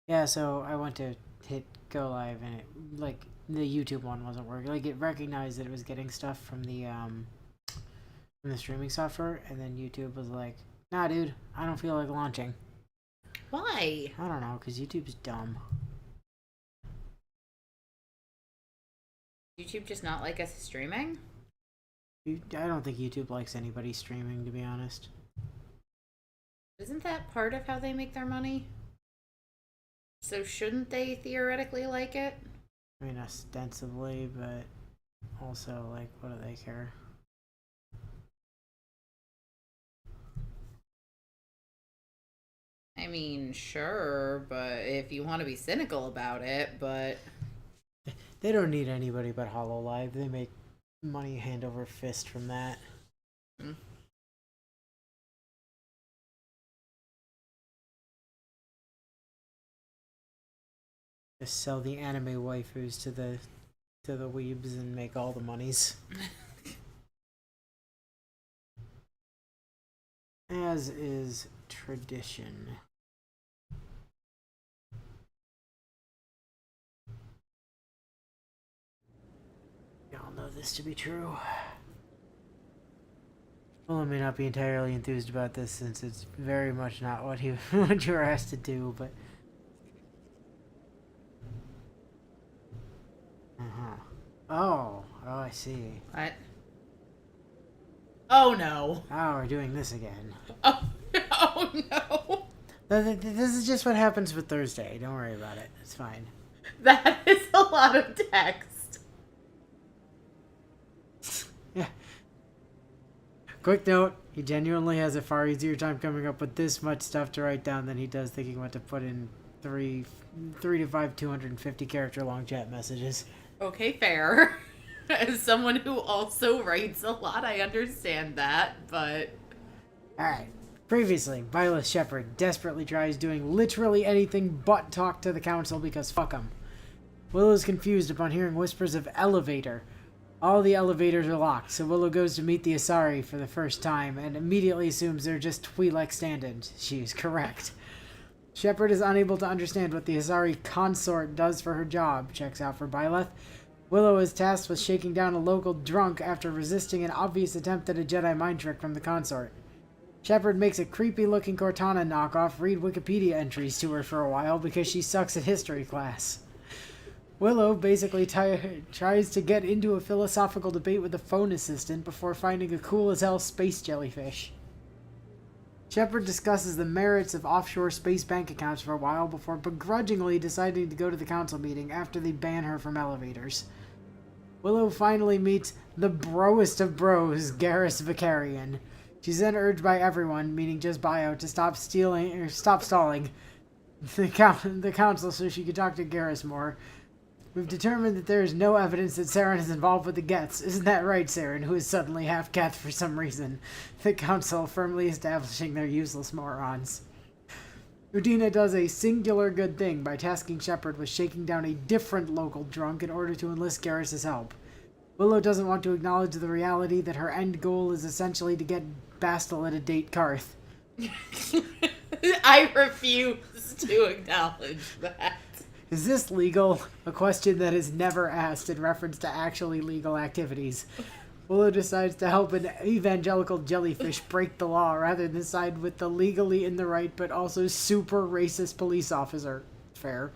Yeah, so I went to hit go live and the YouTube one wasn't working. Like it recognized that it was getting stuff from the streaming software, and then YouTube was like, "Nah, dude, I don't feel like launching." Why? I don't know, cause YouTube's dumb. YouTube just not like us streaming? I don't think YouTube likes anybody streaming, to be honest. Isn't that part of how they make their money? So shouldn't they theoretically like it? I mean, ostensibly, but also, like, what do they care? I mean, sure, but if you want to be cynical about it, but They don't need anybody but Hololive. They make money hand over fist from that. mm, Just sell the anime waifus to the weebs and make all the monies. As is tradition. Y'all know this to be true. Well, I may not be entirely enthused about this since it's very much not what he what you were asked to do, but uh-huh. Oh, I see. what? Oh no. Oh, we're doing this again. Oh, oh no. This is just what happens with Thursday. Don't worry about it. It's fine. That is a lot of text. Yeah. Quick note, he genuinely has a far easier time coming up with this much stuff to write down than he does thinking what to put in three to five 250 character long chat messages. Okay, fair. As someone who also writes a lot, I understand that, but Alright. Previously, Violet Shepard desperately tries doing literally anything but talk to the council because fuck 'em. Willow is confused upon hearing whispers of elevator. All the elevators are locked, so Willow goes to meet the Asari for the first time and immediately assumes they're just Twi'lek stand-ins. She is correct. Shepard is unable to understand what the Asari consort does for her job, checks out for Byleth. Willow is tasked with shaking down a local drunk after resisting an obvious attempt at a Jedi mind trick from the consort. Shepard makes a creepy-looking Cortana knockoff read Wikipedia entries to her for a while because she sucks at history class. Willow basically tries to get into a philosophical debate with a phone assistant before finding a cool-as-hell space jellyfish. Shepard discusses the merits of offshore space bank accounts for a while before begrudgingly deciding to go to the council meeting after they ban her from elevators. Willow finally meets the broest of bros, Garrus Vicarian. She's then urged by everyone, meaning just Bio, to stop stalling the council so she could talk to Garrus more. We've determined that there is no evidence that Saren is involved with the Geths. Isn't that right, Saren, who is suddenly half Geth for some reason? The council firmly establishing they're useless morons. Udina does a singular good thing by tasking Shepard with shaking down a different local drunk in order to enlist Garrus' help. Willow doesn't want to acknowledge the reality that her end goal is essentially to get Bastila to date Karth. I refuse to acknowledge that. Is this legal? A question that is never asked in reference to actually legal activities. Willow decides to help an evangelical jellyfish break the law rather than side with the legally in the right but also super racist police officer. Fair.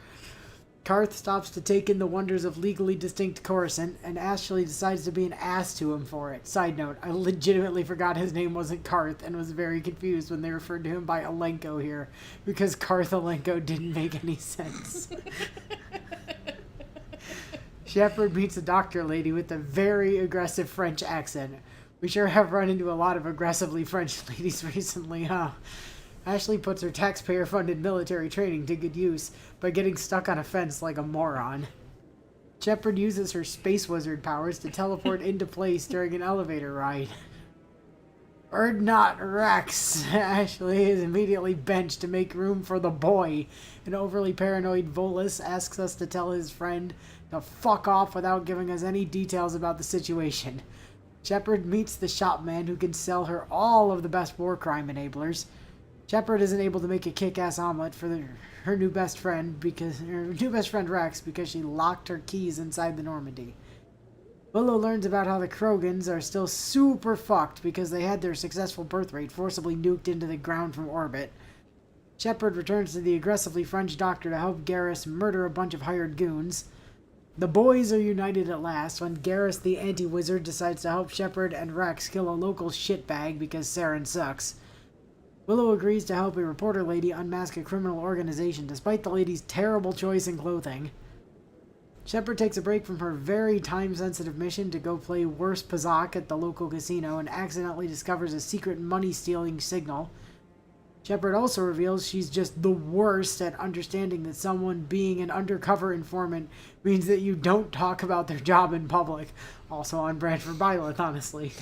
Karth stops to take in the wonders of legally distinct Coruscant, and Ashley decides to be an ass to him for it. Side note, I legitimately forgot his name wasn't Karth and was very confused when they referred to him by Alenko here, because Karth Alenko didn't make any sense. Shepard meets a doctor lady with a very aggressive French accent. We sure have run into a lot of aggressively French ladies recently, huh? Ashley puts her taxpayer-funded military training to good use by getting stuck on a fence like a moron. Shepard uses her space wizard powers to teleport into place during an elevator ride. Erdnot Rex. Ashley is immediately benched to make room for the boy. An overly paranoid Volus asks us to tell his friend to fuck off without giving us any details about the situation. Shepard meets the shopman who can sell her all of the best war crime enablers. Shepard isn't able to make a kick-ass omelet for her new best friend Rex because she locked her keys inside the Normandy. Willow learns about how the Krogans are still super fucked because they had their successful birth rate forcibly nuked into the ground from orbit. Shepard returns to the aggressively French doctor to help Garrus murder a bunch of hired goons. The boys are united at last when Garrus the anti-wizard decides to help Shepard and Rex kill a local shitbag because Saren sucks. Willow agrees to help a reporter lady unmask a criminal organization despite the lady's terrible choice in clothing. Shepard takes a break from her very time-sensitive mission to go play Worst Pazak at the local casino and accidentally discovers a secret money-stealing signal. Shepard also reveals she's just the worst at understanding that someone being an undercover informant means that you don't talk about their job in public. Also on brand for Byleth, honestly.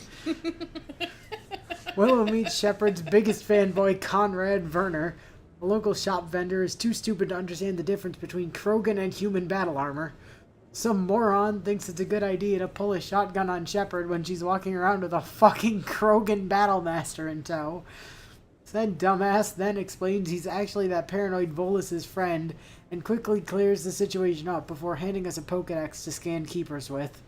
Willow meets Shepard's biggest fanboy, Conrad Werner. A local shop vendor is too stupid to understand the difference between Krogan and human battle armor. Some moron thinks it's a good idea to pull a shotgun on Shepard when she's walking around with a fucking Krogan Battlemaster in tow. Said dumbass then explains he's actually that paranoid Volus' friend and quickly clears the situation up before handing us a Pokedex to scan keepers with.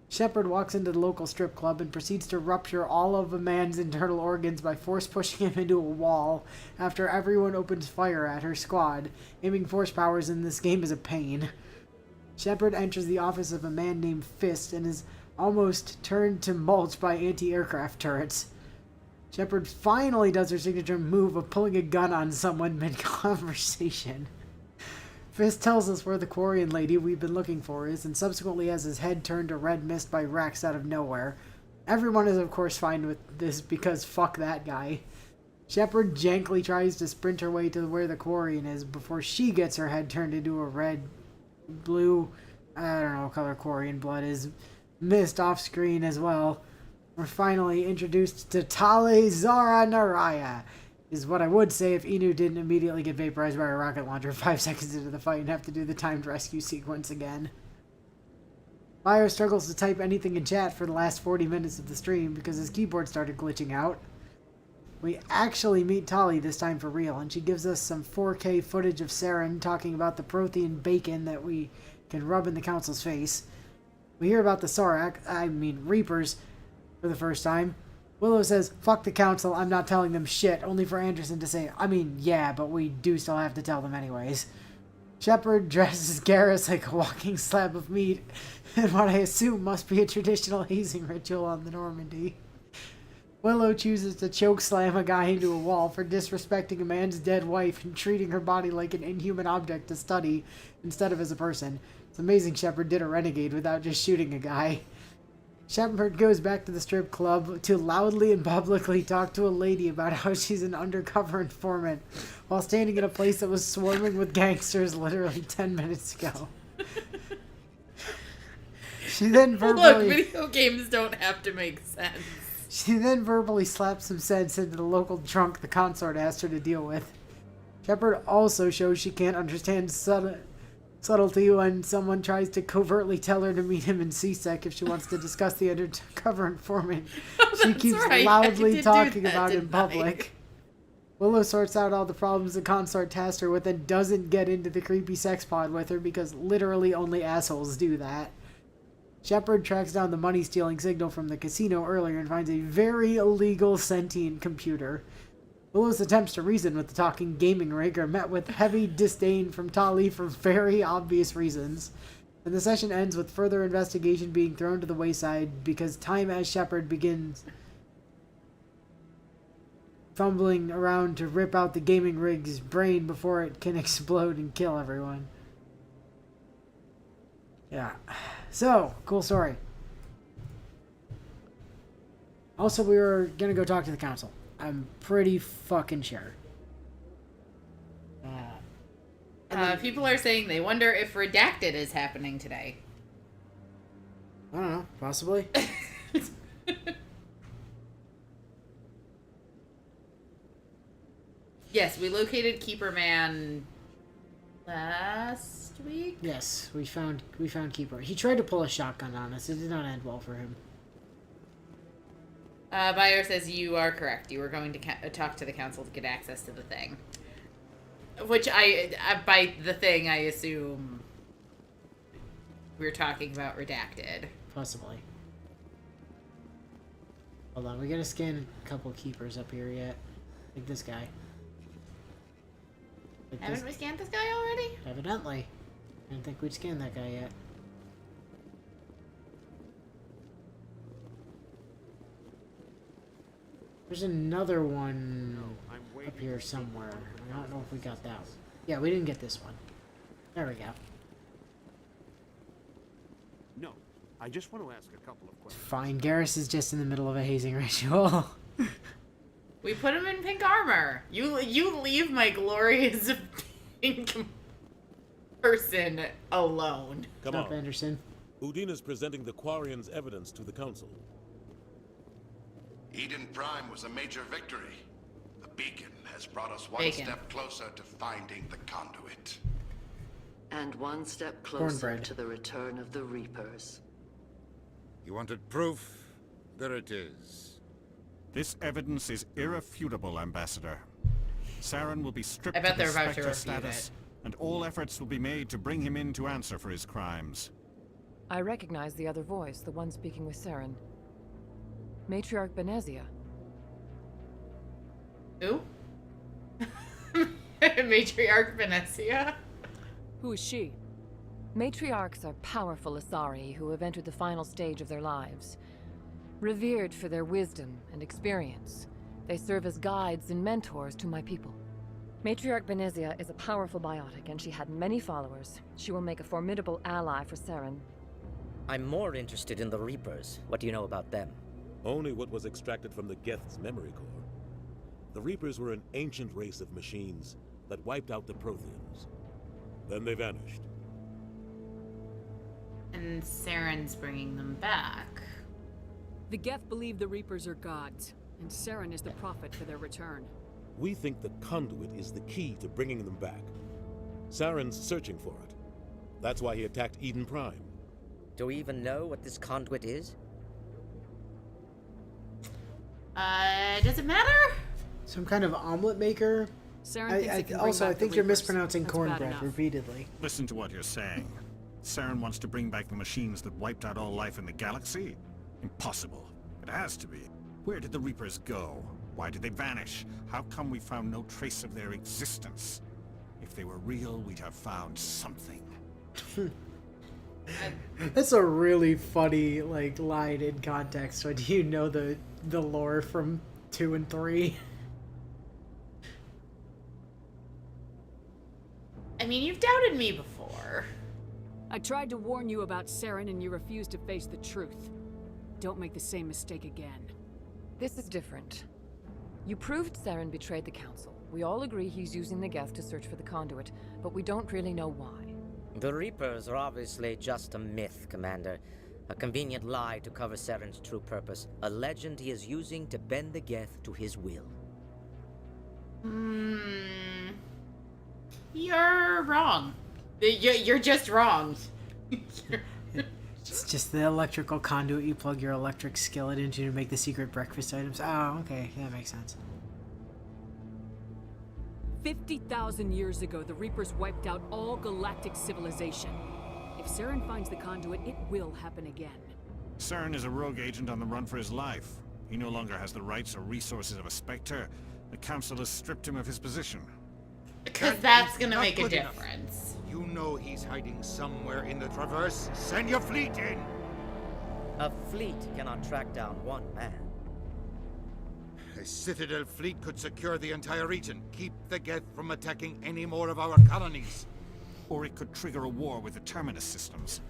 Shepard walks into the local strip club and proceeds to rupture all of a man's internal organs by force pushing him into a wall after everyone opens fire at her squad. Aiming force powers in this game is a pain. Shepard enters the office of a man named Fist and is almost turned to mulch by anti-aircraft turrets. Shepard finally does her signature move of pulling a gun on someone mid-conversation. Fist tells us where the Quarian lady we've been looking for is, and subsequently has his head turned to red mist by Rex out of nowhere. Everyone is of course fine with this because fuck that guy. Shepard jankly tries to sprint her way to where the Quarian is before she gets her head turned into a red, blue, I don't know what color Quarian blood is, mist off screen as well. We're finally introduced to Tale Zara Naraya, is what I would say if Inu didn't immediately get vaporized by a rocket launcher 5 seconds into the fight and have to do the timed rescue sequence again. Fire struggles to type anything in chat for the last 40 minutes of the stream because his keyboard started glitching out. We actually meet Tali this time for real, and she gives us some 4K footage of Saren talking about the Prothean bacon that we can rub in the Council's face. We hear about the Reapers, for the first time. Willow says, fuck the Council, I'm not telling them shit, only for Anderson to say, yeah, but we do still have to tell them anyways. Shepard dresses Garrus like a walking slab of meat, in what I assume must be a traditional hazing ritual on the Normandy. Willow chooses to chokeslam a guy into a wall for disrespecting a man's dead wife and treating her body like an inhuman object to study instead of as a person. It's amazing Shepard did a renegade without just shooting a guy. Shepard goes back to the strip club to loudly and publicly talk to a lady about how she's an undercover informant while standing in a place that was swarming with gangsters literally 10 minutes ago. She then verbally... Look, video games don't have to make sense. She then verbally slaps some sense into the local drunk the consort asked her to deal with. Shepard also shows she can't understand subtlety when someone tries to covertly tell her to meet him in C-Sec if she wants to discuss the undercover informant she keeps loudly talking about in public. Willow sorts out all the problems the consort tasked her with and doesn't get into the creepy sex pod with her because literally only assholes do that. Shepard tracks down the money-stealing signal from the casino earlier and finds a very illegal sentient computer. Willow's attempts to reason with the talking gaming rig are met with heavy disdain from Tali for very obvious reasons, and the session ends with further investigation being thrown to the wayside because time as Shepard begins fumbling around to rip out the gaming rig's brain before it can explode and kill everyone. Yeah. So, cool story. Also, we were gonna go talk to the council. I'm pretty fucking sure. People are saying they wonder if Redacted is happening today. I don't know. Possibly. Yes, we located Keeper Man last week. Yes, we found Keeper. He tried to pull a shotgun on us. It did not end well for him. Bayer says you are correct. You were going to talk to the council to get access to the thing. Which by the thing, I assume we're talking about redacted. Possibly. Hold on, we gotta scan a couple keepers up here yet. Like this guy. Like Haven't we scanned this guy already? Evidently. I didn't think we'd scanned that guy yet. There's another one up here somewhere. I don't know if we got that one. Yeah, we didn't get this one. There we go. No, I just want to ask a couple of questions. Fine, Garrus is just in the middle of a hazing ritual. We put him in pink armor. You leave my glorious pink person alone. Come Stop, on. Anderson. Udina's presenting the Quarian's evidence to the council. Eden Prime was a major victory. The beacon has brought us one Bacon. step closer to finding the conduit. And one step closer Cornbread. to the return of the Reapers. You wanted proof? There it is. This evidence is irrefutable, Ambassador. Saren will be stripped I bet of they're his about to Spectre refute status, it. and all efforts will be made to bring him in to answer for his crimes. I recognize the other voice, the one speaking with Saren. Matriarch Benezia. Who? Matriarch Venetia? Who is she? Matriarchs are powerful Asari who have entered the final stage of their lives. Revered for their wisdom and experience, they serve as guides and mentors to my people. Matriarch Benezia is a powerful biotic, and she had many followers. She will make a formidable ally for Saren. I'm more interested in the Reapers. What do you know about them? Only what was extracted from the Geth's memory core. The Reapers were an ancient race of machines that wiped out the Protheans. Then they vanished. And Saren's bringing them back. The Geth believe the Reapers are gods, and Saren is the prophet for their return. We think the conduit is the key to bringing them back. Saren's searching for it. That's why he attacked Eden Prime. Do we even know what this conduit is? Does it matter? Some kind of omelet maker? Saren thinks it can bring Also, I back the think you're Reapers. mispronouncing That's bad cornbread enough. repeatedly. Listen to what you're saying. Saren wants to bring back the machines that wiped out all life in the galaxy? Impossible. It has to be. Where did the Reapers go? Why did they vanish? How come we found no trace of their existence? If they were real, we'd have found something. That's a really funny line in context when you know the lore from 2 and 3. I mean, you've doubted me before. I tried to warn you about Saren, and you refused to face the truth. Don't make the same mistake again. This is different. You proved Saren betrayed the Council. We all agree he's using the Geth to search for the conduit, but we don't really know why. The Reapers are obviously just a myth, Commander. A convenient lie to cover Saren's true purpose. A legend he is using to bend the Geth to his will. You're wrong. You're just wrong. It's just the electrical conduit you plug your electric skillet into to make the secret breakfast items. Oh, okay. That makes sense. 50,000 years ago, the Reapers wiped out all galactic civilization. If Saren finds the conduit, it will happen again. Saren is a rogue agent on the run for his life. He no longer has the rights or resources of a Spectre. The Council has stripped him of his position. Because that's gonna Not make a good enough. difference. You know he's hiding somewhere in the Traverse. Send your fleet in! A fleet cannot track down one man. A Citadel fleet could secure the entire region. Keep the Geth from attacking any more of our colonies. Or it could trigger a war with the Terminus systems.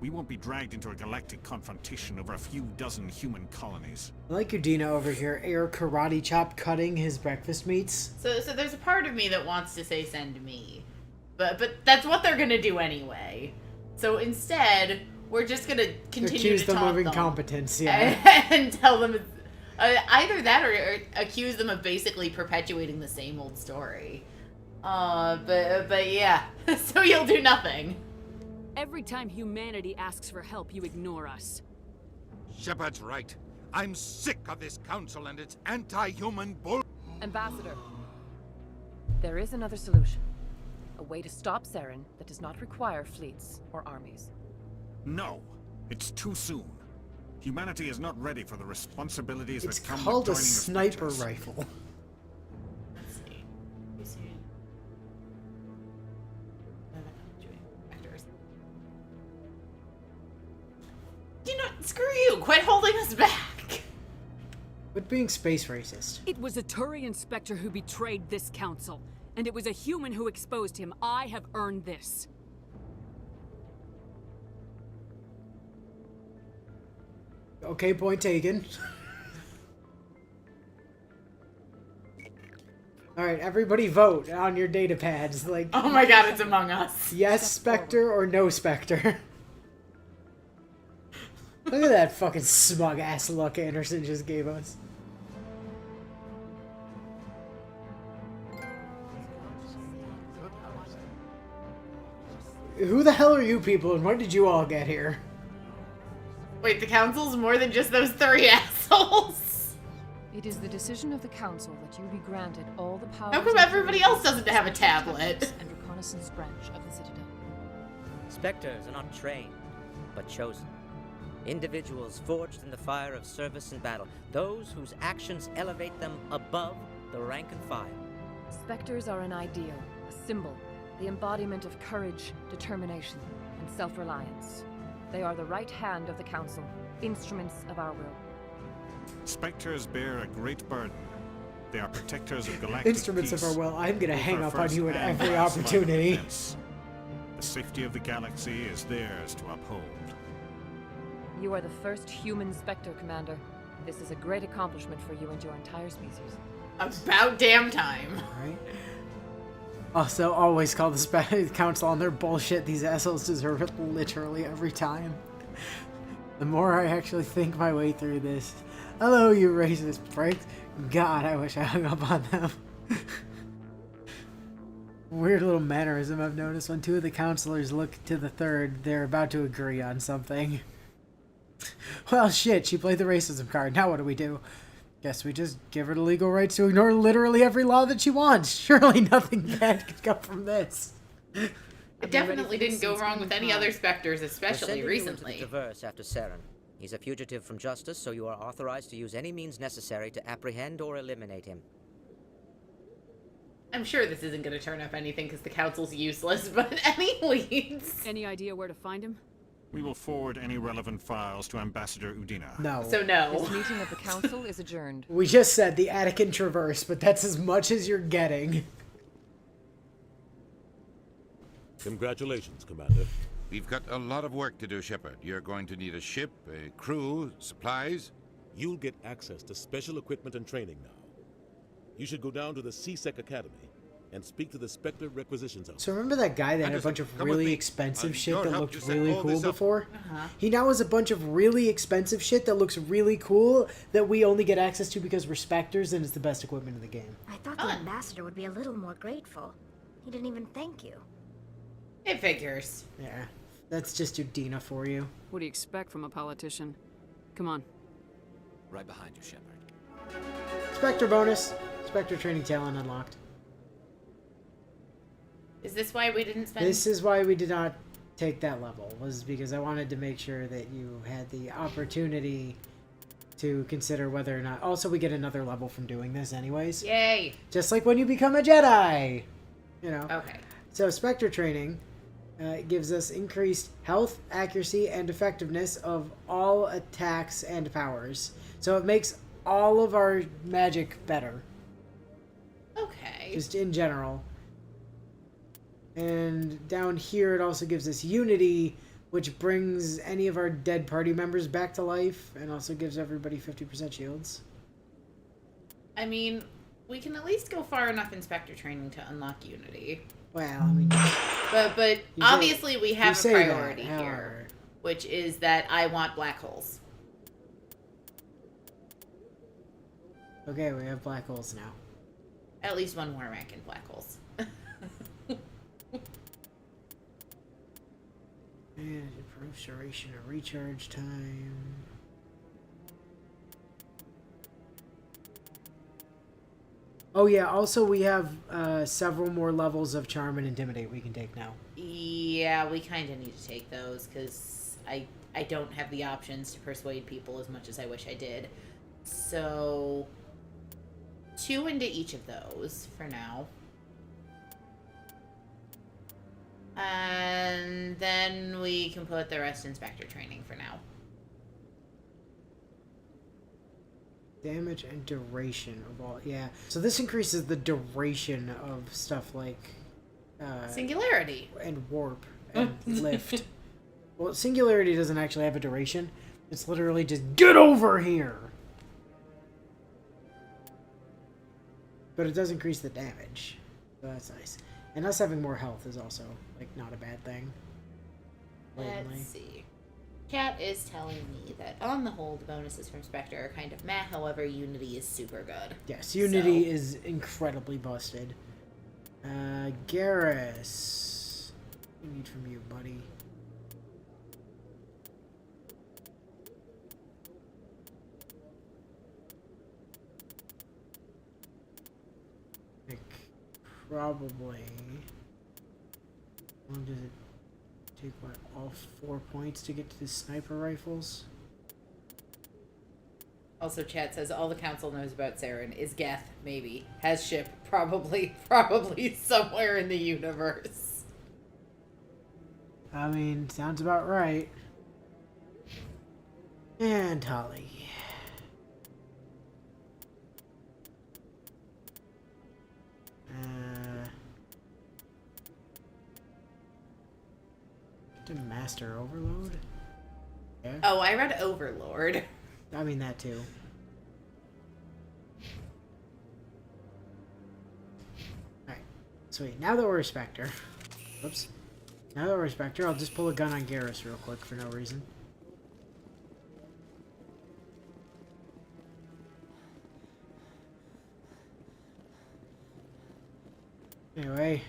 We won't be dragged into a galactic confrontation over a few dozen human colonies. I like Udina over here, air karate chop cutting his breakfast meats. So there's a part of me that wants to say send me. But that's what they're gonna do anyway. So instead, we're just gonna continue Accuse to them taunt of them. incompetence, yeah. And tell them either that or accuse them of basically perpetuating the same old story. But yeah. So you'll do nothing. Every time humanity asks for help, you ignore us. Shepard's right. I'm sick of this council and its anti-human bull. Ambassador, there is another solution. A way to stop Saren that does not require fleets or armies. No, it's too soon. Humanity is not ready for the responsibilities It's that come called with a joining the sniper Spectres. rifle. Let's see. You see. Vectors. You know, screw you! Quit holding us back! But being space racist. It was a Turian Spectre who betrayed this council, and it was a human who exposed him. I have earned this. Okay, point taken. Alright, everybody vote on your data pads. Like, Oh my god, it's Among Us. yes, Spectre or no Spectre. Look at that fucking smug ass look Anderson just gave us. Who the hell are you people and when did you all get here? Wait, the council's more than just those 3 assholes? It is the decision of the council that you be granted all the powers. How come everybody else doesn't have a tablet? And reconnaissance branch of the Citadel. Spectres are not trained, but chosen. Individuals forged in the fire of service and battle. Those whose actions elevate them above the rank and file. Spectres are an ideal, a symbol, the embodiment of courage, determination, and self-reliance. They are the right hand of the council, instruments of our will. Spectres bear a great burden. They are protectors of galactic Instruments peace. of our will. I'm gonna Both hang our up on first you at and every last line of opportunity. defense. The safety of the galaxy is theirs to uphold. You are the first human Spectre, Commander. This is a great accomplishment for you and your entire species. About damn time. Right? Also, always call the council on their bullshit. These assholes deserve it literally every time. The more I actually think my way through this. Hello, you racist pricks. God, I wish I hung up on them. Weird little mannerism I've noticed. When 2 of the counselors look to the third, they're about to agree on something. Well, shit, she played the racism card. Now what do we do? Guess we just give her the legal rights to ignore literally every law that she wants. Surely nothing bad could come from this. It definitely didn't go wrong with any other Spectres, We're especially sending you into recently. the Traverse after Saren. He's a fugitive from justice, so you are authorized to use any means necessary to apprehend or eliminate him. I'm sure this isn't going to turn up anything because the council's useless, but any leads? Any idea where to find him? We will forward any relevant files to Ambassador Udina. No. So no. This meeting of the council is adjourned. We just said the Attican Traverse, but that's as much as you're getting. Congratulations, Commander. We've got a lot of work to do, Shepard. You're going to need a ship, a crew, supplies. You'll get access to special equipment and training now. You should go down to the CSEC Academy and speak to the Spectre Requisitions Office. So remember that guy that had a Anderson, bunch of come with really me. expensive I'll shit need that your help looked to set really all cool this up. before? He now has a bunch of really expensive shit that looks really cool that we only get access to because we're Spectres and it's the best equipment in the game. I thought the ambassador would be a little more grateful. He didn't even thank you. It figures. Yeah, that's just Udina for you. What do you expect from a politician? Come on. Right behind you, Shepard. Spectre bonus. Spectre training talent unlocked. Is this why we didn't spend... This is why we did not take that level, was because I wanted to make sure that you had the opportunity to consider whether or not... Also, we get another level from doing this anyways. Yay! Just like when you become a Jedi! You know? Okay. So, Spectre training gives us increased health, accuracy, and effectiveness of all attacks and powers. So it makes all of our magic better. Okay. Just in general. And down here it also gives us unity, which brings any of our dead party members back to life, and also gives everybody 50% shields. I mean, we can at least go far enough in Spectre training to unlock Unity. Well, I mean... But You obviously we have a say that, priority however. here, which is that I want black holes. Okay, we have black holes now. At least one more rank in black holes. And improves duration of recharge time. Oh yeah, also we have several more levels of Charm and Intimidate we can take now. Yeah, we kind of need to take those, because I don't have the options to persuade people as much as I wish I did. So, 2 into each of those for now. And then we can put the rest in Spectre training for now. Damage and duration of all, yeah. So this increases the duration of stuff like Singularity and warp and lift. Well, Singularity doesn't actually have a duration. It's literally just get over here. But it does increase the damage, so that's nice. And us having more health is also like not a bad thing. Blatantly. Let's see. Chat is telling me that on the whole, the bonuses from Spectre are kind of meh. However, Unity is super good. Yes, Unity is incredibly busted. Garrus. What do we need from you, buddy? Like, probably. How long does it take, what, all 4 points to get to the sniper rifles? Also, chat says all the council knows about Saren is Geth, maybe. Has ship, probably somewhere in the universe. I mean, sounds about right. And Holly. To Master Overload? Yeah. Oh, I read Overlord. I mean that too. Alright. Sweet. Now that we're a Spectre. Whoops. Now that we're a Spectre, I'll just pull a gun on Garrus real quick for no reason. Anyway,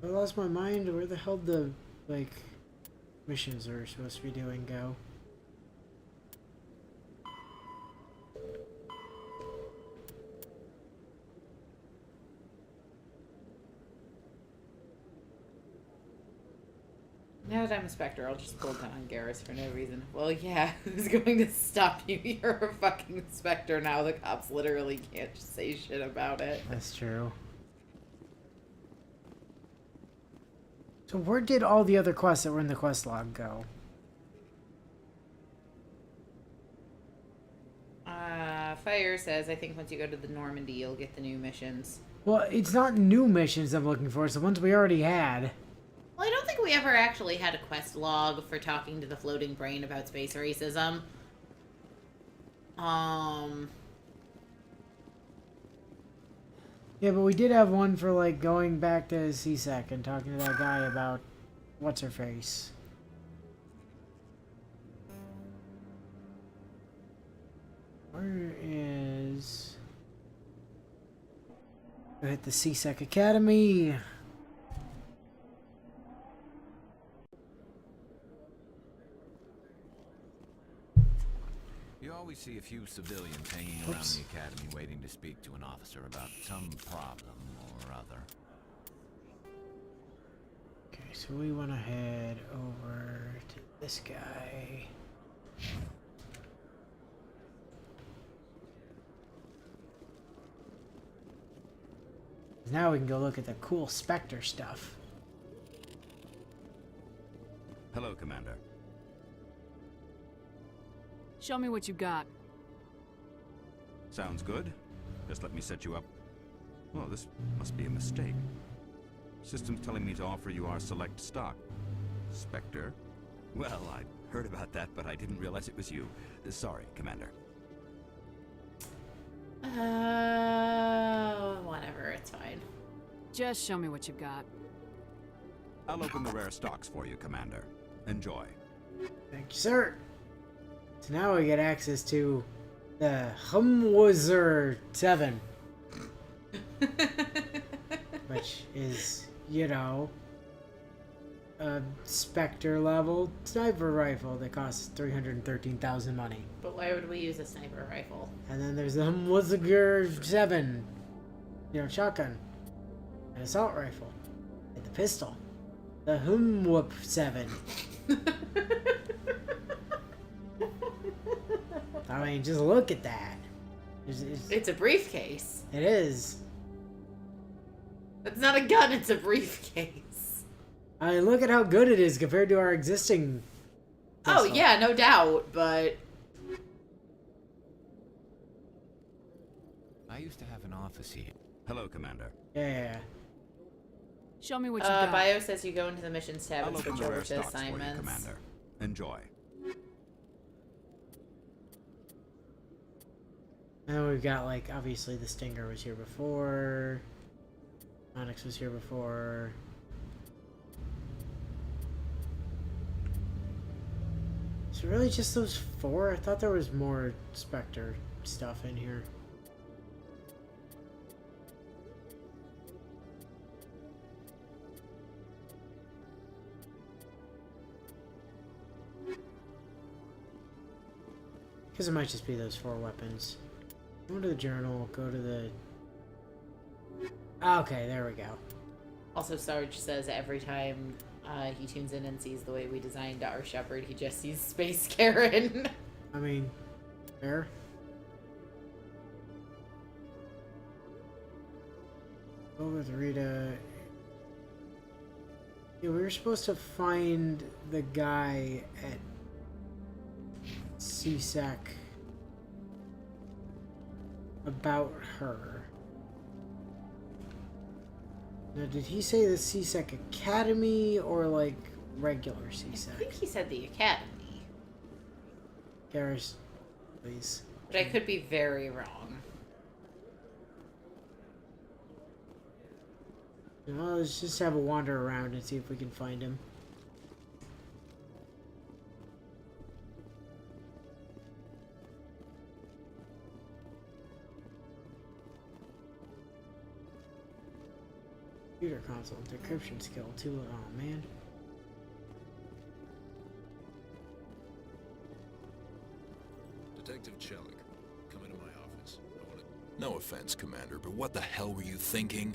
I lost my mind. Where the hell the, like, missions are supposed to be doing go? Now that I'm a Spectre, I'll just pull down on Garrus for no reason. Well, yeah, who's going to stop you? You're a fucking Spectre now. The cops literally can't just say shit about it. That's true. So where did all the other quests that were in the quest log go? Fire says, I think once you go to the Normandy, you'll get the new missions. Well, it's not new missions I'm looking for, it's the ones we already had. Well, I don't think we ever actually had a quest log for talking to the floating brain about space racism. Yeah, but we did have one for, like, going back to CSEC and talking to that guy about what's-her-face. Where is... Go hit the CSEC Academy. You always see a few civilians hanging around the academy waiting to speak to an officer about some problem or other. Okay, so we want to head over to this guy. Now we can go look at the cool Spectre stuff. Hello, Commander. Show me what you got. Sounds good. Just let me set you up. Well, this must be a mistake. System's telling me to offer you our select stock. Spectre? Well, I heard about that, but I didn't realize it was you. Sorry, Commander. Whatever, it's fine. Just show me what you've got. I'll open the rare stocks for you, Commander. Enjoy. Thank you, sir. So now we get access to the Humwuzer 7. Which is, you know, a Spectre level sniper rifle that costs 313,000 money. But why would we use a sniper rifle? And then there's the Humwuzer 7, you know, shotgun, an assault rifle, and the pistol. The Humwhoop 7. I mean, just look at that. It's a briefcase. It is. It's not a gun, it's a briefcase. I mean, look at how good it is compared to our existing pistol. Oh, yeah, no doubt, but... I used to have an office here. Hello, Commander. Yeah. Show me what you've got. Bio says you go into the missions tab I'll and open switch the over rare to stocks for you, assignments. Commander. Enjoy. And we've got, like, obviously the Stinger was here before. Onyx was here before. Is it really just those 4? I thought there was more Spectre stuff in here. Because it might just be those 4 weapons. Go to the journal, go to the... Okay, there we go. Also, Sarge says every time he tunes in and sees the way we designed our Shepherd, he just sees Space Karen. I mean, fair. Go with Rita. Yeah, we were supposed to find the guy at CSEC about her. Now, did he say the CSEC Academy or like regular CSEC? I think he said the Academy. Garrus, please. But I could be very wrong. Well, let's just have a wander around and see if we can find him. Computer console, decryption skill, too. Oh man. Detective Chelik, come into my office. I want to... No offense, Commander, but what the hell were you thinking?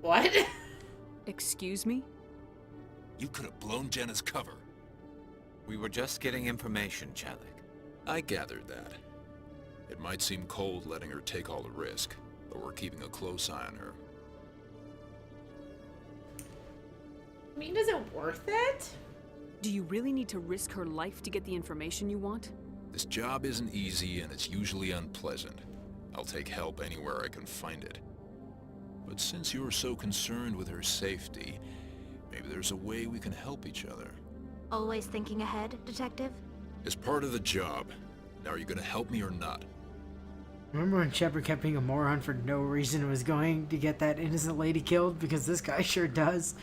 What? Excuse me? You could have blown Jenna's cover. We were just getting information, Chelik. I gathered that. It might seem cold letting her take all the risk, but we're keeping a close eye on her. I mean, is it worth it? Do you really need to risk her life to get the information you want? This job isn't easy and it's usually unpleasant. I'll take help anywhere I can find it. But since you're so concerned with her safety, maybe there's a way we can help each other. Always thinking ahead, Detective? It's part of the job. Now are you gonna help me or not? Remember when Shepard kept being a moron for no reason and was going to get that innocent lady killed? Because this guy sure does.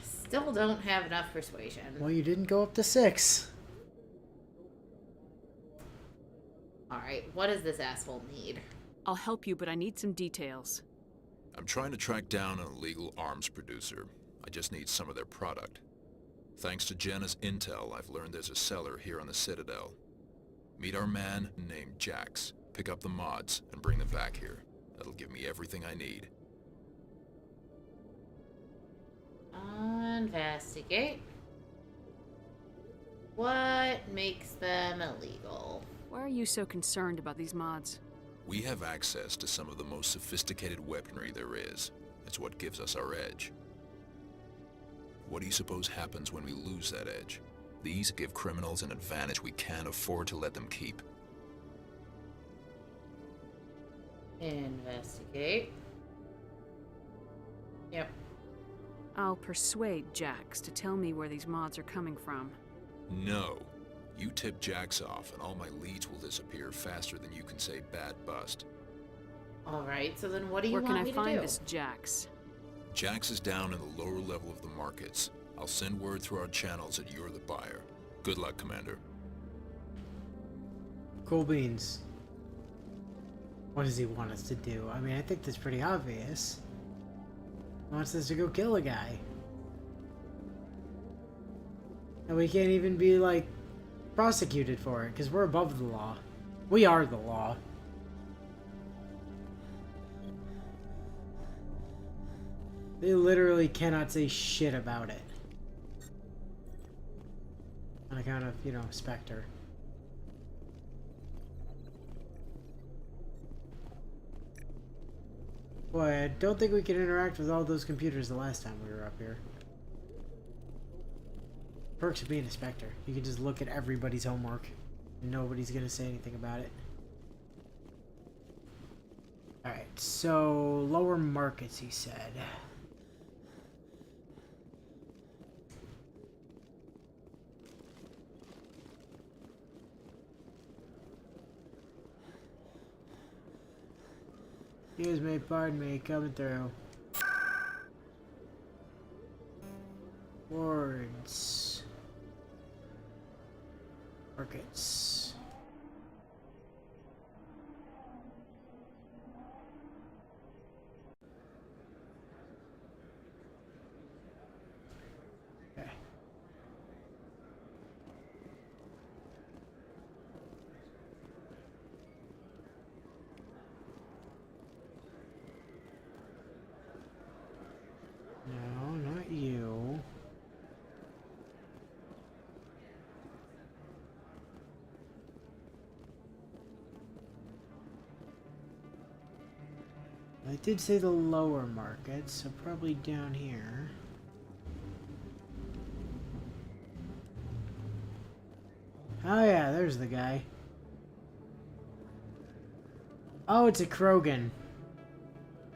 Still don't have enough persuasion. Well, you didn't go up to 6. Alright, what does this asshole need? I'll help you, but I need some details. I'm trying to track down an illegal arms producer. I just need some of their product. Thanks to Jenna's intel, I've learned there's a seller here on the Citadel. Meet our man named Jax, pick up the mods, and bring them back here. That'll give me everything I need. Investigate. What makes them illegal? Why are you so concerned about these mods? We have access to some of the most sophisticated weaponry there is. It's what gives us our edge. What do you suppose happens when we lose that edge? These give criminals an advantage we can't afford to let them keep. Investigate. Yep. I'll persuade Jax to tell me where these mods are coming from. No. You tip Jax off and all my leads will disappear faster than you can say bad bust. All right, so then what do you Where want can me I find to do? this Jax? Jax is down in the lower level of the markets. I'll send word through our channels that you're the buyer. Good luck, Commander. Cool beans. What does he want us to do? I mean, I think that's pretty obvious. He wants us to go kill a guy. And we can't even be, like, prosecuted for it, because we're above the law. We are the law. They literally cannot say shit about it. On account of, you know, Spectre. Boy, I don't think we can interact with all those computers the last time we were up here. Perks of being a Spectre. You can just look at everybody's homework. And nobody's gonna say anything about it. Alright, so lower markets, he said. Excuse me, pardon me, coming through. Wards. Markets. Okay. No, not you. I did say the lower market, so probably down here. Oh yeah, there's the guy. Oh, it's a Krogan.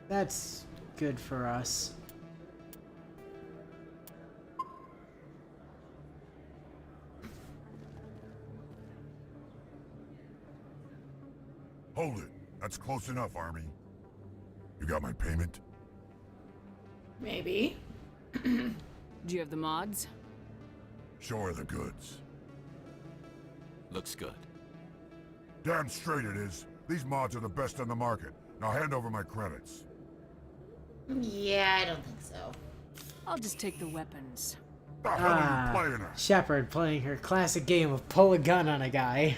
That's good for us. Hold it. That's close enough, Army. You got my payment? Maybe. Do you have the mods? Show her the goods. Looks good. Damn straight it is. These mods are the best on the market. Now hand over my credits. Yeah, I don't think so. I'll just take the weapons. The hell are you playing at? Shepard playing her classic game of pull a gun on a guy.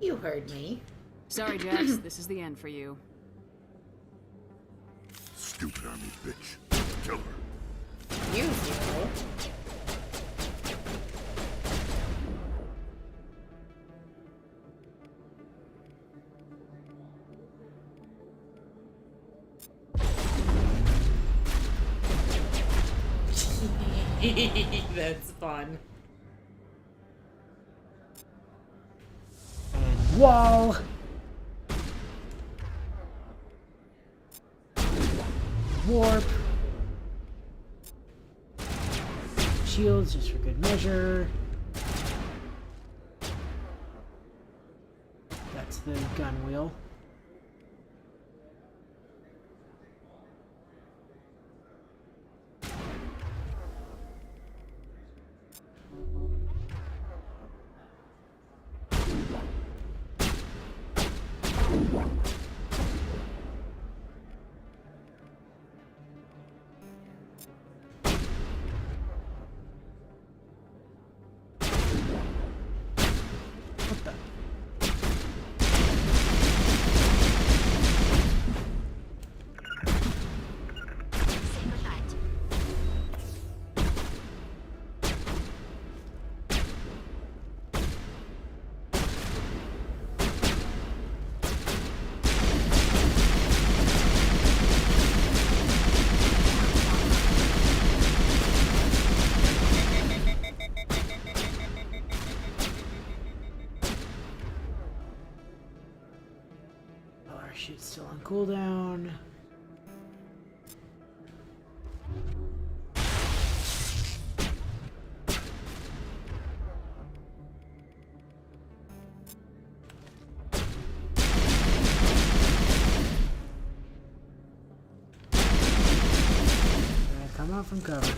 You heard me. Sorry, Jax. This is the end for you. Stupid Army bitch. Kill her. You do. That's fun. And wall. Warp. Shields just for good measure. That's the gun wheel. Shit's still on cooldown. out from cover.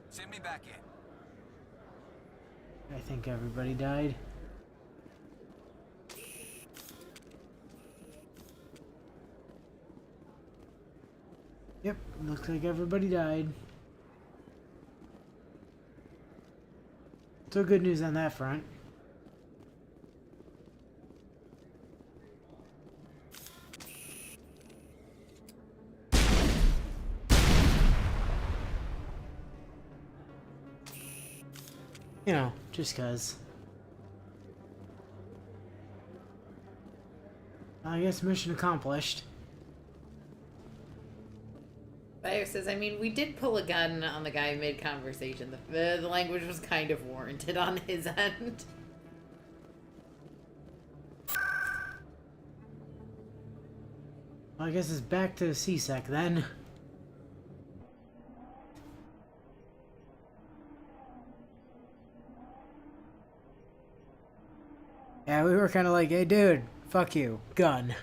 Send me back in. I think everybody died. Yep, looks like everybody died. So good news on that front. You know, just cause. I guess mission accomplished. Bio says, I mean, we did pull a gun on the guy mid-conversation. The language was kind of warranted on his end. Well, I guess it's back to CSEC then. Yeah, we were kind of like, hey dude, fuck you, gun.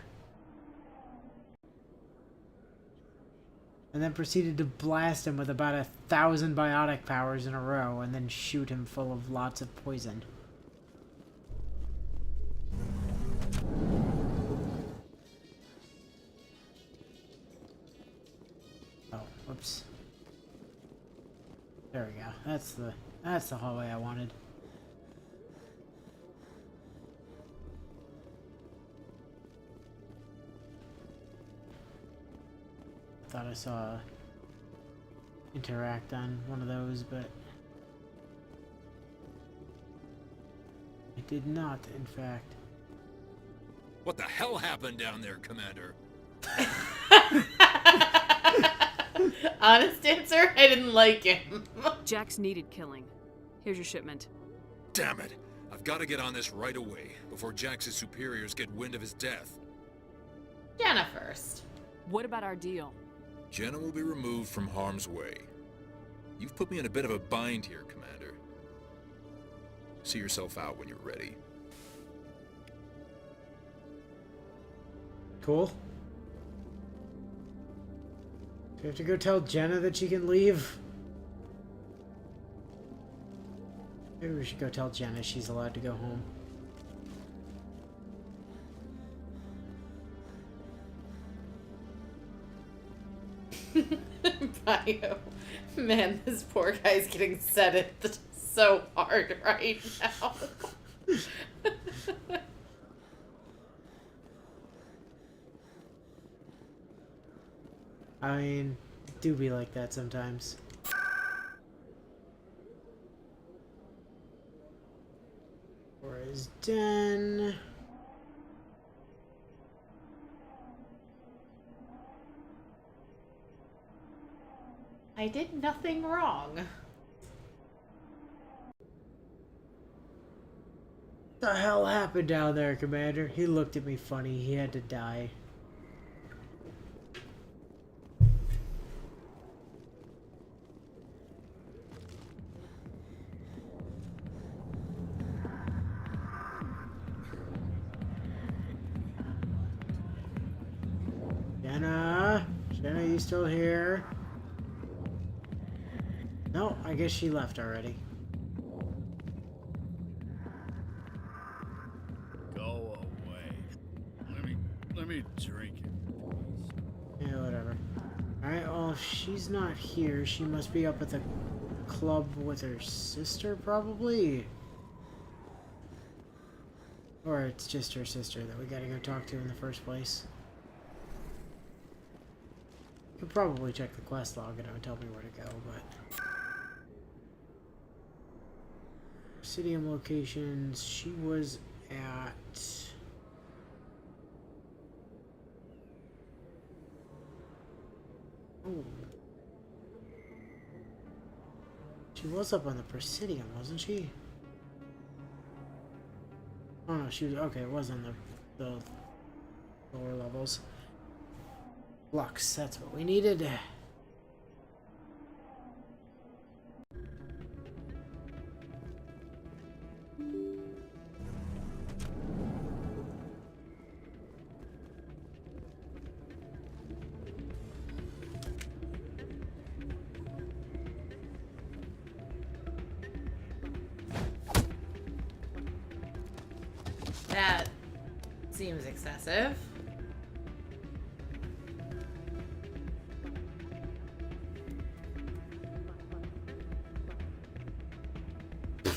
And then proceeded to blast him with about 1,000 biotic powers in a row and then shoot him full of lots of poison. Oh, whoops. There we go. That's the hallway I wanted. Thought I saw interact on one of those, but I did not, in fact. What the hell happened down there, Commander? Honest answer, I didn't like him. Jax needed killing. Here's your shipment. Damn it! I've got to get on this right away, before Jax's superiors get wind of his death. Jenna first. What about our deal? Jenna will be removed from harm's way. You've put me in a bit of a bind here, Commander. See yourself out when you're ready. Cool. Do you have to go tell Jenna that she can leave? Maybe we should go tell Jenna she's allowed to go home. Bio. Man, this poor guy's getting set it so hard right now. I mean, it do be like that sometimes. Or is Den? I did nothing wrong. What the hell happened down there, Commander? He looked at me funny. He had to die. Jenna? Jenna, you still here? No, I guess she left already. Go away. Let me drink it. Yeah, whatever. Alright, well, if she's not here, she must be up at the club with her sister, probably? Or it's just her sister that we gotta go talk to in the first place. Could probably check the quest log and it would tell me where to go, but... Obsidian locations, she was at... Oh. She was up on the Presidium, wasn't she? Oh no, she was, okay, it was on the lower levels. Flux, that's what we needed. That seems excessive.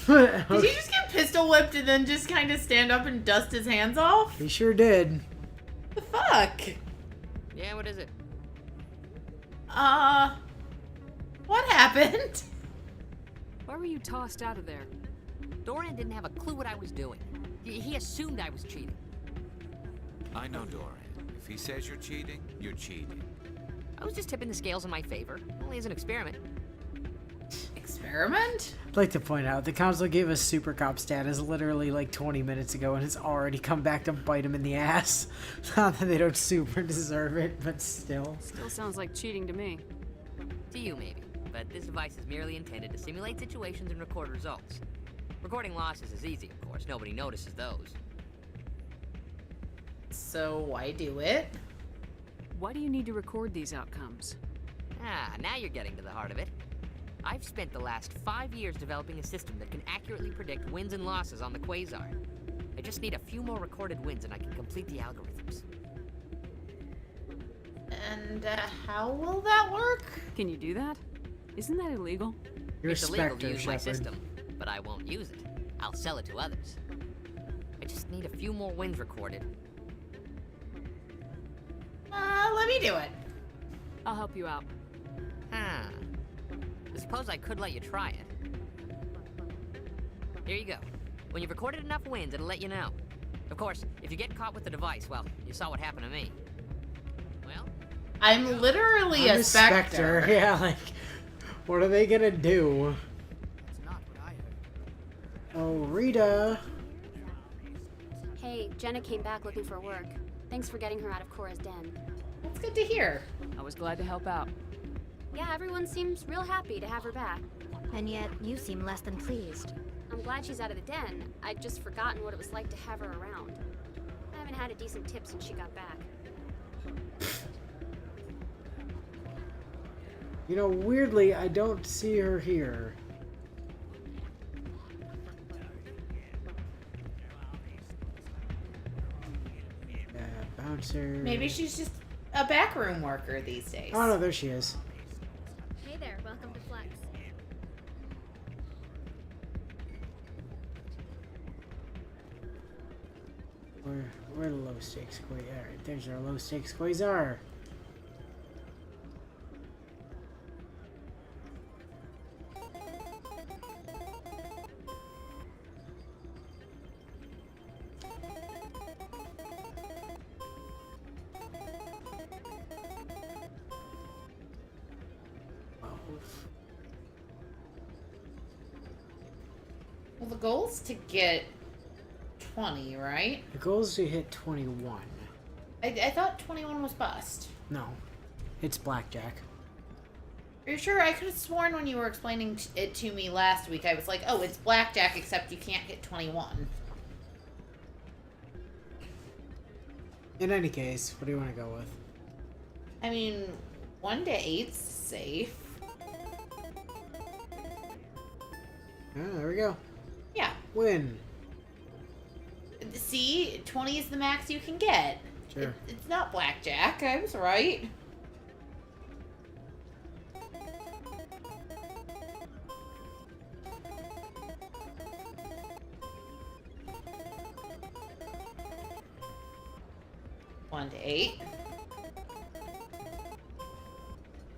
Did he just get pistol whipped and then just kind of stand up and dust his hands off? He sure did. The fuck? Yeah, what is it? What happened? Why were you tossed out of there? Doran didn't have a clue what I was doing. He assumed I was cheating. I know Doran. If he says you're cheating, you're cheating. I was just tipping the scales in my favor. Only as an experiment. Experiment? I'd like to point out the council gave us super cop status literally like 20 minutes ago and it's already come back to bite him in the ass. Not that they don't super deserve it, but still. Still sounds like cheating to me. To you, maybe. But this device is merely intended to simulate situations and record results. Recording losses is easy, of course. Nobody notices those. So why do it? Why do you need to record these outcomes? Ah, now you're getting to the heart of it. I've spent the last 5 years developing a system that can accurately predict wins and losses on the Quasar. I just need a few more recorded wins and I can complete the algorithms. And how will that work? Can you do that? Isn't that illegal? It's illegal to use my system, but I won't use it. I'll sell it to others. I just need a few more wins recorded. Let me do it. I'll help you out. Huh. I suppose I could let you try it. Here you go. When you've recorded enough wins, it'll let you know. Of course, if you get caught with the device, well, you saw what happened to me. Well, I'm literally I'm a specter. Yeah, like, what are they gonna do? That's not what I heard. Oh, Rita. Hey, Jenna came back looking for work. Thanks for getting her out of Cora's den. That's good to hear. I was glad to help out. Yeah, everyone seems real happy to have her back. And yet, you seem less than pleased. I'm glad she's out of the den. I'd just forgotten what it was like to have her around. I haven't had a decent tip since she got back. You know, weirdly, I don't see her here. Bouncer. Maybe she's just a backroom worker these days. Oh no, there she is. Hey there, welcome to Flex. Where the low stakes Quasar? Alright, there's our low stakes Quasar. Well, the goal's to get 20, right? The goal is to hit 21. I thought 21 was bust. No, it's blackjack. Are you sure? I could have sworn when you were explaining it to me last week, I was like, oh, it's blackjack, except you can't hit 21. In any case, what do you want to go with? I mean, 1 to 8's safe. Ah, there we go. Yeah. Win. See, 20 is the max you can get. Sure. It's not blackjack. I was right. One to 8.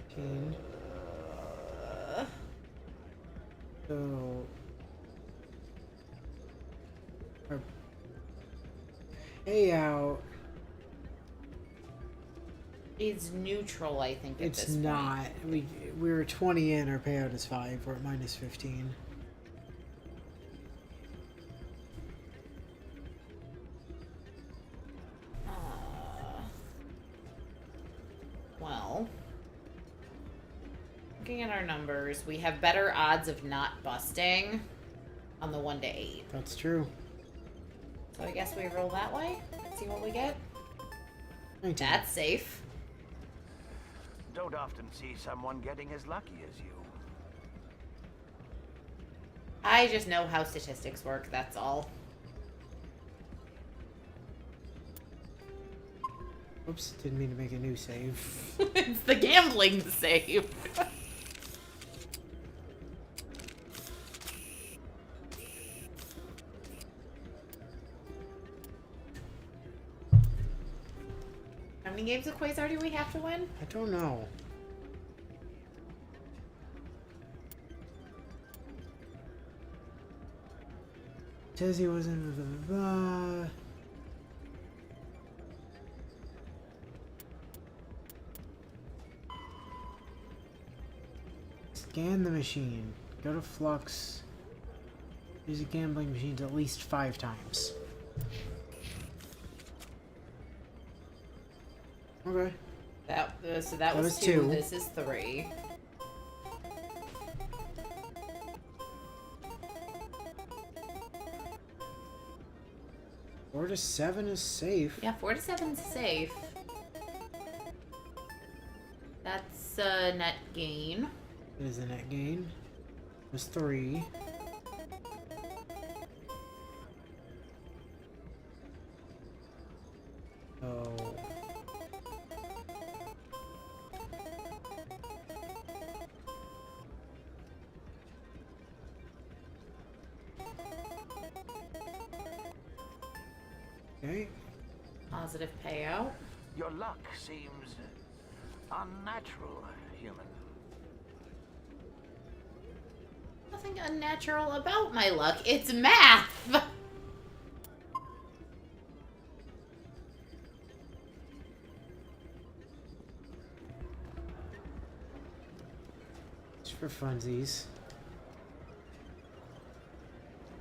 15. So our payout It's neutral, I think, at It's this not. point. We're 20 in, our payout is 5. We're at minus 15. Well, looking at our numbers, we have better odds of not busting on the 1 to 8. That's true. So I guess we roll that way. See what we get. 19. That's safe. Don't often see someone getting as lucky as you. I just know how statistics work, that's all. Oops, didn't mean to make a new save. It's the gambling save. How many games of Quasar do we have to win? I don't know. Says he wasn't. Blah, blah, blah. Scan the machine. Go to Flux. Use the gambling machines at least 5 times. Okay. So that was 2. This is 3. Four to 7 is safe. Yeah, 4 to 7 is safe. That's a net gain. It is a net gain. It was 3. Oh. Okay. Positive payout. Your luck seems unnatural, human. Nothing unnatural about my luck. It's math. Just for funsies.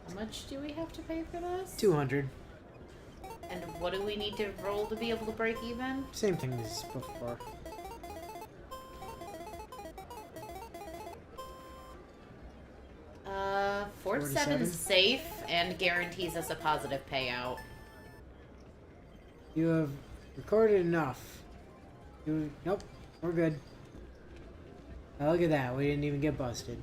How much do we have to pay for this? 200. And what do we need to roll to be able to break even? Same thing as before. Uh, 4 to 7 is safe and guarantees us a positive payout. You have recorded enough. Nope, we're good. Oh, look at that. We didn't even get busted.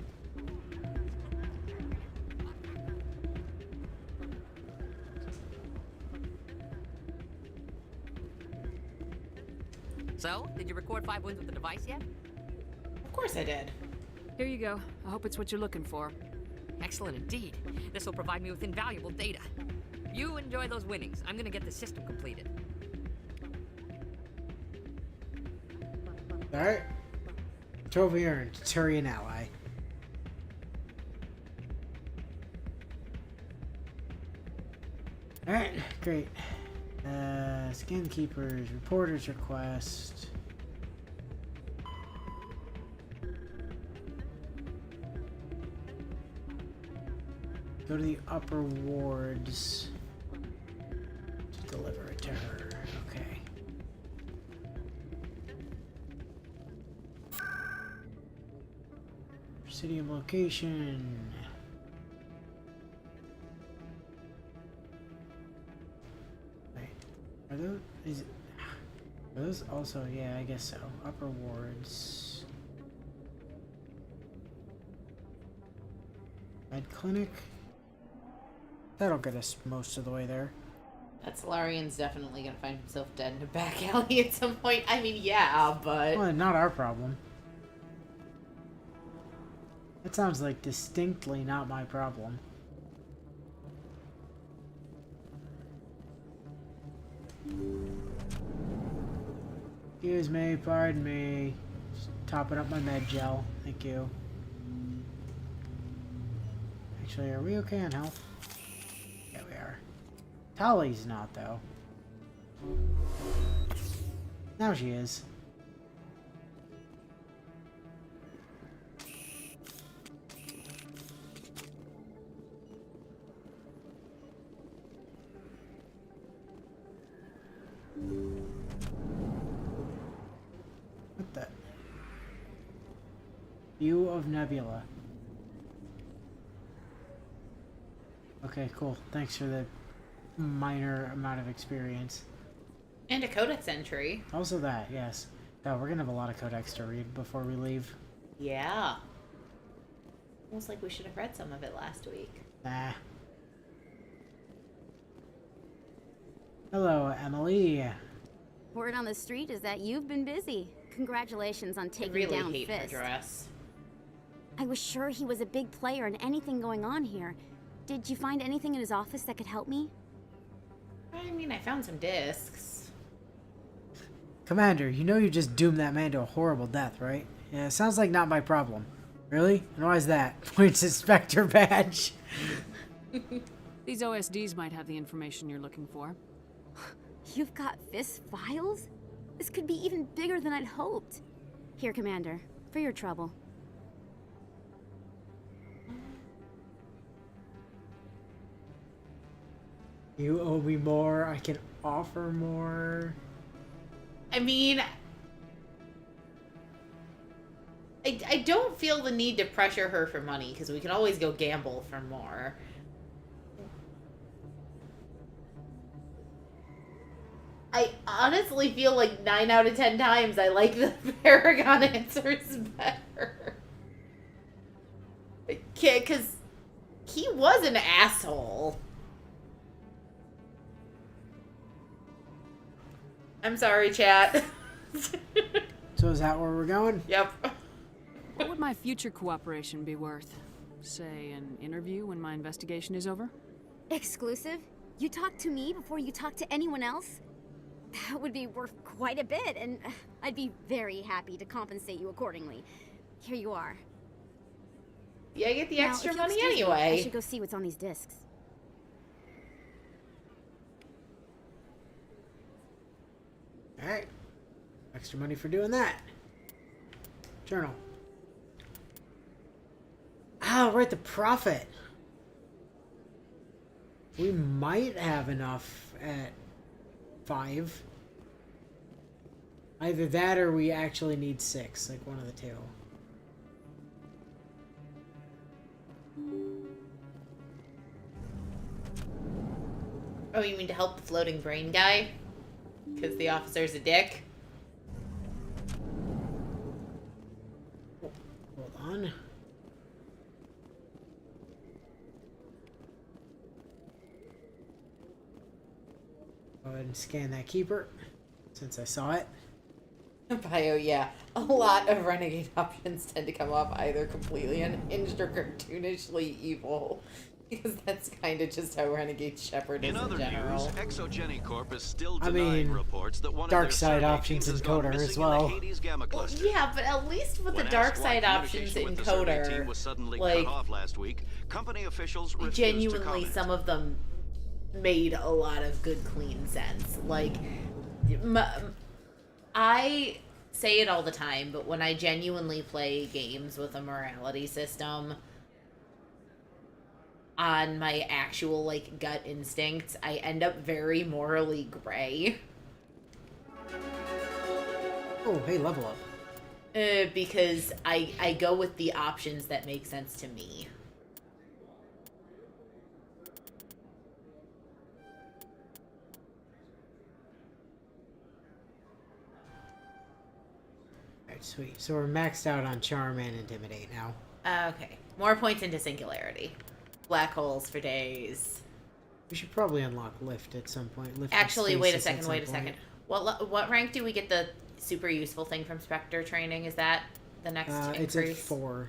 So, did you record 5 wins with the device yet? Of course I did. Here you go. I hope it's what you're looking for. Excellent indeed. This will provide me with invaluable data. You enjoy those winnings. I'm gonna get the system completed. Alright. Trophy earned. Turian ally. Alright, great. Scan keepers, reporters request. Go to the upper wards to deliver it to her. Okay. Presidium location. Wait, are those? Are those also? Yeah, I guess so. Upper wards. Med clinic. That'll get us most of the way there. That Solarian's definitely gonna find himself dead in a back alley at some point. I mean, yeah, but... Well, not our problem. That sounds like distinctly not my problem. Excuse me, pardon me. Just topping up my med gel. Thank you. Actually, are we okay on health? Yeah, we are. Tali's not, though. Now she is. View of Nebula. Okay, cool. Thanks for the minor amount of experience. And a codex entry. Also that, yes. Oh, we're gonna have a lot of codex to read before we leave. Yeah. Almost like we should have read some of it last week. Nah. Hello, Emily. Word on the street is that you've been busy. Congratulations on taking I really down hate Fist. her dress. I was sure he was a big player in anything going on here. Did you find anything in his office that could help me? I mean, I found some discs. Commander, you know you just doomed that man to a horrible death, right? Yeah, sounds like not my problem. Really? And why is that? Points to Spectre badge. These OSDs might have the information you're looking for. You've got Fist files? This could be even bigger than I'd hoped. Here, Commander, for your trouble. You owe me more. I can offer more. I mean, I don't feel the need to pressure her for money, because we can always go gamble for more. I honestly feel like 9 out of 10 times I like the Paragon answers better. Because he was an asshole. I'm sorry, chat. So is that where we're going? Yep. What would my future cooperation be worth? Say, an interview when my investigation is over? Exclusive? You talk to me before you talk to anyone else? That would be worth quite a bit, and I'd be very happy to compensate you accordingly. Here you are. Yeah, I get the Now, extra if you'll money excuse me, anyway. I should go see what's on these discs. Alright. Extra money for doing that. Journal. Ah, right, the profit. We might have enough at 5. Either that or we actually need 6, like one of the two. Oh, you mean to help the floating brain guy? Because the officer's a dick? Hold on. Go ahead and scan that keeper, since I saw it. Bio, yeah. A lot of renegade options tend to come off either completely unhinged or cartoonishly evil. Because that's kind of just how Renegade Shepard is in other general. news, Exogeny Corp is still I denying mean, reports that one dark of their side survey options teams in has gone Coder as missing in well. the Hades Gamma cluster. Yeah, but at least with When the dark asked why side options communication in with the survey team Coder, was suddenly like, cut off last week, company officials refused to genuinely comment. some of them made a lot of good, clean sense. Like, I say it all the time, but when I genuinely play games with a morality system on my actual, like, gut instincts, I end up very morally gray. Oh, hey, level up. Because I go with the options that make sense to me. Alright, sweet. So we're maxed out on Charm and Intimidate now. Okay. More points into Singularity. Black holes for days. We should probably unlock Lift at some point. Lift Actually, wait a Stasis at second, some wait a point. second. What rank do we get the super useful thing from Spectre training? Is that the next It's increase? at 4.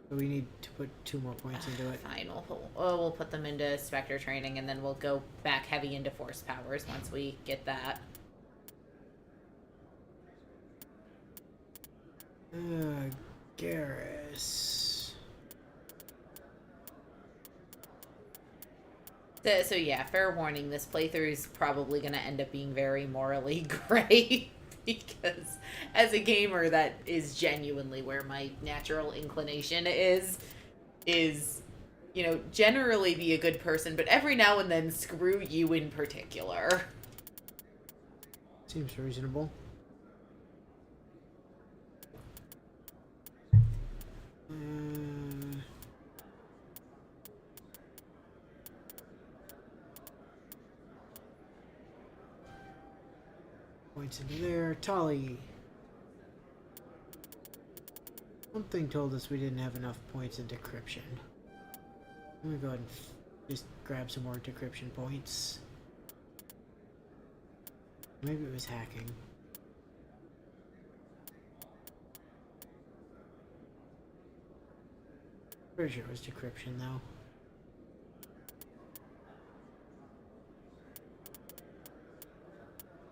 So we need to put 2 more points into it. Fine, we'll put them into Spectre training, and then we'll go back heavy into Force powers once we get that. Garrus. So yeah, fair warning, this playthrough is probably going to end up being very morally gray, because as a gamer, that is genuinely where my natural inclination is, you know, generally be a good person, but every now and then screw you in particular. Seems reasonable. Points into there. Tolly. Something told us we didn't have enough points in decryption. I'm gonna go ahead and just grab some more decryption points. Maybe it was hacking. Pretty sure it was decryption though.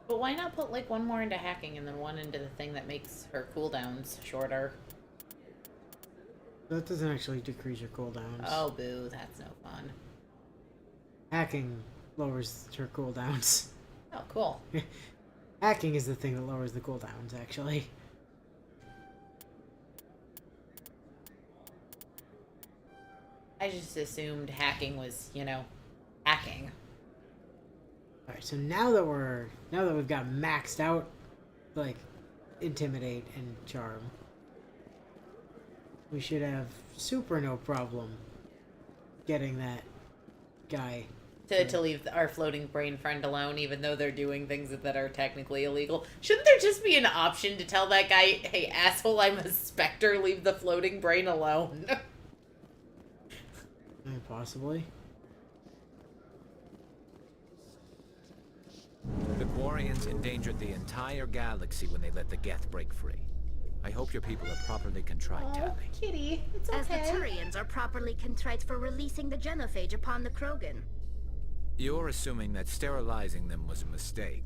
But why not put like one more into hacking and then one into the thing that makes her cooldowns shorter? That doesn't actually decrease your cooldowns. Oh boo, that's no fun. Hacking lowers her cooldowns. Oh cool. Hacking is the thing that lowers the cooldowns, actually. I just assumed hacking was, you know, hacking. Alright, so now that we've got maxed out, like, intimidate and charm, we should have super no problem getting that guy To leave our floating brain friend alone, even though they're doing things that are technically illegal. Shouldn't there just be an option to tell that guy, hey, asshole, I'm a specter, leave the floating brain alone? Possibly. The Quarians endangered the entire galaxy when they let the Geth break free. I hope your people are properly contrite, Tali. Kitty, it's As the okay. Turians are properly contrite for releasing the genophage upon the Krogan. You're assuming that sterilizing them was a mistake.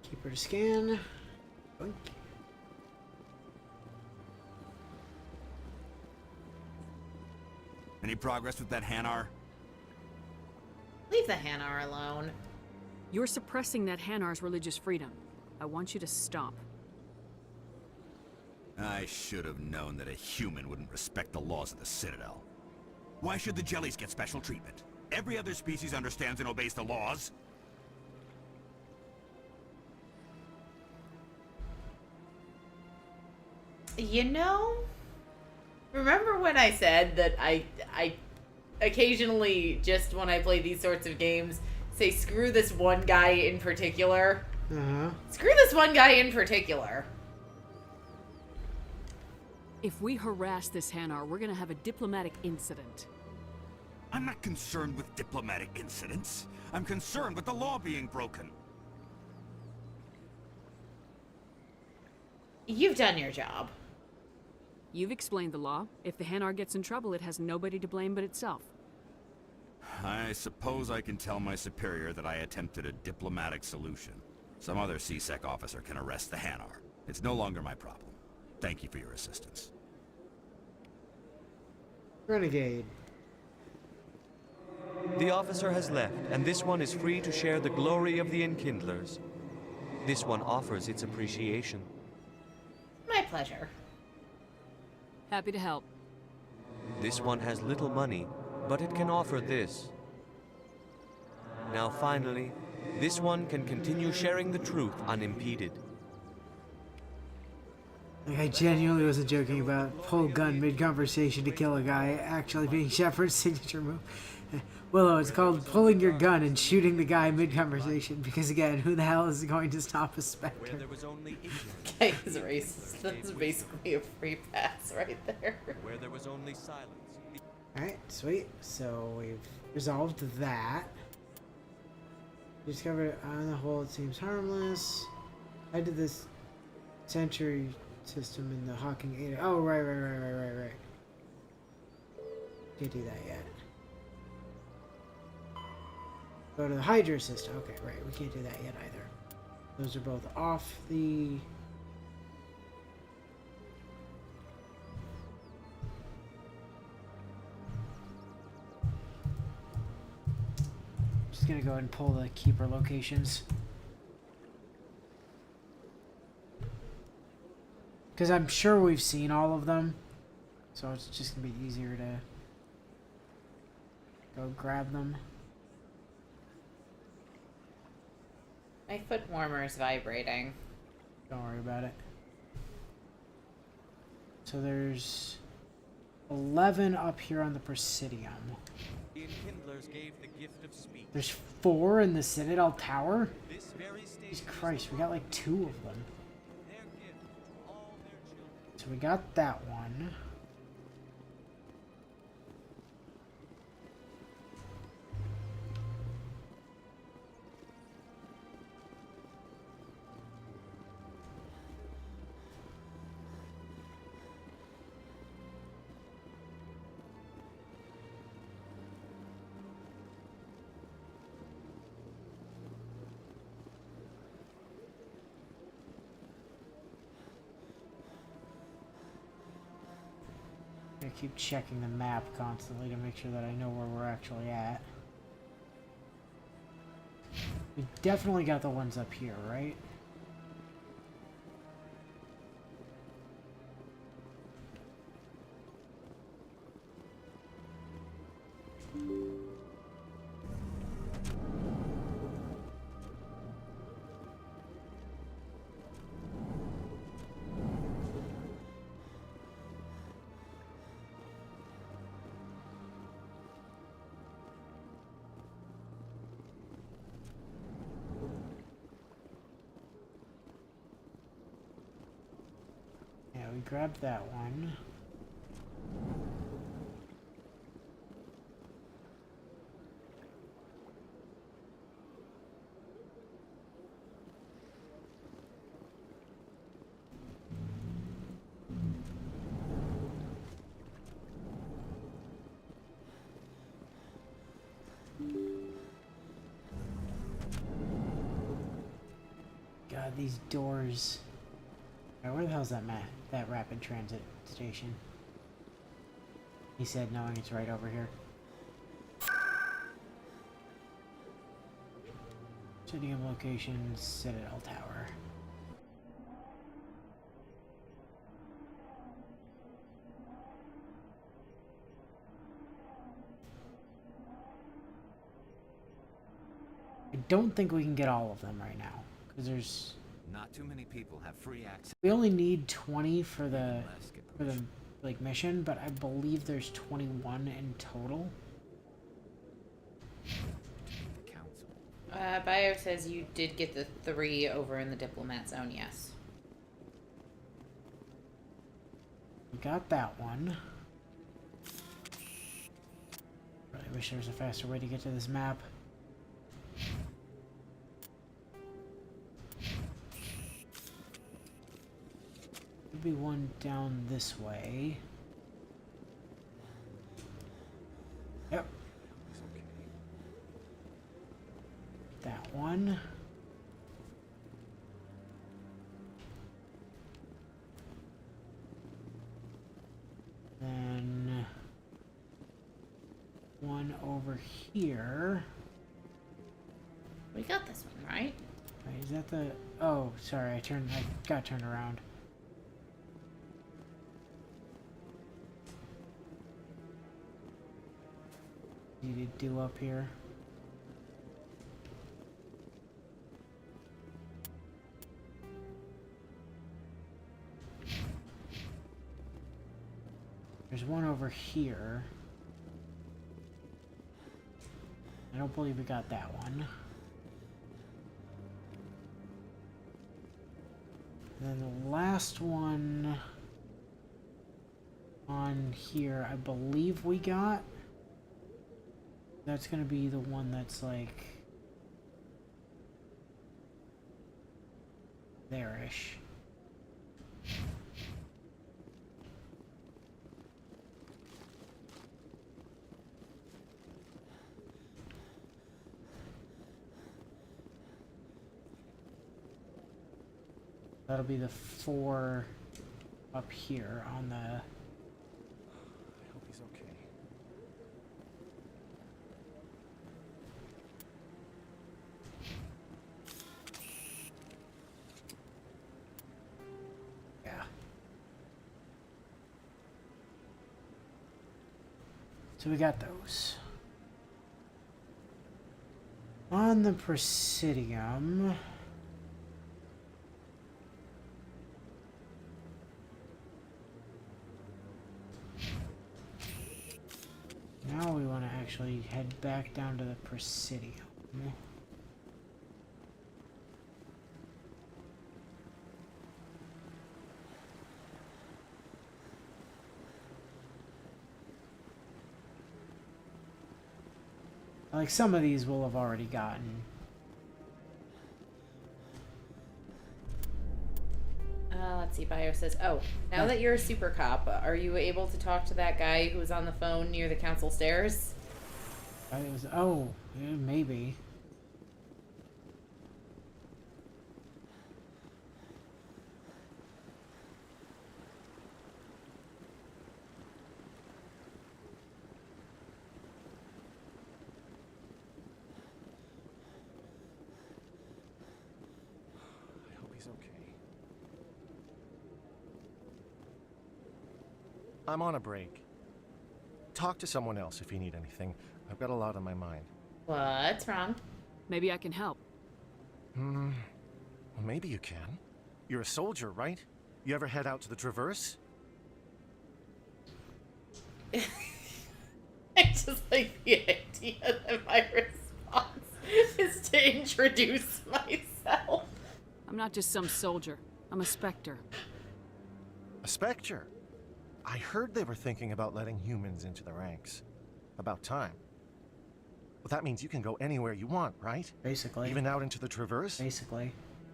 Keep her to scan. Boink. Any progress with that Hanar? Leave the Hanar alone. You're suppressing that Hanar's religious freedom. I want you to stop. I should have known that a human wouldn't respect the laws of the Citadel. Why should the Jellies get special treatment? Every other species understands and obeys the laws. You know, remember when I said that I occasionally, just when I play these sorts of games, say screw this one guy in particular? Screw this one guy in particular. If we harass this Hanar, we're gonna have a diplomatic incident. I'm not concerned with diplomatic incidents. I'm concerned with the law being broken. You've done your job. You've explained the law. If the Hanar gets in trouble, it has nobody to blame but itself. I suppose I can tell my superior that I attempted a diplomatic solution. Some other CSEC officer can arrest the Hanar. It's no longer my problem. Thank you for your assistance. Renegade. The officer has left, and this one is free to share the glory of the Enkindlers. This one offers its appreciation. My pleasure. Happy to help. This one has little money, but it can offer this. Now finally, this one can continue sharing the truth unimpeded. Like, I genuinely wasn't joking about pull gun mid-conversation to kill a guy actually being Shepard's signature move. Willow, it's called pulling your gun and shooting the guy mid-conversation, because again, who the hell is going to stop a Spectre? Okay, he's racist. That's basically a free pass right there. Where there was only silence. Alright, sweet. So we've resolved that. Discovered on the whole it seems harmless. I did this sentry system in the Hawking 8. Oh, right. Can't do that yet. Go to the Hydra system. Okay, right. We can't do that yet either. Those are both off the... gonna go ahead and pull the keeper locations. Because I'm sure we've seen all of them. So it's just gonna be easier to go grab them. My foot warmer is vibrating. Don't worry about it. So there's 11 up here on the Presidium. The Enkindlers gave the gift of speech. There's 4 in the Citadel Tower? Jesus Christ, we got like 2 of them. So we got that one. I keep checking the map constantly to make sure that I know where we're actually at. We definitely got the ones up here, right? We grabbed that one. God, these doors. Where the hell's that that rapid transit station? He said, knowing it's right over here. Stadium location, Citadel Tower. I don't think we can get all of them right now, because there's... Not too many people have free access. We only need 20 for the like mission, but I believe there's 21 in total. Bio says you did get the 3 over in the diplomat zone, yes. We got that one. Really wish there was a faster way to get to this map. Could be one down this way. Yep. That one. Then one over here. We got this one, right? Wait, is that the... Oh, sorry, I got turned around. Needed to do up here. There's one over here. I don't believe we got that one. And then the last one on here, I believe we got. That's gonna be the one that's like there-ish. That'll be the 4 up here on the... I hope he's okay. So we got those. On the Presidium. Now we want to actually head back down to the Presidium. Like, some of these we'll have already gotten. Let's see, Bio says, oh, now that you're a super cop, are you able to talk to that guy who was on the phone near the council stairs? Oh, yeah, maybe. I hope he's okay. I'm on a break. Talk to someone else if you need anything. I've got a lot on my mind. What's wrong? Maybe I can help. Well, maybe you can. You're a soldier, right? You ever head out to the Traverse? I just like the idea that my response is to introduce myself. I'm not just some soldier. I'm a Spectre. A Spectre? I heard they were thinking about letting humans into the ranks. About time. Well, that means you can go anywhere you want, right? Basically. Even out into the Traverse? Basically.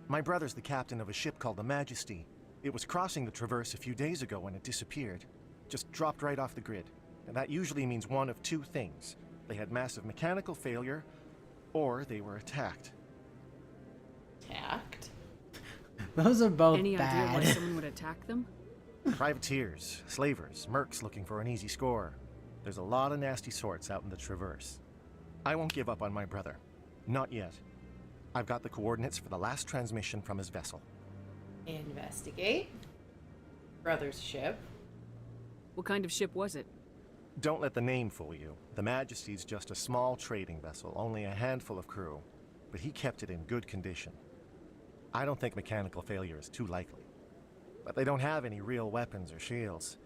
My brother's the captain of a ship called the Majesty. It was crossing the Traverse a few days ago when it disappeared. Just dropped right off the grid. And that usually means one of two things. They had massive mechanical failure, or they were attacked. Attacked? Those are both Any bad. idea why someone would attack them? Privateers, slavers, mercs looking for an easy score. There's a lot of nasty sorts out in the Traverse. I won't give up on my brother. Not yet. I've got the coordinates for the last transmission from his vessel. Investigate. Brother's ship. What kind of ship was it? Don't let the name fool you. The Majesty's just a small trading vessel, only a handful of crew. But he kept it in good condition. I don't think mechanical failure is too likely. But they don't have any real weapons or shields.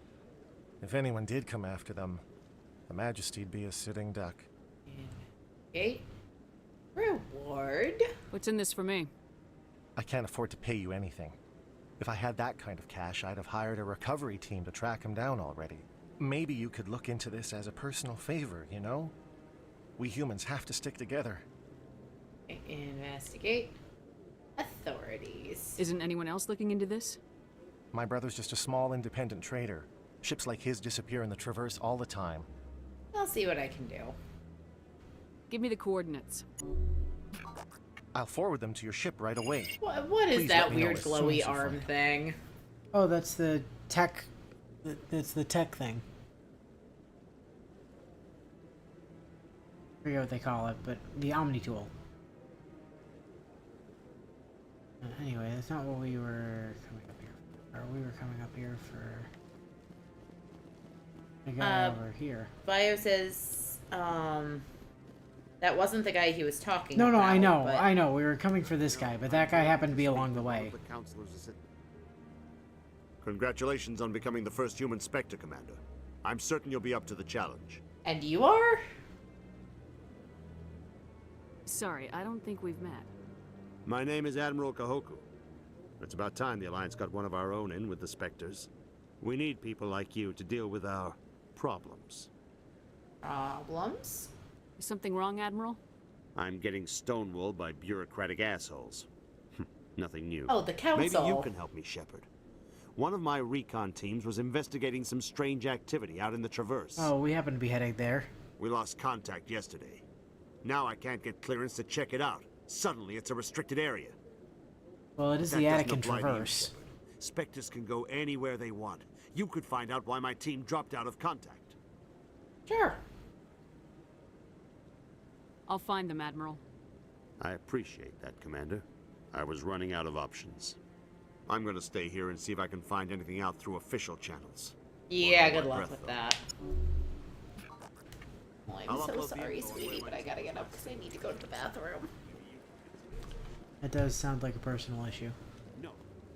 If anyone did come after them, the Majesty'd be a sitting duck. Investigate. Reward. What's in this for me? I can't afford to pay you anything. If I had that kind of cash, I'd have hired a recovery team to track him down already. Maybe you could look into this as a personal favor, you know? We humans have to stick together. Investigate. Authorities. Isn't anyone else looking into this? My brother's just a small independent trader. Ships like his disappear in the Traverse all the time. I'll see what I can do. Give me the coordinates. I'll forward them to your ship right away. What is Please that let me know weird as soon as glowy you arm find it. thing? Oh, that's the tech. That's the tech thing. I forget what they call it, but the Omni tool. Anyway, that's not what we were coming up here for. Or we were coming up here for the guy over here. Bio says, that wasn't the guy he was talking No, about. I know, but... I know. We were coming for this guy, but that guy happened to be along the way. Congratulations on becoming the first human Spectre, Commander. I'm certain you'll be up to the challenge. And you are? Sorry, I don't think we've met. My name is Admiral Kahoku. It's about time the Alliance got one of our own in with the Spectres. We need people like you to deal with our problems. Problems? Is something wrong, Admiral? I'm getting stonewalled by bureaucratic assholes. Nothing new. Oh, the council. Maybe you can help me, Shepard. One of my recon teams was investigating some strange activity out in the Traverse. Oh, we happen to be heading there. We lost contact yesterday. Now I can't get clearance to check it out. Suddenly it's a restricted area. Well, it is That the doesn't Attican apply to you, Traverse. Shepard. Spectres can go anywhere they want. You could find out why my team dropped out of contact. Sure. I'll find them, Admiral. I appreciate that, Commander. I was running out of options. I'm gonna stay here and see if I can find anything out through official channels. Yeah, Hold good my luck breath, with though. that. Oh, I'm so sorry, sweetie, but I gotta get up because I need to go to the bathroom. That does sound like a personal issue. No,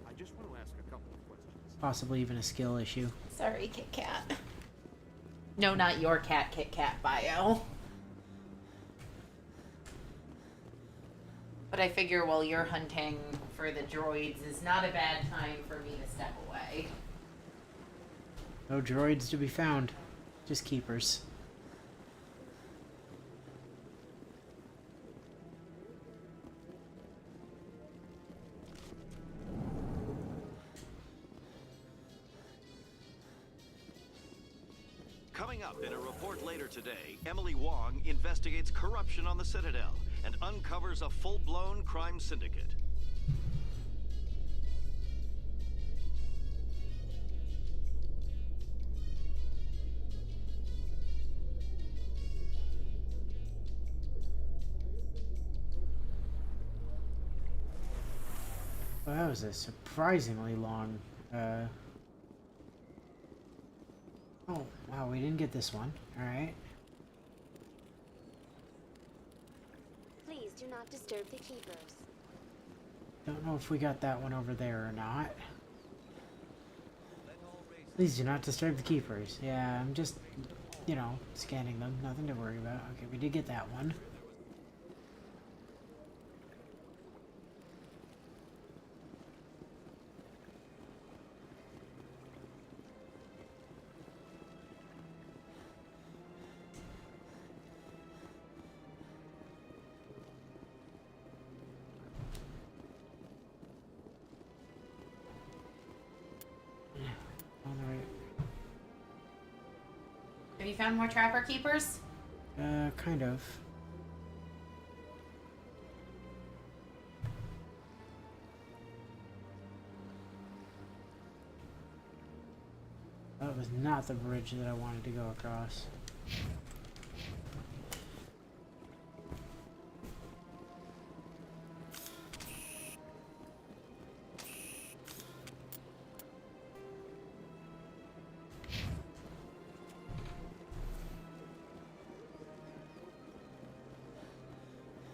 I just want to ask a couple of questions. Possibly even a skill issue. Sorry, Kit Kat. No, not your cat, Kit Kat bio. But I figure while you're hunting for the droids is not a bad time for me to step away. No droids to be found. Just keepers. Coming up in a report later today, Emily Wong investigates corruption on the Citadel and uncovers a full-blown crime syndicate. Well, that was a surprisingly long, Oh, wow, we didn't get this one. Alright. Please do not disturb the keepers. Don't know if we got that one over there or not. Please do not disturb the keepers. Yeah, I'm just, you know, scanning them. Nothing to worry about. Okay, we did get that one. Have you found more trapper keepers? Kind of. That was not the bridge that I wanted to go across.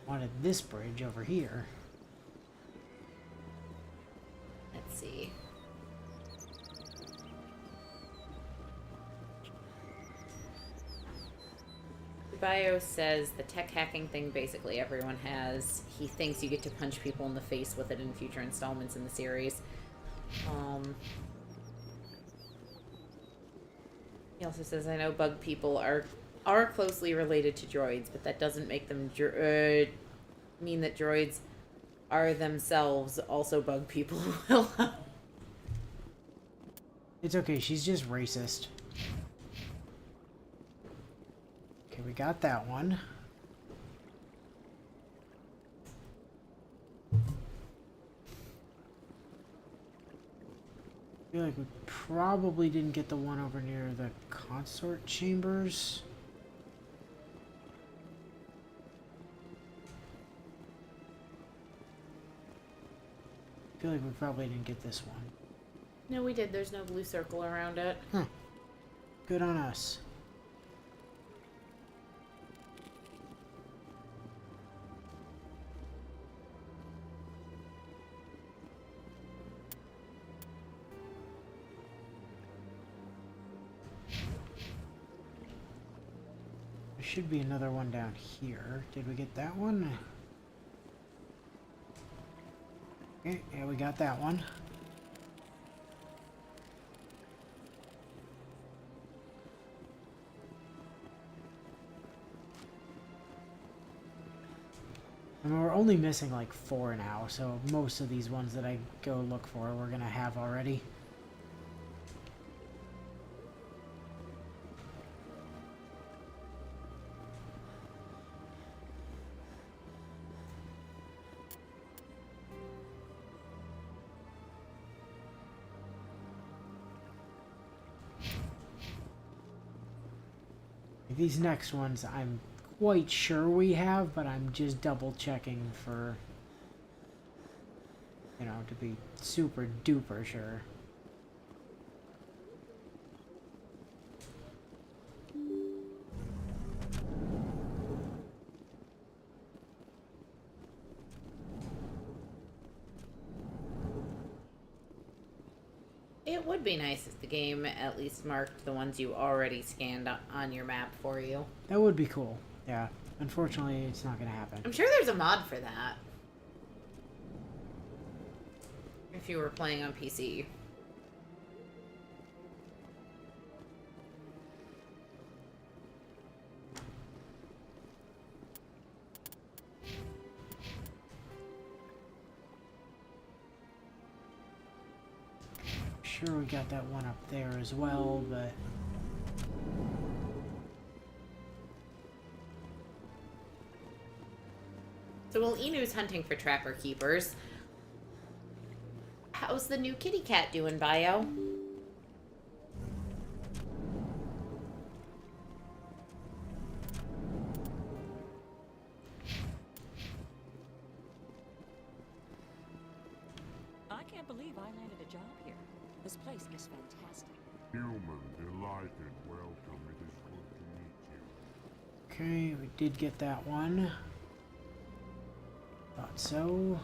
Wanted this bridge over here. Let's see. The bio says the tech hacking thing basically everyone has. He thinks you get to punch people in the face with it in future installments in the series. He also says, I know bug people are closely related to droids, but that doesn't make them mean that droids are themselves also bug people. It's okay, she's just racist. Okay, we got that one. I feel like we probably didn't get the one over near the consort chambers. I feel like we probably didn't get this one. No, we did. There's no blue circle around it. Huh. Good on us. There should be another one down here. Did we get that one? Okay, yeah, we got that one. And we're only missing like 4 now, so most of these ones that I go look for we're gonna have already. These next ones I'm quite sure we have, but I'm just double checking for, you know, to be super duper sure. It would be nice if the game at least marked the ones you already scanned on your map for you. That would be cool. Yeah. Unfortunately, it's not going to happen. I'm sure there's a mod for that. If you were playing on PC. Sure, we got that one up there as well, but... So while Inu's hunting for Trapper Keepers, how's the new kitty cat doing, Bio? I can't believe I landed a job here. This place is fantastic. Human, delighted, welcome. It is good to meet you. Okay, we did get that one. Thought so.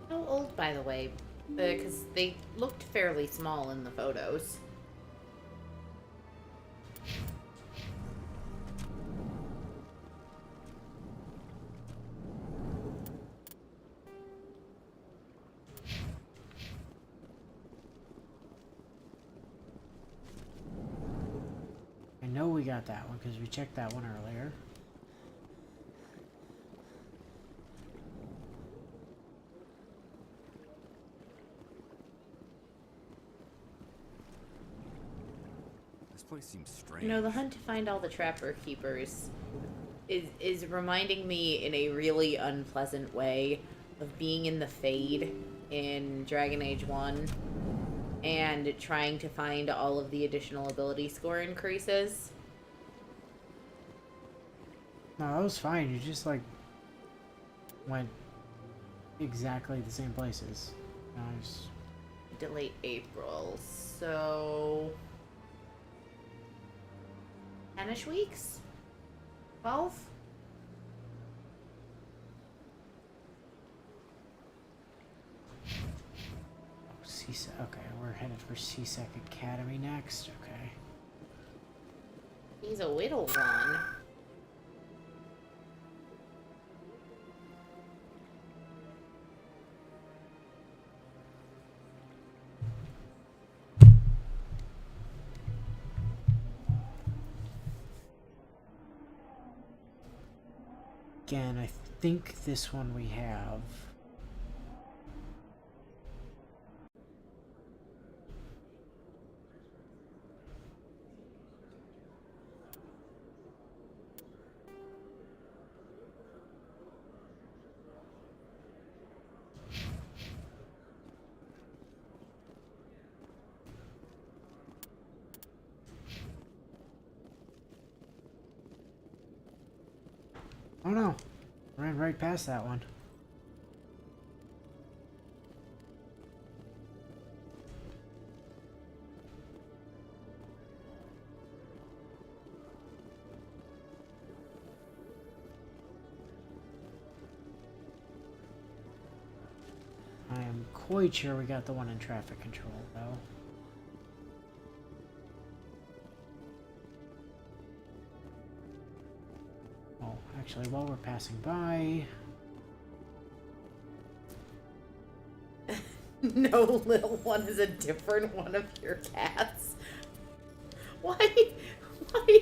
How old, by the way? Because they looked fairly small in the photos. I know we got that one because we checked that one earlier. This place seems strange. You know, the hunt to find all the Trapper Keepers is reminding me in a really unpleasant way of being in the Fade in Dragon Age 1 and trying to find all of the additional ability score increases. No, that was fine. You just, like, went exactly the same places. Nice. Late April, so... 10-ish weeks? 12? Okay, we're headed for CSEC Academy next. Okay. He's a whittle one. Again, I think this one we have. Oh no, ran right past that one. I am quite sure we got the one in traffic control though. Oh, actually, while we're passing by... No, little one is a different one of your cats. Why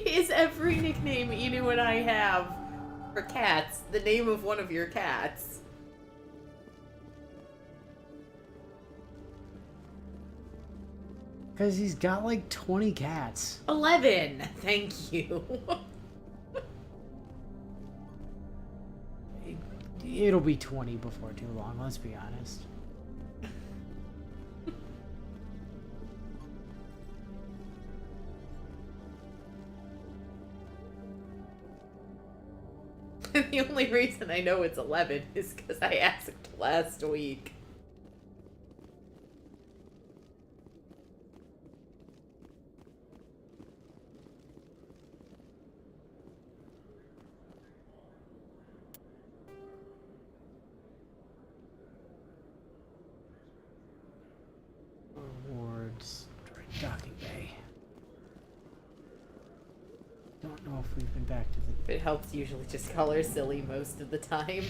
is every nickname Inu and I have for cats the name of one of your cats? Because he's got like 20 cats. 11, thank you. It'll be 20 before too long, let's be honest. The only reason I know it's 11 is because I asked last week. docking bay. Don't know if we've been back to the... It helps usually just call her silly most of the time.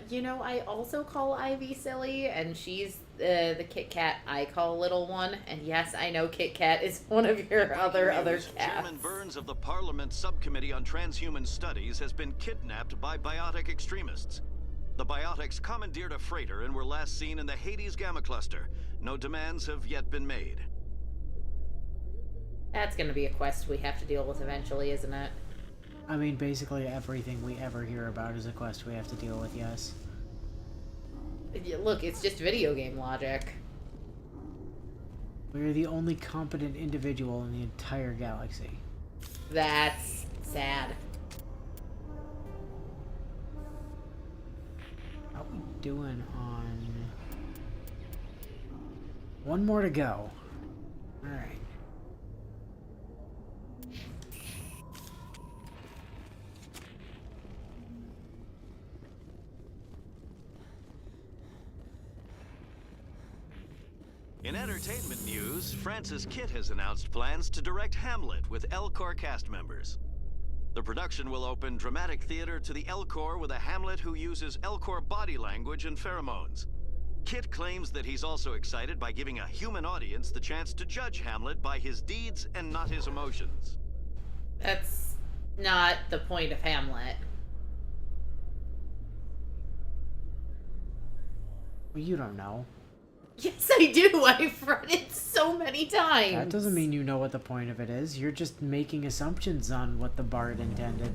You know, I also call Ivy silly, and she's the Kit Kat I call little one. And yes, I know Kit Kat is one of your other cats. Chairman Burns of the Parliament Subcommittee on Transhuman Studies has been kidnapped by biotic extremists. The biotics commandeered a freighter and were last seen in the Hades Gamma Cluster. No demands have yet been made. That's gonna be a quest we have to deal with eventually, isn't it? I mean, basically everything we ever hear about is a quest we have to deal with, yes. Look, it's just video game logic. We're the only competent individual in the entire galaxy. That's sad. How we doing on... One more to go. Alright. In entertainment news, Francis Kitt has announced plans to direct Hamlet with Elcor cast members. The production will open dramatic theater to the Elcor with a Hamlet who uses Elcor body language and pheromones. Kitt claims that he's also excited by giving a human audience the chance to judge Hamlet by his deeds and not his emotions. That's not the point of Hamlet. Well, you don't know. Yes, I do. I've read it so many times. That doesn't mean you know what the point of it is. You're just making assumptions on what the bard intended.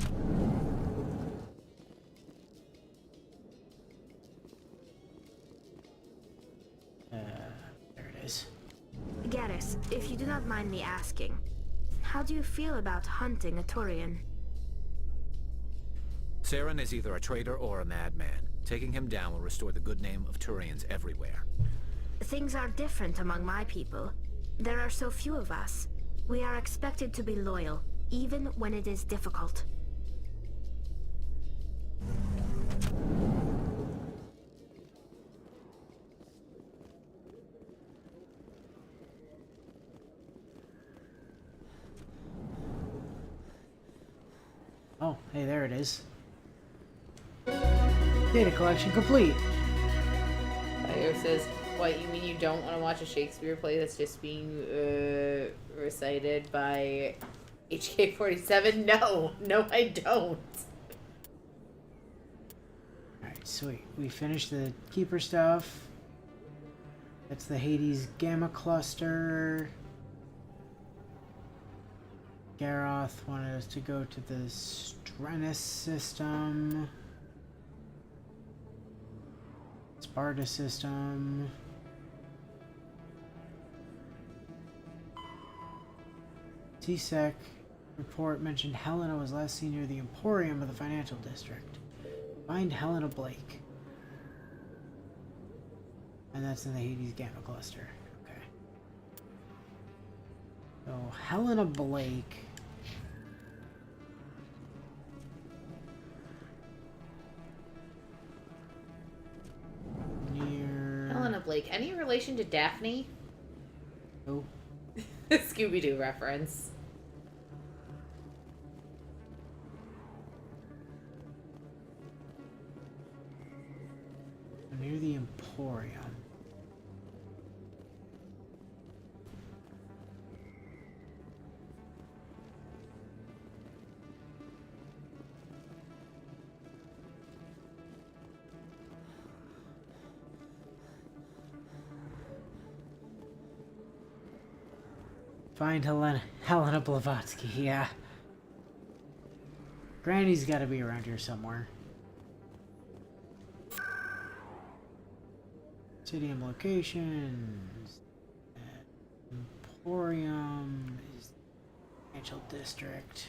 There it is. Garrus, if you do not mind me asking, how do you feel about hunting a Turian? Saren is either a traitor or a madman. Taking him down will restore the good name of Turians everywhere. Things are different among my people. There are so few of us. We are expected to be loyal, even when it is difficult. Oh, hey, there it is. Data collection complete. Fire says, what, you mean you don't want to watch a Shakespeare play that's just being recited by HK-47? No, I don't. Alright, sweet. We finished the Keeper stuff. That's the Hades Gamma Cluster. Garoth wanted us to go to the Strenus system. Sparta system. TSEC report mentioned Helena was last seen near the Emporium of the Financial District. Find Helena Blake. And that's in the Hades Gamma Cluster. Okay. So, Helena Blake. Helena Blake, any relation to Daphne? Oh. Scooby-Doo reference. Near the Emporium. Find Helena Blavatsky, yeah. Granny's gotta be around here somewhere. Citium locations. Emporium is financial district.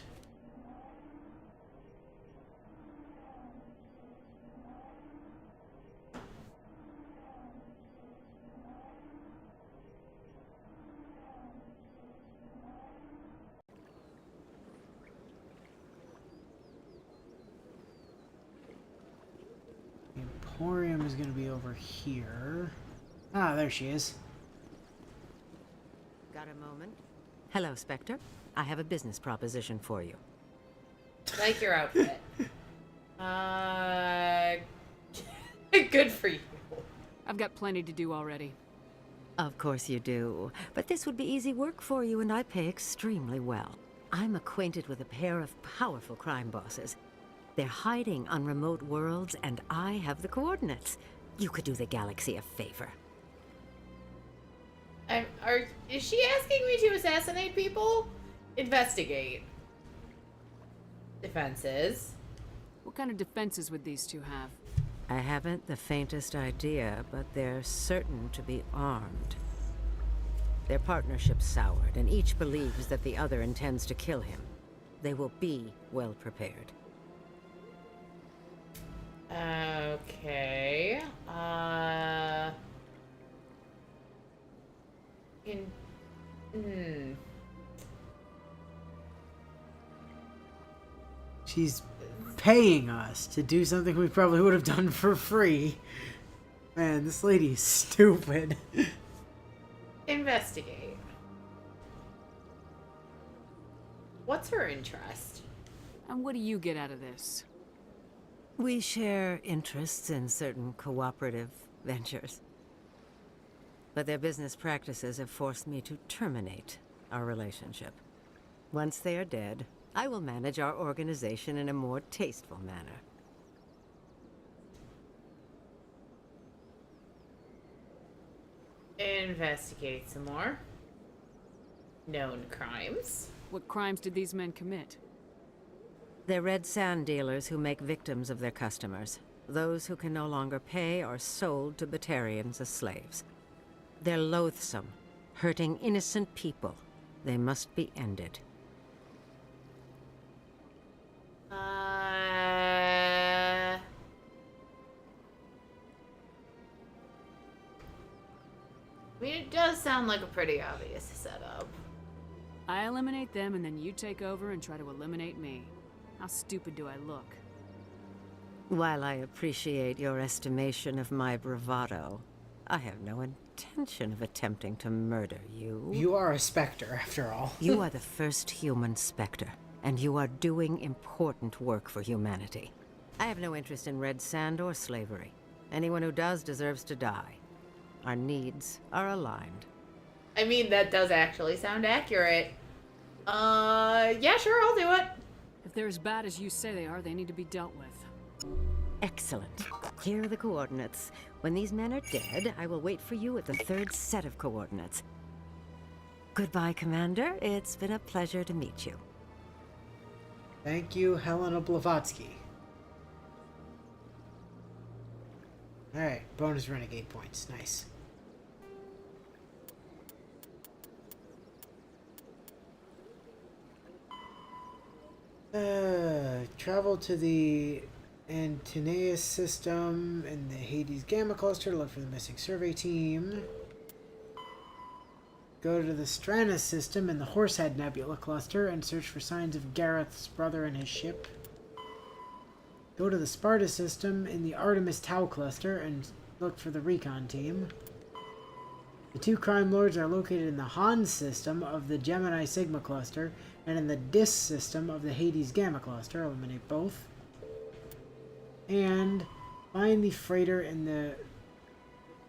Emporium is going to be over here. Ah, there she is. Got a moment? Hello, Spectre. I have a business proposition for you. Like your outfit. Good for you. I've got plenty to do already. Of course you do. But this would be easy work for you, and I pay extremely well. I'm acquainted with a pair of powerful crime bosses. They're hiding on remote worlds, and I have the coordinates. You could do the galaxy a favor. Is she asking me to assassinate people? Investigate. Defenses. What kind of defenses would these two have? I haven't the faintest idea, but they're certain to be armed. Their partnership's soured, and each believes that the other intends to kill him. They will be well prepared. Okay. She's paying us to do something we probably would have done for free. Man, this lady is stupid. Investigate. What's her interest? And what do you get out of this? We share interests in certain cooperative ventures. But their business practices have forced me to terminate our relationship. Once they are dead, I will manage our organization in a more tasteful manner. Investigate some more. Known crimes. What crimes did these men commit? They're red sand dealers who make victims of their customers. Those who can no longer pay are sold to Batarians as slaves. They're loathsome, hurting innocent people. They must be ended. I mean, it does sound like a pretty obvious setup. I eliminate them and then you take over and try to eliminate me. How stupid do I look? While I appreciate your estimation of my bravado, I have no intention of attempting to murder you. You are a Spectre, after all. You are the first human Spectre, and you are doing important work for humanity. I have no interest in red sand or slavery. Anyone who does deserves to die. Our needs are aligned. I mean, that does actually sound accurate. Yeah, sure, I'll do it. If they're as bad as you say they are, they need to be dealt with. Excellent. Here are the coordinates. When these men are dead, I will wait for you at the third set of coordinates. Goodbye, Commander. It's been a pleasure to meet you. Thank you, Helena Blavatsky. Alright, bonus renegade points. Nice. Travel to the Antaeus system and the Hades Gamma Cluster to look for the missing survey team. Go to the Stranus system and the Horsehead Nebula Cluster and search for signs of Gareth's brother and his ship. Go to the Sparta system in the Artemis Tau Cluster and look for the recon team. The two crime lords are located in the Hans system of the Gemini Sigma Cluster and in the Dis system of the Hades Gamma Cluster. Eliminate both. And find the freighter in the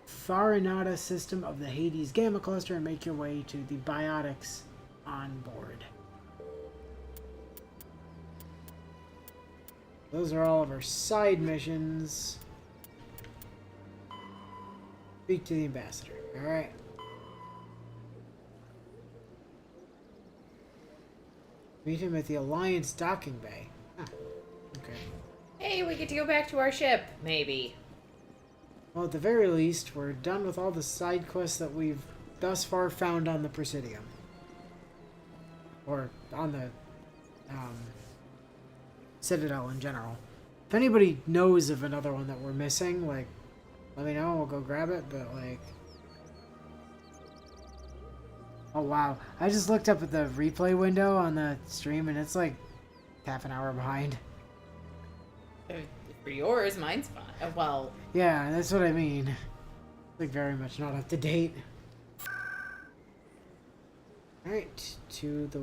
Farinata system of the Hades Gamma Cluster and make your way to the Biotics on board. Those are all of our side missions. Speak to the ambassador. Alright. Meet him at the Alliance docking bay. Huh. Okay. Hey, we get to go back to our ship, maybe. Well, at the very least, we're done with all the side quests that we've thus far found on the Presidium. Or on the Citadel in general. If anybody knows of another one that we're missing, like, let me know, we'll go grab it, but like... Oh wow, I just looked up at the replay window on the stream and it's like half an hour behind. For yours, mine's fine. Well... Yeah, that's what I mean. Like, very much not up to date. Alright, to the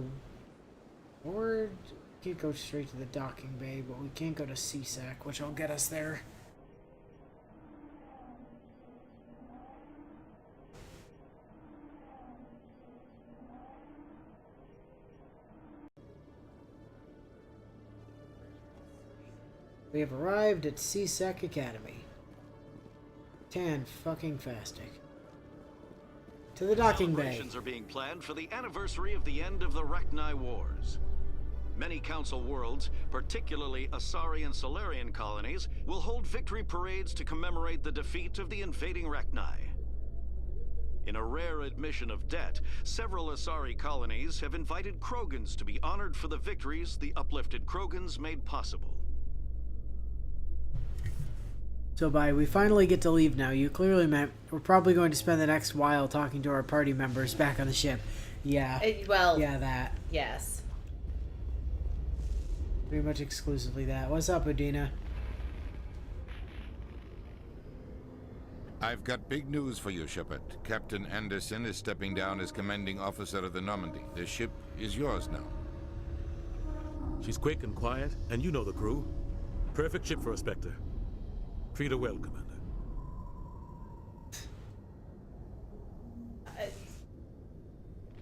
ward. We can't go straight to the docking bay, but we can't go to CSEC, which will get us there. We have arrived at CSEC Academy. Tan fucking fastic. To the docking bay. Celebrations are being planned for the anniversary of the end of the Rachni Wars. Many Council worlds, particularly Asari and Solarian colonies, will hold victory parades to commemorate the defeat of the invading Rachni. In a rare admission of debt, several Asari colonies have invited Krogans to be honored for the victories the uplifted Krogans made possible. So by we finally get to leave now, you clearly meant we're probably going to spend the next while talking to our party members back on the ship. Yeah. Yeah, that. Yes. Pretty much exclusively that. What's up, Udina? I've got big news for you, Shepard. Captain Anderson is stepping down as commanding officer of the Normandy. The ship is yours now. She's quick and quiet, and you know the crew. Perfect ship for a Spectre. Treat her well, Commander.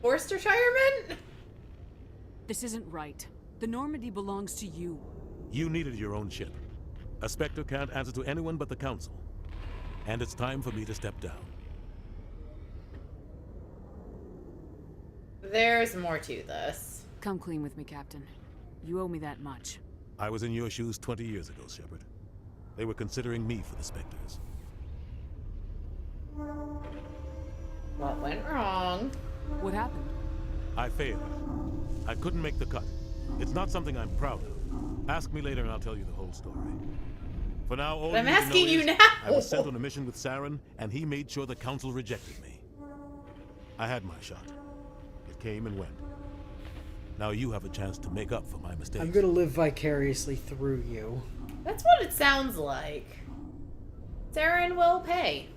Forster Shireman? This isn't right. The Normandy belongs to you. You needed your own ship. A Spectre can't answer to anyone but the Council. And it's time for me to step down. There's more to this. Come clean with me, Captain. You owe me that much. I was in your shoes 20 years ago, Shepard. They were considering me for the Spectres. What went wrong? What happened? I failed. I couldn't make the cut. It's not something I'm proud of. Ask me later and I'll tell you the whole story. For now, all I'm you need to asking know you is now. I was sent on a mission with Saren, and he made sure the Council rejected me. I had my shot. It came and went. Now you have a chance to make up for my mistakes. I'm gonna live vicariously through you. That's what it sounds like. Saren will pay.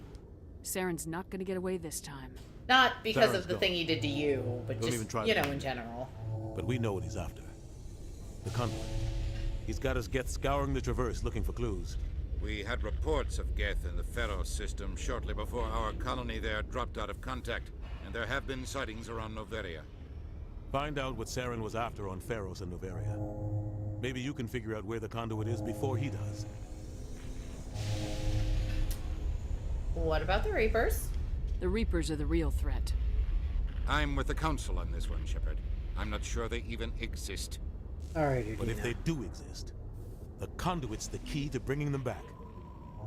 Saren's not gonna get away this time. Not because Saren's of the gone. thing he did to you, but Don't just, even try you to know, find in me. general. But we know what he's after. The convoy. He's got us Geth scouring the Traverse looking for clues. We had reports of Geth in the Pharaoh system shortly before our colony there dropped out of contact, and there have been sightings around Noveria. Find out what Saren was after on Pharos and Noveria. Maybe you can figure out where the conduit is before he does. What about the Reapers? The Reapers are the real threat. I'm with the Council on this one, Shepard. I'm not sure they even exist. Alright, But if they do exist, the conduit's the key to bringing them back.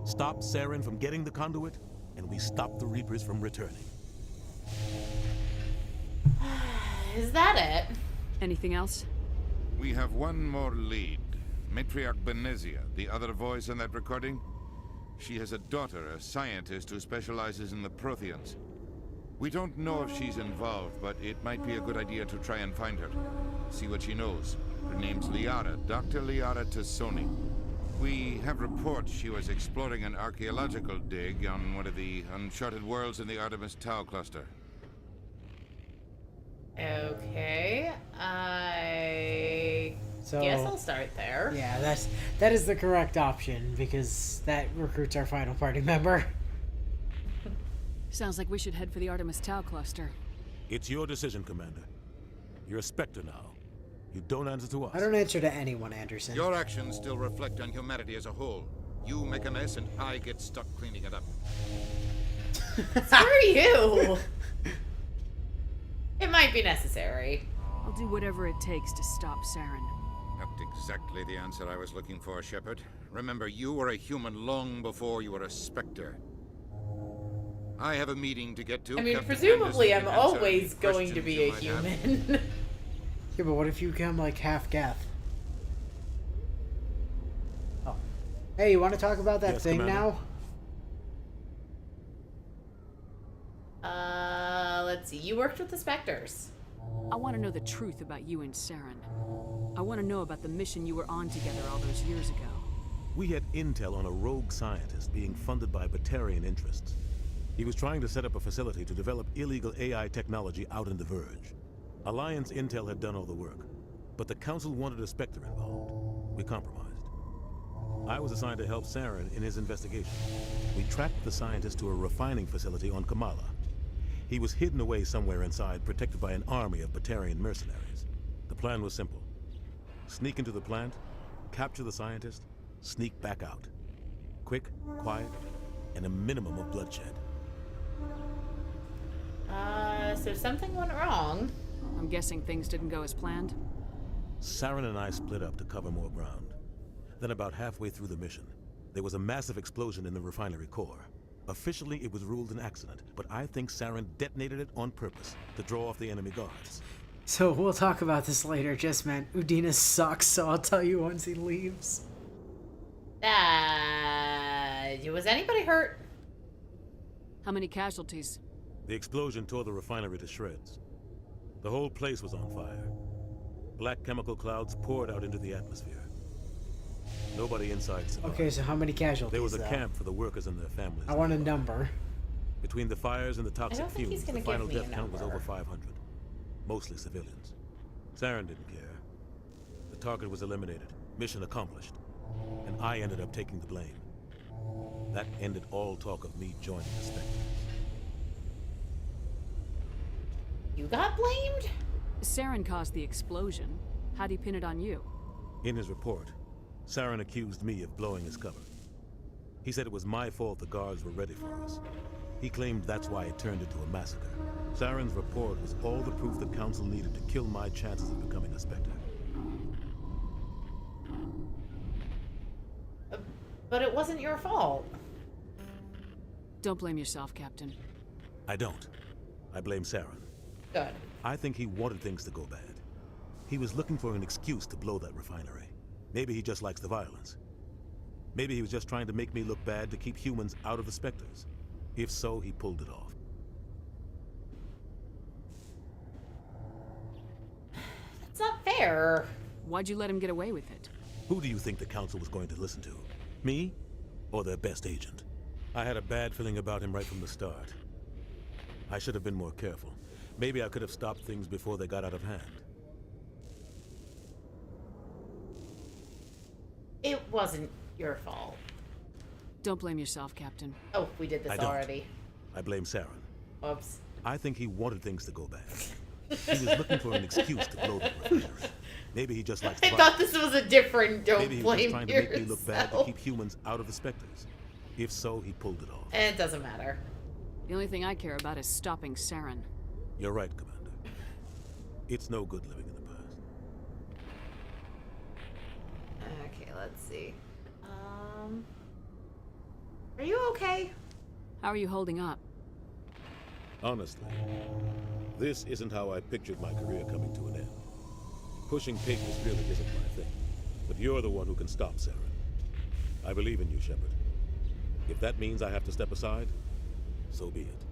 Stop Saren from getting the conduit, and we stop the Reapers from returning. Is that it? Anything else? We have one more lead. Matriarch Benezia, the other voice in that recording. She has a daughter, a scientist who specializes in the Protheans. We don't know if she's involved, but it might be a good idea to try and find her. See what she knows. Her name's Liara, Dr. Liara Tassoni. We have reports she was exploring an archaeological dig on one of the uncharted worlds in the Artemis Tau cluster. Okay, I guess I'll start there. Yeah, that is the correct option, because that recruits our final party member. Sounds like we should head for the Artemis Tau cluster. It's your decision, Commander. You're a Spectre now. You don't answer to us. I don't answer to anyone, Anderson. Your actions still reflect on humanity as a whole. You make a mess and I get stuck cleaning it up. Screw you! It might be necessary. I'll do whatever it takes to stop Saren. Not exactly the answer I was looking for, Shepard. Remember, you were a human long before you were a Spectre. I have a meeting to get to. I mean, Captain presumably I'm Anderson can answer always any going to questions be you a might have. human. Yeah, but what if you become like half Geth? Oh. Hey, you want to talk about that Yes, thing Commander. now? Let's see. You worked with the Spectres. I want to know the truth about you and Saren. I want to know about the mission you were on together all those years ago. We had intel on a rogue scientist being funded by Batarian interests. He was trying to set up a facility to develop illegal AI technology out in the Verge. Alliance intel had done all the work, but the Council wanted a Spectre involved. We compromised. I was assigned to help Saren in his investigation. We tracked the scientist to a refining facility on Kamala. He was hidden away somewhere inside, protected by an army of Batarian mercenaries. The plan was simple. Sneak into the plant, capture the scientist, sneak back out. Quick, quiet, and a minimum of bloodshed. So something went wrong. I'm guessing things didn't go as planned. Saren and I split up to cover more ground. Then about halfway through the mission, there was a massive explosion in the refinery core. Officially, it was ruled an accident, but I think Saren detonated it on purpose to draw off the enemy guards. So we'll talk about this later. Just meant Udina sucks, so I'll tell you once he leaves. Was anybody hurt? How many casualties? The explosion tore the refinery to shreds. The whole place was on fire. Black chemical clouds poured out into the atmosphere. Nobody inside survived. Okay, so how many casualties? There was a camp for the workers and their families. I want a number. Between the fires and the toxic fumes, the final death count was number. over 500. Mostly civilians. Saren didn't care. The target was eliminated. Mission accomplished. And I ended up taking the blame. That ended all talk of me joining the Spectres. You got blamed? Saren caused the explosion. How'd he pin it on you? In his report, Saren accused me of blowing his cover. He said it was my fault the guards were ready for us. He claimed that's why it turned into a massacre. Saren's report was all the proof the Council needed to kill my chances of becoming a Spectre. But it wasn't your fault. Don't blame yourself, Captain. I don't. I blame Saren. Good. I think he wanted things to go bad. He was looking for an excuse to blow that refinery. Maybe he just likes the violence. Maybe he was just trying to make me look bad to keep humans out of the Spectres. If so, he pulled it off. That's not fair. Why'd you let him get away with it? Who do you think the Council was going to listen to? Me? Or their best agent? I had a bad feeling about him right from the start. I should have been more careful. Maybe I could have stopped things before they got out of hand. It wasn't your fault. Don't blame yourself, Captain. Oh, we did this already. I blame Saren. Oops. I think he wanted things to go bad. He was looking for an excuse to blow the refinery. Maybe he just likes the I thought this was a different don't Maybe he blame was trying to make me look bad to yourself. keep humans out of the Spectres. If so, he pulled it off. It doesn't matter. The only thing I care about is stopping Saren. You're right, Commander. It's no good living in the past. Okay, let's see. Are you okay? How are you holding up? Honestly, this isn't how I pictured my career coming to an end. Pushing papers really isn't my thing. But you're the one who can stop Saren. I believe in you, Shepard. If that means I have to step aside, so be it.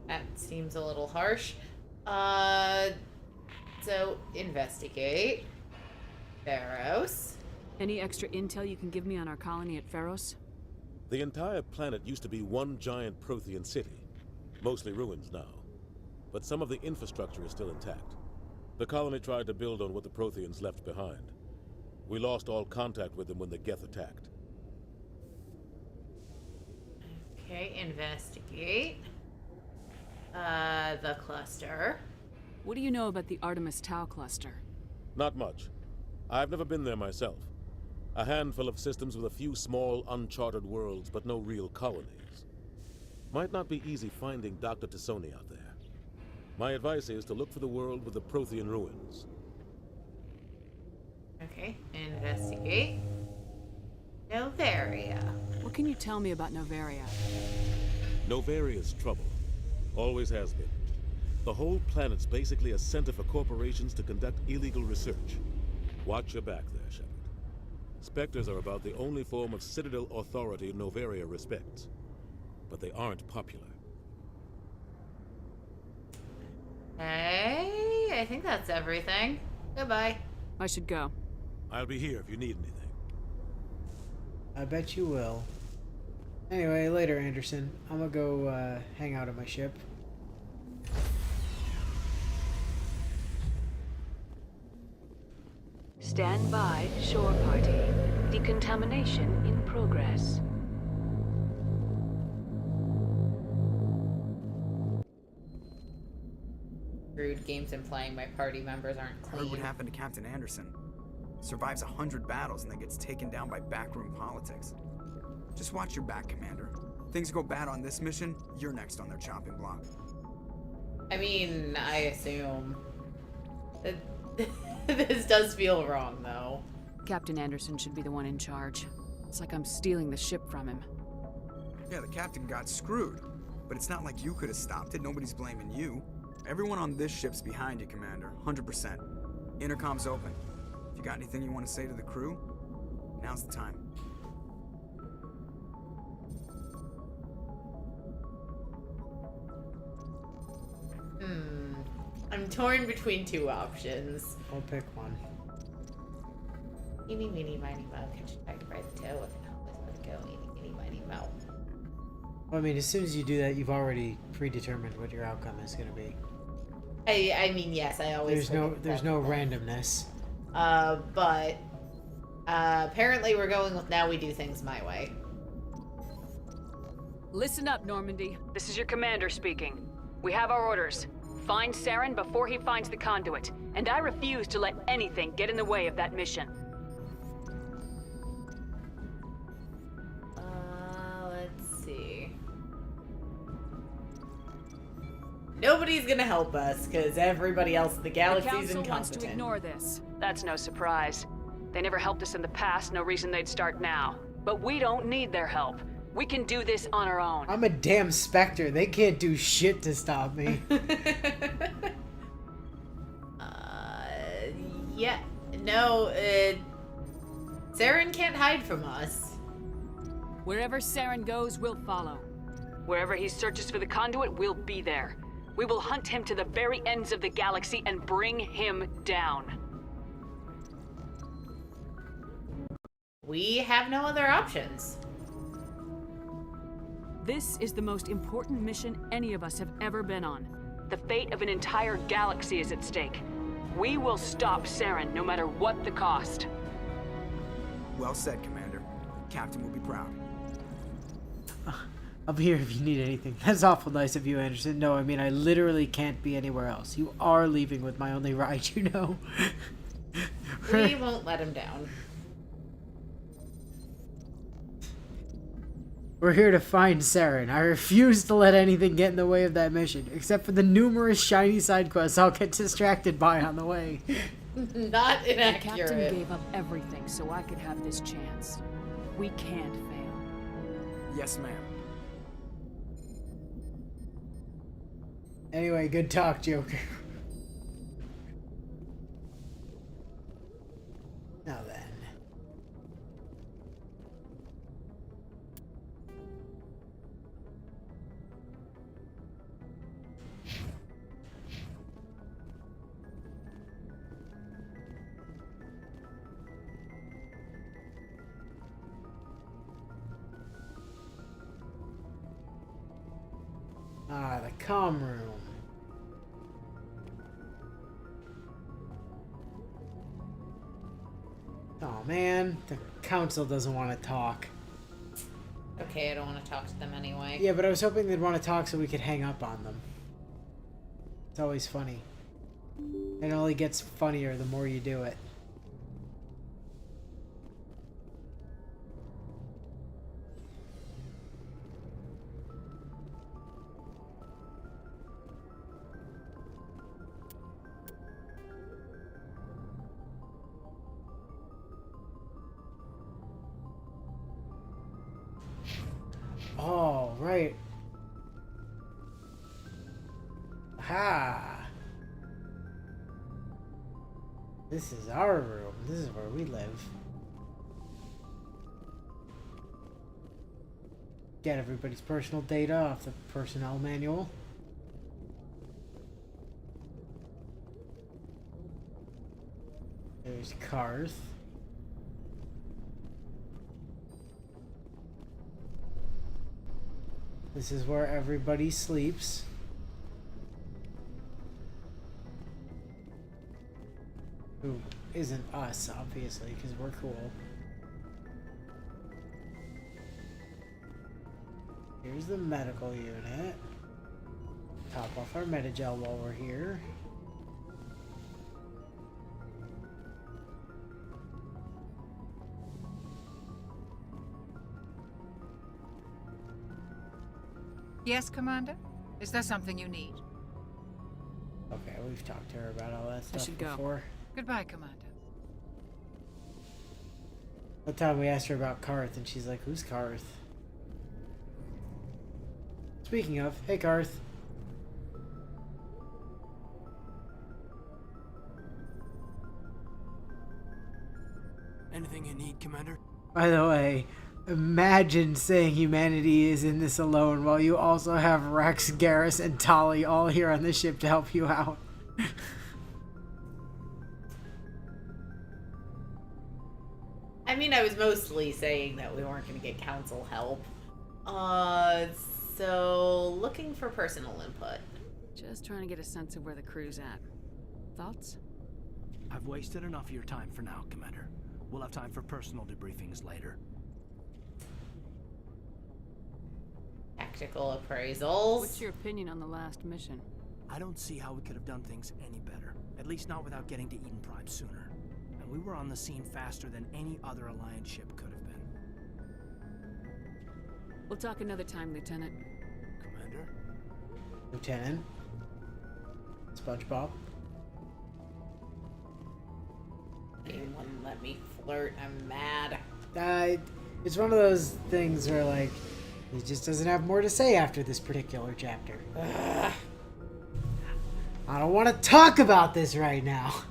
That seems a little harsh. So investigate. Pharos. Any extra intel you can give me on our colony at Pharos? The entire planet used to be one giant Prothean city. Mostly ruins now. But some of the infrastructure is still intact. The colony tried to build on what the Protheans left behind. We lost all contact with them when the Geth attacked. Okay, investigate. The cluster. What do you know about the Artemis Tau cluster? Not much. I've never been there myself. A handful of systems with a few small, uncharted worlds, but no real colonies. Might not be easy finding Dr. T'Soni out there. My advice is to look for the world with the Prothean ruins. Okay, investigate. Novaria. What can you tell me about Novaria? Novaria's trouble. Always has been. The whole planet's basically a center for corporations to conduct illegal research. Watch your back there, Shepard. Spectres are about the only form of Citadel authority Novaria respects. But they aren't popular. Hey, I think that's everything. Goodbye. I should go. I'll be here if you need anything. I bet you will. Anyway, later, Anderson. I'm gonna go hang out at my ship. Stand by, shore party. Decontamination in progress. Rude games implying my party members aren't I heard what clean. happened to Captain Anderson. Survives 100 battles and then gets taken down by backroom politics. Just watch your back, Commander. Things go bad on this mission, you're next on their chopping block. I mean, I assume. This does feel wrong, though. Captain Anderson should be the one in charge. It's like I'm stealing the ship from him. Yeah, the captain got screwed. But it's not like you could have stopped it. Nobody's blaming you. Everyone on this ship's behind you, Commander. 100%. Intercom's open. If you got anything you want to say to the crew, now's the time. I'm torn between two options. I'll pick one. Eeny, meeny, miny, moe. Catch a tiger by the tail with an elbow. Let it go. Eeny, meeny, miny, moe. Well, I mean, as soon as you do that, you've already predetermined what your outcome is going to be. I mean, yes, I always. There's no randomness. But apparently we're going with now we do things my way. Listen up, Normandy. This is your commander speaking. We have our orders. Find Saren before he finds the conduit, and I refuse to let anything get in the way of that mission. Let's see. Nobody's gonna help us, because everybody else in the galaxy is The Council wants to incompetent. ignore this. That's no surprise. They never helped us in the past, no reason they'd start now. But we don't need their help. We can do this on our own. I'm a damn Spectre. They can't do shit to stop me. Yeah. No, Saren can't hide from us. Wherever Saren goes, we'll follow. Wherever he searches for the conduit, we'll be there. We will hunt him to the very ends of the galaxy and bring him down. We have no other options. This is the most important mission any of us have ever been on. The fate of an entire galaxy is at stake. We will stop Saren no matter what the cost. Well said, Commander. Captain will be proud. I'm here if you need anything. That's awful nice of you, Anderson. No, I mean, I literally can't be anywhere else. You are leaving with my only ride, you know. We won't let him down. We're here to find Saren. I refuse to let anything get in the way of that mission, except for the numerous shiny side quests I'll get distracted by on the way. Not The inaccurate. captain gave up everything so I could have this chance. We can't fail. Yes, ma'am. Anyway, good talk, Joker. Now then. Ah, the comm room. Oh man, the council doesn't want to talk. Okay, I don't want to talk to them anyway. Yeah, but I was hoping they'd want to talk so we could hang up on them. It's always funny. It only gets funnier the more you do it. Oh, right. Ha! This is our room. This is where we live. Get everybody's personal data off the personnel manual. There's Karth. This is where everybody sleeps. Ooh, isn't us, obviously, because we're cool. Here's the medical unit. Top off our Metagel while we're here. Yes, Commander? Is there something you need? Okay, we've talked to her about all that I stuff should go. before. Goodbye, Commander. That time we asked her about Karth, and she's like, who's Karth? Speaking of, hey Karth. Anything you need, Commander? By the way, imagine saying humanity is in this alone while you also have Rex, Garrus, and Tali all here on the ship to help you out. I mean, I was mostly saying that we weren't going to get council help. So looking for personal input. Just trying to get a sense of where the crew's at. Thoughts? I've wasted enough of your time for now, Commander. We'll have time for personal debriefings later. Tactical appraisals. What's your opinion on the last mission? I don't see how we could have done things any better. At least not without getting to Eden Prime sooner. And we were on the scene faster than any other Alliance ship could have been. We'll talk another time, Lieutenant. Commander? Lieutenant? SpongeBob? Anyone let me flirt, I'm mad. It's one of those things where, like, he just doesn't have more to say after this particular chapter. Ugh. I don't want to talk about this right now.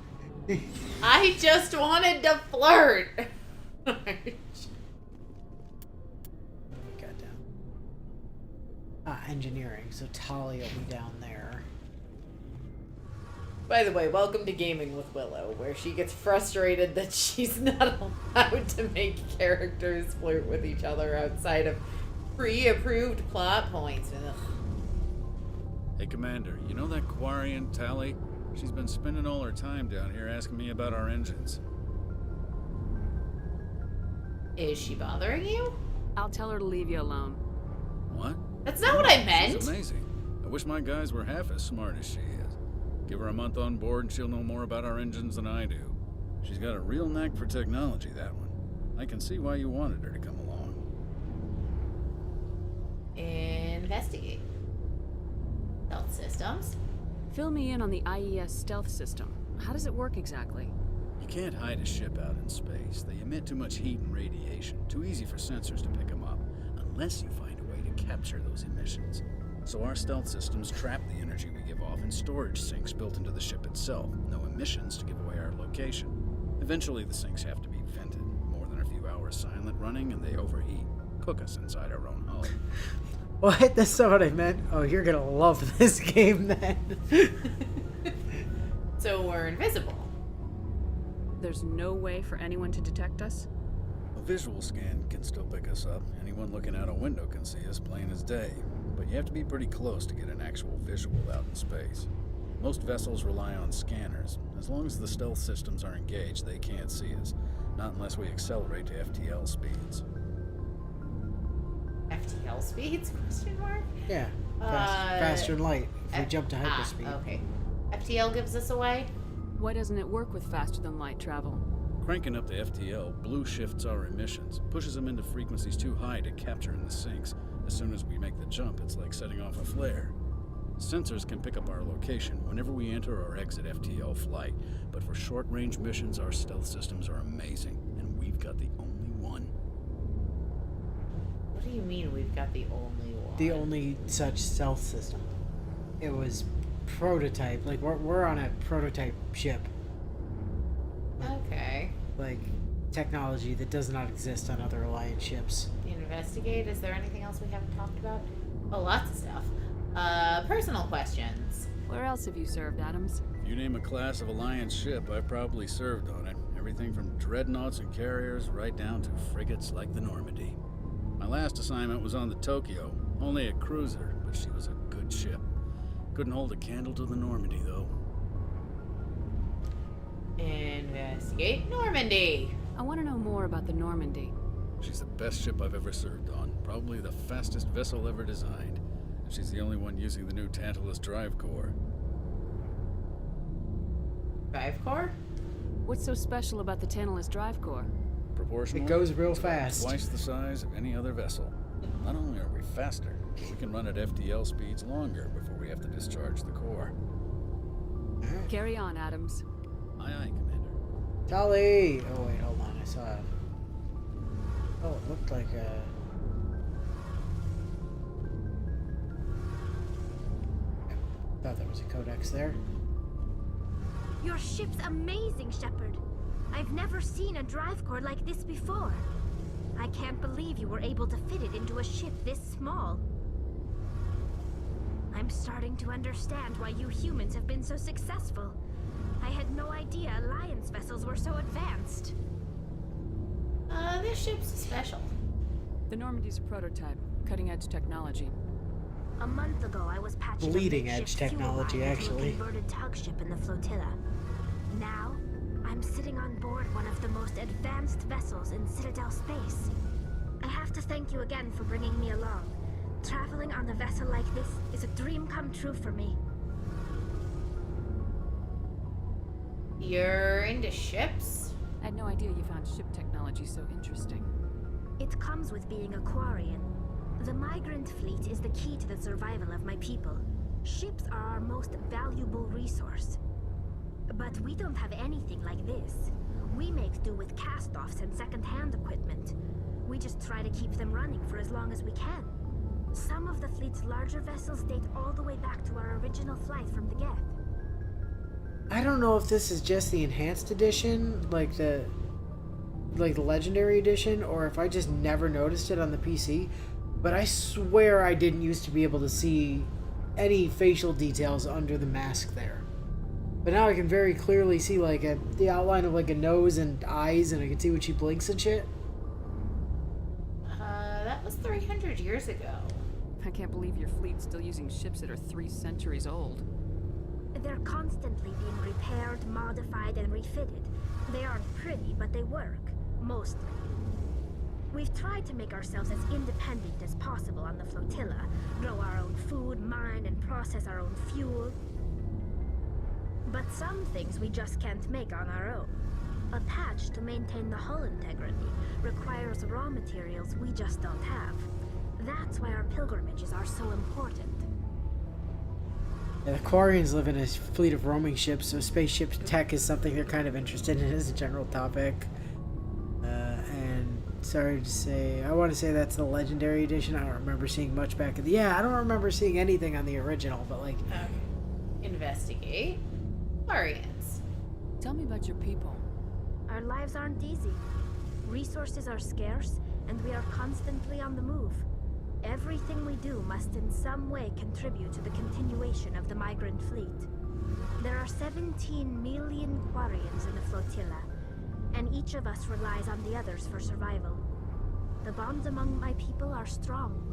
I just wanted to flirt. What do we got down? Engineering. So Tali will be down there. By the way, welcome to Gaming with Willow, where she gets frustrated that she's not allowed to make characters flirt with each other outside of pre-approved plot points. Ugh. Hey, Commander, you know that Quarian, Tali? She's been spending all her time down here asking me about our engines. Is she bothering you? I'll tell her to leave you alone. What? That's not what I meant. She's amazing. I wish my guys were half as smart as she is. Give her a month on board and she'll know more about our engines than I do. She's got a real knack for technology, that one. I can see why you wanted her to come along. Investigate. Stealth systems. Fill me in on the IES stealth system. How does it work exactly? You can't hide a ship out in space. They emit too much heat and radiation. Too easy for sensors to pick them up, unless you find a way to capture those emissions. So our stealth systems trap the energy we give off in storage sinks built into the ship itself. No emissions to give away our location. Eventually the sinks have to be vented. More than a few hours silent running and they overheat. Cook us inside our own hull. What? That's not what I meant. Oh, you're gonna love this game then. So we're invisible. There's no way for anyone to detect us? A visual scan can still pick us up. Anyone looking out a window can see us plain as day. But you have to be pretty close to get an actual visual out in space. Most vessels rely on scanners. As long as the stealth systems are engaged, they can't see us. Not unless we accelerate to FTL speeds. FTL speeds? Question mark? Yeah. Faster than light. If we jump to hyperspeed. Okay. FTL gives us away? Why doesn't it work with faster than light travel? Cranking up the FTL blue shifts our emissions, pushes them into frequencies too high to capture in the sinks. As soon as we make the jump, it's like setting off a flare. Sensors can pick up our location whenever we enter or exit FTL flight, but for short-range missions, our stealth systems are amazing, and we've got the only one. What do you mean we've got the only one? The only such stealth system. It was prototype. Like, we're on a prototype ship. Okay. Like, technology that does not exist on other Alliance ships. Investigate. Is there anything else we haven't talked about? Oh, lots of stuff. Personal questions. Where else have you served, Adams? You name a class of Alliance ship, I've probably served on it. Everything from dreadnoughts and carriers right down to frigates like the Normandy. My last assignment was on the Tokyo, only a cruiser, but she was a good ship. Couldn't hold a candle to the Normandy, though. Investigate Normandy. I want to know more about the Normandy. She's the best ship I've ever served on. Probably the fastest vessel ever designed. And she's the only one using the new Tantalus drive core. Drive core? What's so special about the Tantalus drive core? Proportional. It goes real it's about fast. Twice the size of any other vessel. Not only are we faster, but we can run at FTL speeds longer before we have to discharge the core. Carry on, Adams. Aye, aye, Commander. Tally! Oh, wait, hold on. I saw it. Oh, it looked like a... thought there was a codex there. Your ship's amazing, Shepard. I've never seen a drive core like this before. I can't believe you were able to fit it into a ship this small. I'm starting to understand why you humans have been so successful. I had no idea Alliance vessels were so advanced. This ship's special. The Normandy's a prototype, cutting-edge technology. A month ago, I was patching Bleeding a edge makeshift fuel technology, line into actually. a converted tug ship in the flotilla. Now, I'm sitting on board one of the most advanced vessels in Citadel space. I have to thank you again for bringing me along. Traveling on a vessel like this is a dream come true for me. You're into ships? I had no idea you found ship technology so interesting. It comes with being a Quarian. The migrant fleet is the key to the survival of my people. Ships are our most valuable resource. But we don't have anything like this. We make do with cast-offs and second-hand equipment. We just try to keep them running for as long as we can. Some of the fleet's larger vessels date all the way back to our original flight from the Geth. I don't know if this is just the enhanced edition, like the legendary edition, or if I just never noticed it on the PC, but I swear I didn't used to be able to see any facial details under the mask there. But now I can very clearly see like the outline of like a nose and eyes, and I can see when she blinks and shit. That was 300 years ago. I can't believe your fleet's still using ships that are 3 centuries old. They're constantly being repaired, modified, and refitted. They aren't pretty, but they work. Mostly. We've tried to make ourselves as independent as possible on the flotilla. Grow our own food, mine, and process our own fuel. But some things we just can't make on our own. A patch to maintain the hull integrity requires raw materials we just don't have. That's why our pilgrimages are so important. Yeah, the Quarians live in a fleet of roaming ships, so spaceship tech is something they're kind of interested in as a general topic. And sorry to say, I want to say that's the Legendary Edition. I don't remember seeing much back in the... Yeah, I don't remember seeing anything on the original, but like... Investigate. Quarians. Tell me about your people. Our lives aren't easy. Resources are scarce, and we are constantly on the move. Everything we do must in some way contribute to the continuation of the migrant fleet. There are 17 million Quarians in the flotilla, and each of us relies on the others for survival. The bonds among my people are strong.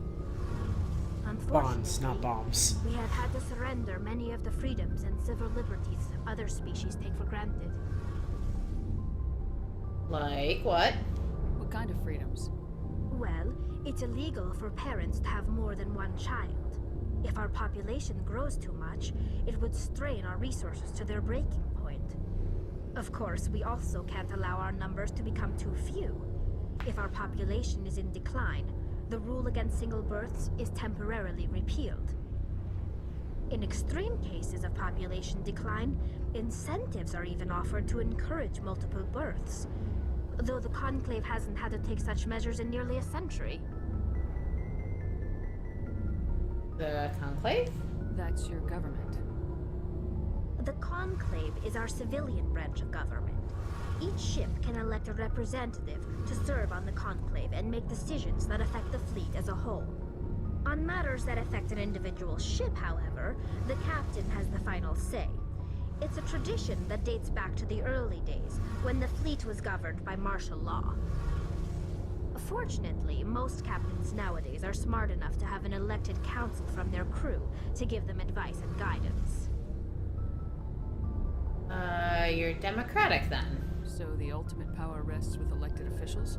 Bonds, not bombs. We have had to surrender many of the freedoms and civil liberties other species take for granted. Like what? What kind of freedoms? Well, it's illegal for parents to have more than one child. If our population grows too much, it would strain our resources to their breaking point. Of course, we also can't allow our numbers to become too few. If our population is in decline, the rule against single births is temporarily repealed. In extreme cases of population decline, incentives are even offered to encourage multiple births, though the Conclave hasn't had to take such measures in nearly a century. The Conclave? That's your government. The Conclave is our civilian branch of government. Each ship can elect a representative to serve on the Conclave and make decisions that affect the fleet as a whole. On matters that affect an individual ship, however, the captain has the final say. It's a tradition that dates back to the early days, when the fleet was governed by martial law. Fortunately, most captains nowadays are smart enough to have an elected council from their crew to give them advice and guidance. You're democratic then. So the ultimate power rests with elected officials?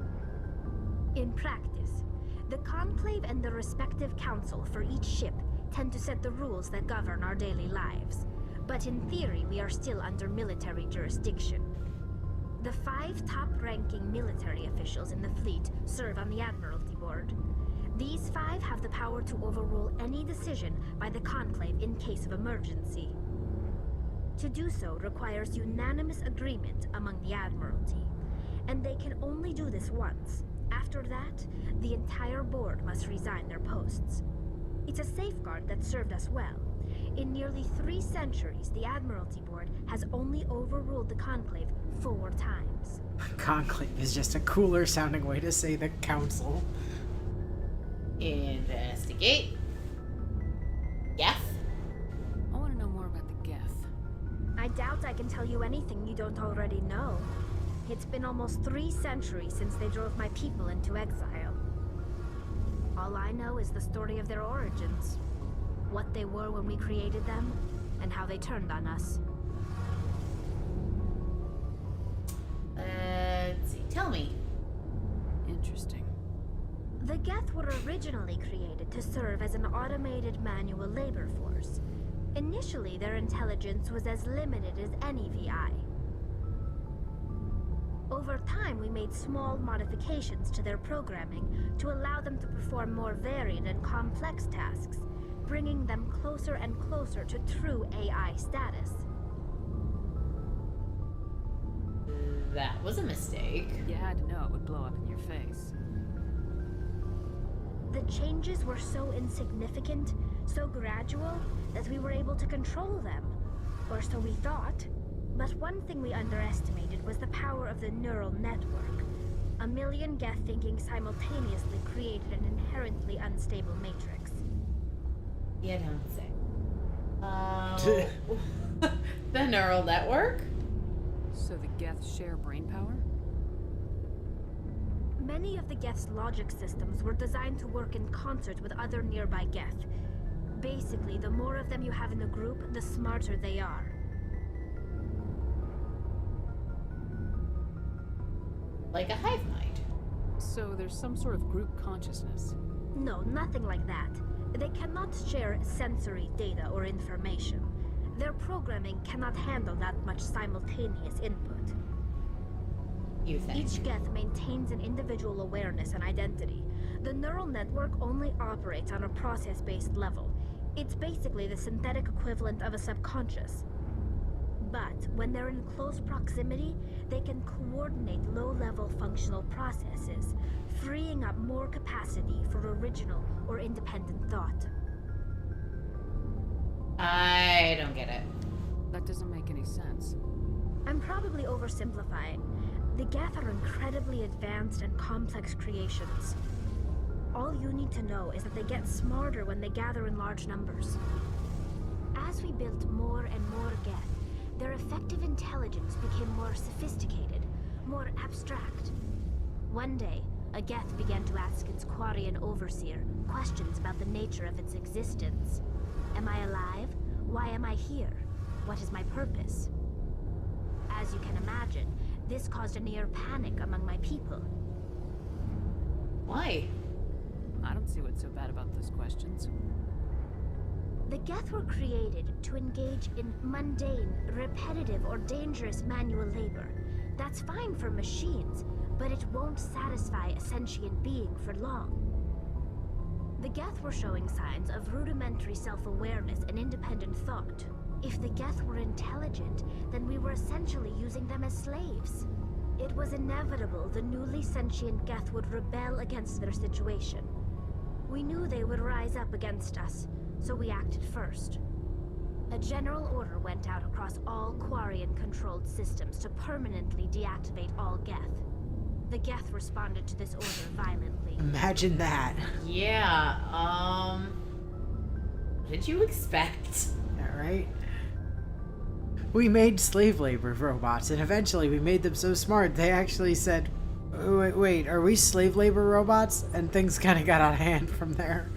In practice, the Conclave and the respective council for each ship tend to set the rules that govern our daily lives. But in theory, we are still under military jurisdiction. The 5 top-ranking military officials in the fleet serve on the Admiralty Board. These 5 have the power to overrule any decision by the Conclave in case of emergency. To do so requires unanimous agreement among the Admiralty, and they can only do this once. After that, the entire board must resign their posts. It's a safeguard that served us well. In nearly 3 centuries, the Admiralty Board has only overruled the Conclave 4 times. Conclave is just a cooler sounding way to say the council. Investigate. Yes. I want to know more about the Geth. I doubt I can tell you anything you don't already know. It's been almost 3 centuries since they drove my people into exile. All I know is the story of their origins. What they were when we created them, and how they turned on us. Let's see. Tell me. Interesting. The Geth were originally created to serve as an automated manual labor force. Initially, their intelligence was as limited as any VI. Over time, we made small modifications to their programming to allow them to perform more varied and complex tasks, bringing them closer and closer to true AI status. That was a mistake. You had to know it would blow up in your face. The changes were so insignificant, so gradual, that we were able to control them. Or so we thought. But one thing we underestimated was the power of the neural network. A million Geth thinking simultaneously created an inherently unstable matrix. You don't say. The neural network? So the Geth share brain power? Many of the Geth's logic systems were designed to work in concert with other nearby Geth. Basically, the more of them you have in a group, the smarter they are. Like a hive mind. So there's some sort of group consciousness? No, nothing like that. They cannot share sensory data or information. Their programming cannot handle that much simultaneous input. You think? Each Geth maintains an individual awareness and identity. The neural network only operates on a process-based level. It's basically the synthetic equivalent of a subconscious. But when they're in close proximity, they can coordinate low-level functional processes, freeing up more capacity for original or independent thought. I don't get it. That doesn't make any sense. I'm probably oversimplifying. The Geth are incredibly advanced and complex creations. All you need to know is that they get smarter when they gather in large numbers. As we built more and more Geth, their effective intelligence became more sophisticated, more abstract. One day, a Geth began to ask its Quarian overseer questions about the nature of its existence. Am I alive? Why am I here? What is my purpose? As you can imagine, this caused a near panic among my people. Why? I don't see what's so bad about those questions. The Geth were created to engage in mundane, repetitive, or dangerous manual labor. That's fine for machines, but it won't satisfy a sentient being for long. The Geth were showing signs of rudimentary self-awareness and independent thought. If the Geth were intelligent, then we were essentially using them as slaves. It was inevitable the newly sentient Geth would rebel against their situation. We knew they would rise up against us, so we acted first. A general order went out across all Quarian-controlled systems to permanently deactivate all Geth. The Geth responded to this order violently. Imagine that. Yeah, what did you expect? Yeah, right? We made slave labor robots, and eventually we made them so smart they actually said, wait, are we slave labor robots? And things kind of got out of hand from there.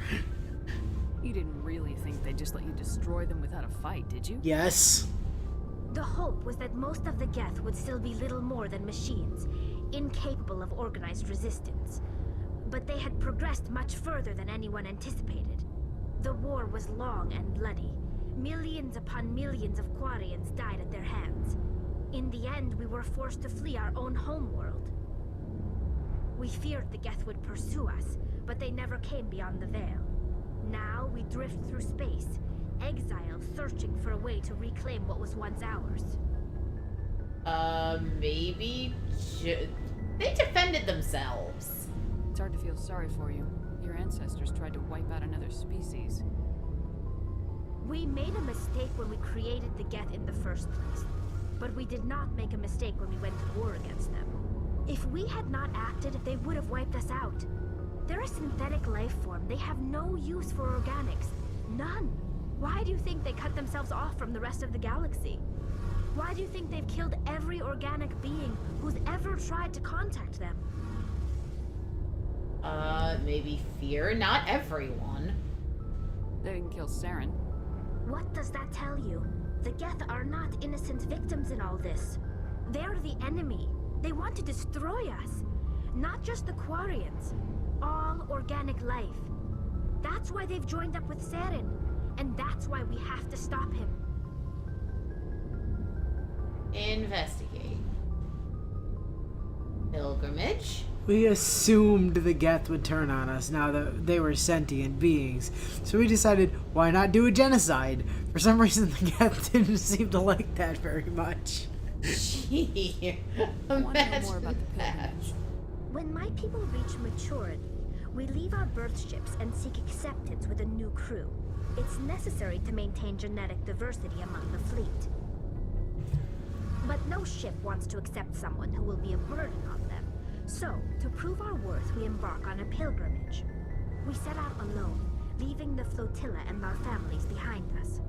You didn't really think they'd just let you destroy them without a fight, did you? Yes. The hope was that most of the Geth would still be little more than machines, incapable of organized resistance. But they had progressed much further than anyone anticipated. The war was long and bloody. Millions upon millions of Quarians died at their hands. In the end, we were forced to flee our own homeworld. We feared the Geth would pursue us, but they never came beyond the Veil. Now we drift through space, exiled, searching for a way to reclaim what was once ours. Maybe... They defended themselves. It's hard to feel sorry for you. Your ancestors tried to wipe out another species. We made a mistake when we created the Geth in the first place. But we did not make a mistake when we went to war against them. If we had not acted, they would have wiped us out. They're a synthetic life form. They have no use for organics. None. Why do you think they cut themselves off from the rest of the galaxy? Why do you think they've killed every organic being who's ever tried to contact them? Maybe fear? Not everyone. They didn't kill Saren. What does that tell you? The Geth are not innocent victims in all this. They're the enemy. They want to destroy us. Not just the Quarians. All organic life. That's why they've joined up with Saren. And that's why we have to stop him. Investigate. Pilgrimage? We assumed the Geth would turn on us now that they were sentient beings, so we decided, why not do a genocide? For some reason, the Geth didn't seem to like that very much. Gee, imagine that. When my people reach maturity, we leave our birth ships and seek acceptance with a new crew. It's necessary to maintain genetic diversity among the fleet. But no ship wants to accept someone who will be a burden on them. So, to prove our worth, we embark on a pilgrimage. We set out alone, leaving the flotilla and our families behind us.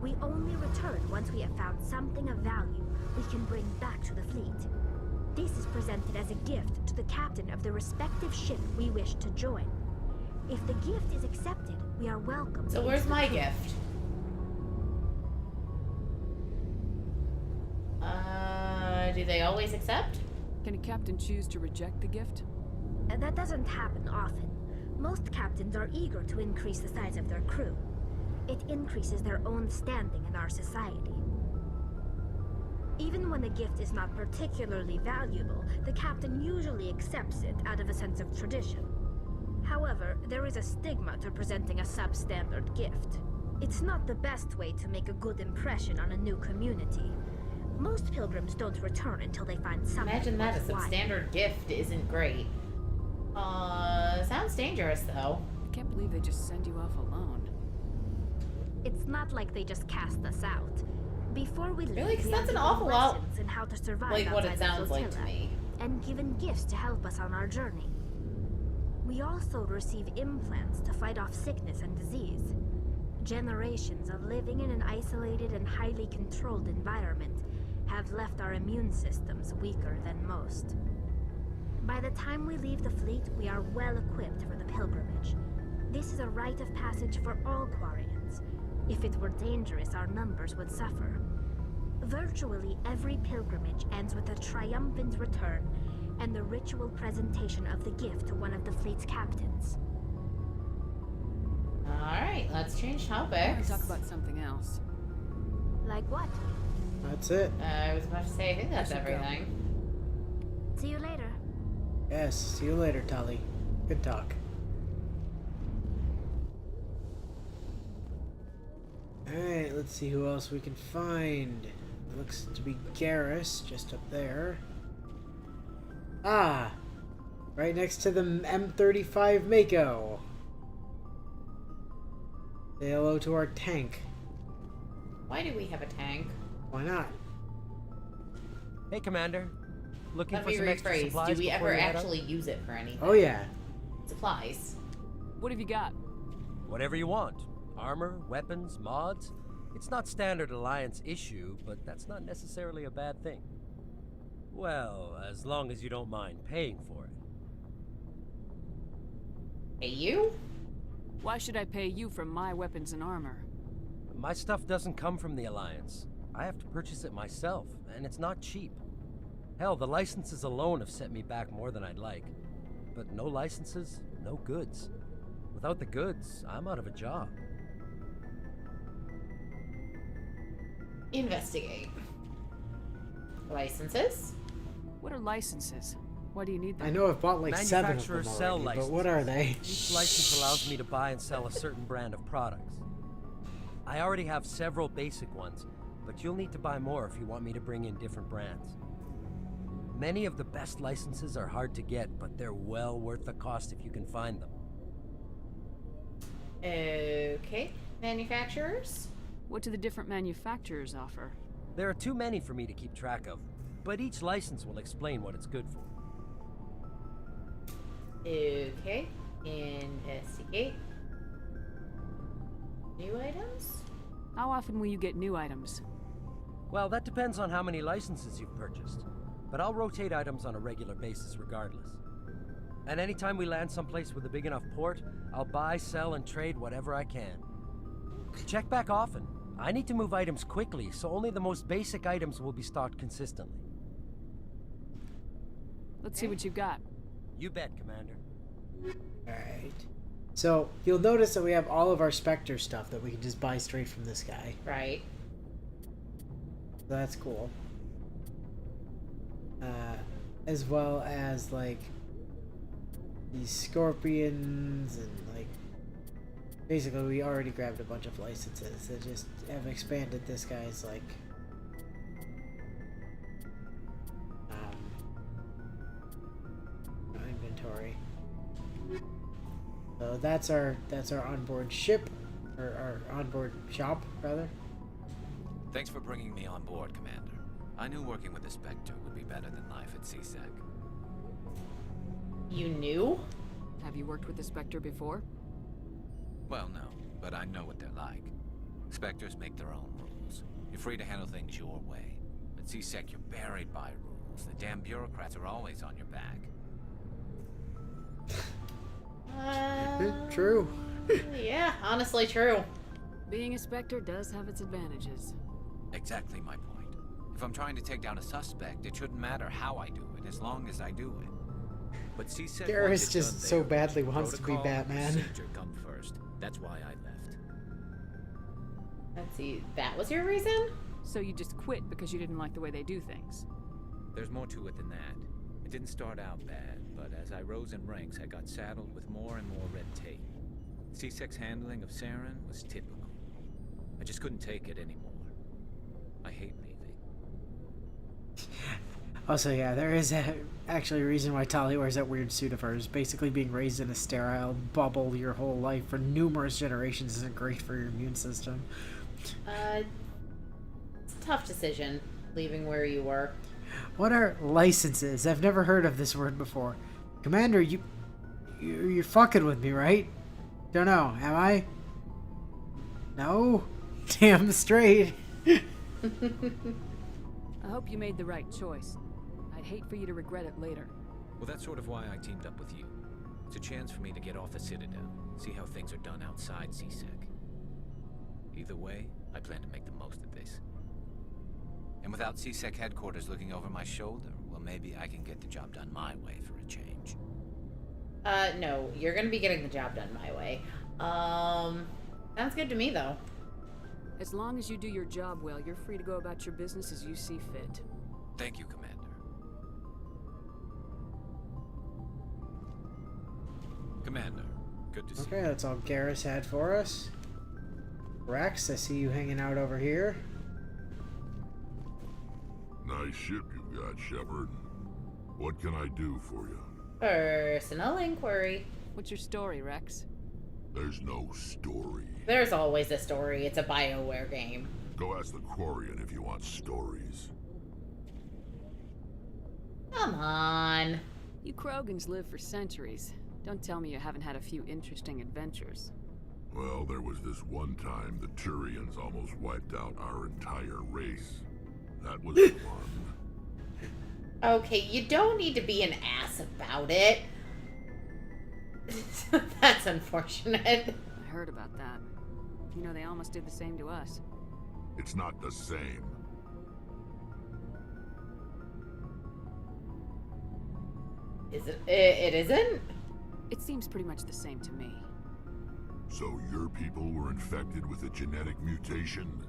We only return once we have found something of value we can bring back to the fleet. This is presented as a gift to the captain of the respective ship we wish to join. If the gift is accepted, we are welcome. So where's my gift? Do they always accept? Can a captain choose to reject the gift? That doesn't happen often. Most captains are eager to increase the size of their crew. It increases their own standing in our society. Even when the gift is not particularly valuable, the captain usually accepts it out of a sense of tradition. However, there is a stigma to presenting a substandard gift. It's not the best way to make a good impression on a new community. Most pilgrims don't return until they find something. Imagine that, a worthwhile. substandard gift isn't great. Sounds dangerous though. I can't believe they just send you off alone. It's not like they just cast us out. Before we leave, Really? 'Cause we that's are an given awful lot lessons in how to survive like what it outside the sounds like to flotilla, me. and given gifts to help us on our journey. We also receive implants to fight off sickness and disease. Generations of living in an isolated and highly controlled environment have left our immune systems weaker than most. By the time we leave the fleet, we are well equipped for the pilgrimage. This is a rite of passage for all Quarians. If it were dangerous, our numbers would suffer. Virtually every pilgrimage ends with a triumphant return and the ritual presentation of the gift to one of the fleet's captains. Alright, let's change I want topics. to talk about something else. Like what? That's it. I was about to say, I think that's I should go. everything. See you later. Yes, see you later, Tully. Good talk. Alright, let's see who else we can find. It looks to be Garrus, just up there. Ah! Right next to the M35 Mako. Say hello to our tank. Why do we have a tank? Why not? Hey, Commander. Looking Let for me some extra rephrase. supplies Do we before ever you head out? actually use it for anything? Oh yeah. Supplies. What have you got? Whatever you want. Armor, weapons, mods. It's not standard Alliance issue, but that's not necessarily a bad thing. Well, as long as you don't mind paying for it. Hey, you? Why should I pay you for my weapons and armor? My stuff doesn't come from the Alliance. I have to purchase it myself, and it's not cheap. Hell, the licenses alone have set me back more than I'd like. But no licenses, no goods. Without the goods, I'm out of a job. Investigate. Licenses? What are licenses? Why do you need them? I know I've bought like 7 of them Manufacturers sell already, but licenses. what are they? Each license allows me to buy and sell a certain brand of products. I already have several basic ones, but you'll need to buy more if you want me to bring in different brands. Many of the best licenses are hard to get, but they're well worth the cost if you can find them. Okay. Manufacturers? What do the different manufacturers offer? There are too many for me to keep track of, but each license will explain what it's good for. Okay. Investigate. New items? How often will you get new items? Well, that depends on how many licenses you've purchased, but I'll rotate items on a regular basis regardless. And anytime we land someplace with a big enough port, I'll buy, sell, and trade whatever I can. Check back often. I need to move items quickly, so only the most basic items will be stocked consistently. Let's see what you've got. You bet, Commander. Alright. So, you'll notice that we have all of our Spectre stuff that we can just buy straight from this guy. Right. So that's cool. As well as, like, these scorpions and, like, basically we already grabbed a bunch of licenses that just have expanded this guy's, like, inventory. So that's our onboard ship, or our onboard shop, rather. Thanks for bringing me on board, Commander. I knew working with the Spectre would be better than life at CSEC. You knew? Have you worked with the Spectre before? Well, no, but I know what they're like. Spectres make their own rules. You're free to handle things your way. At CSEC, you're buried by rules. The damn bureaucrats are always on your back. True. Yeah, honestly true. Being a Spectre does have its advantages. Exactly my point. If I'm trying to take down a suspect, it shouldn't matter how I do it, as long as I do it. But CSEC Garrus just so badly wants to be Batman. Come first. That's why I left. Let's see, that was your reason? So you just quit because you didn't like the way they do things? There's more to it than that. It didn't start out bad, but as I rose in ranks, I got saddled with more and more red tape. CSEC's handling of Saren was typical. I just couldn't take it anymore. I hate leaving. Also, yeah, there is actually a reason why Tali wears that weird suit of hers. Basically, being raised in a sterile bubble your whole life for numerous generations isn't great for your immune system. It's a tough decision, leaving where you were. What are licenses? I've never heard of this word before. Commander, you're fucking with me, right? Don't know, am I? No? Damn straight. I hope you made the right choice. I'd hate for you to regret it later. Well, that's sort of why I teamed up with you. It's a chance for me to get off the Citadel, see how things are done outside CSEC. Either way, I plan to make the most of this. And without CSEC headquarters looking over my shoulder, well, maybe I can get the job done my way for a change. No, you're gonna be getting the job done my way. Sounds good to me, though. As long as you do your job well, you're free to go about your business as you see fit. Thank you, Commander. Commander, good to see you. Okay, that's all Garrus had for us. Rex, I see you hanging out over here. Nice ship you've got, Shepard. What can I do for you? Personal inquiry. What's your story, Rex? There's no story. There's always a story. It's a BioWare game. Go ask the Quarian if you want stories. Come on. You Krogans live for centuries. Don't tell me you haven't had a few interesting adventures. Well, there was this one time the Turians almost wiped out our entire race. That was fun. Okay, you don't need to be an ass about it. That's unfortunate. I heard about that. You know, they almost did the same to us. It's not the same. Is it? It isn't? It seems pretty much the same to me. So your people were infected with a genetic mutation?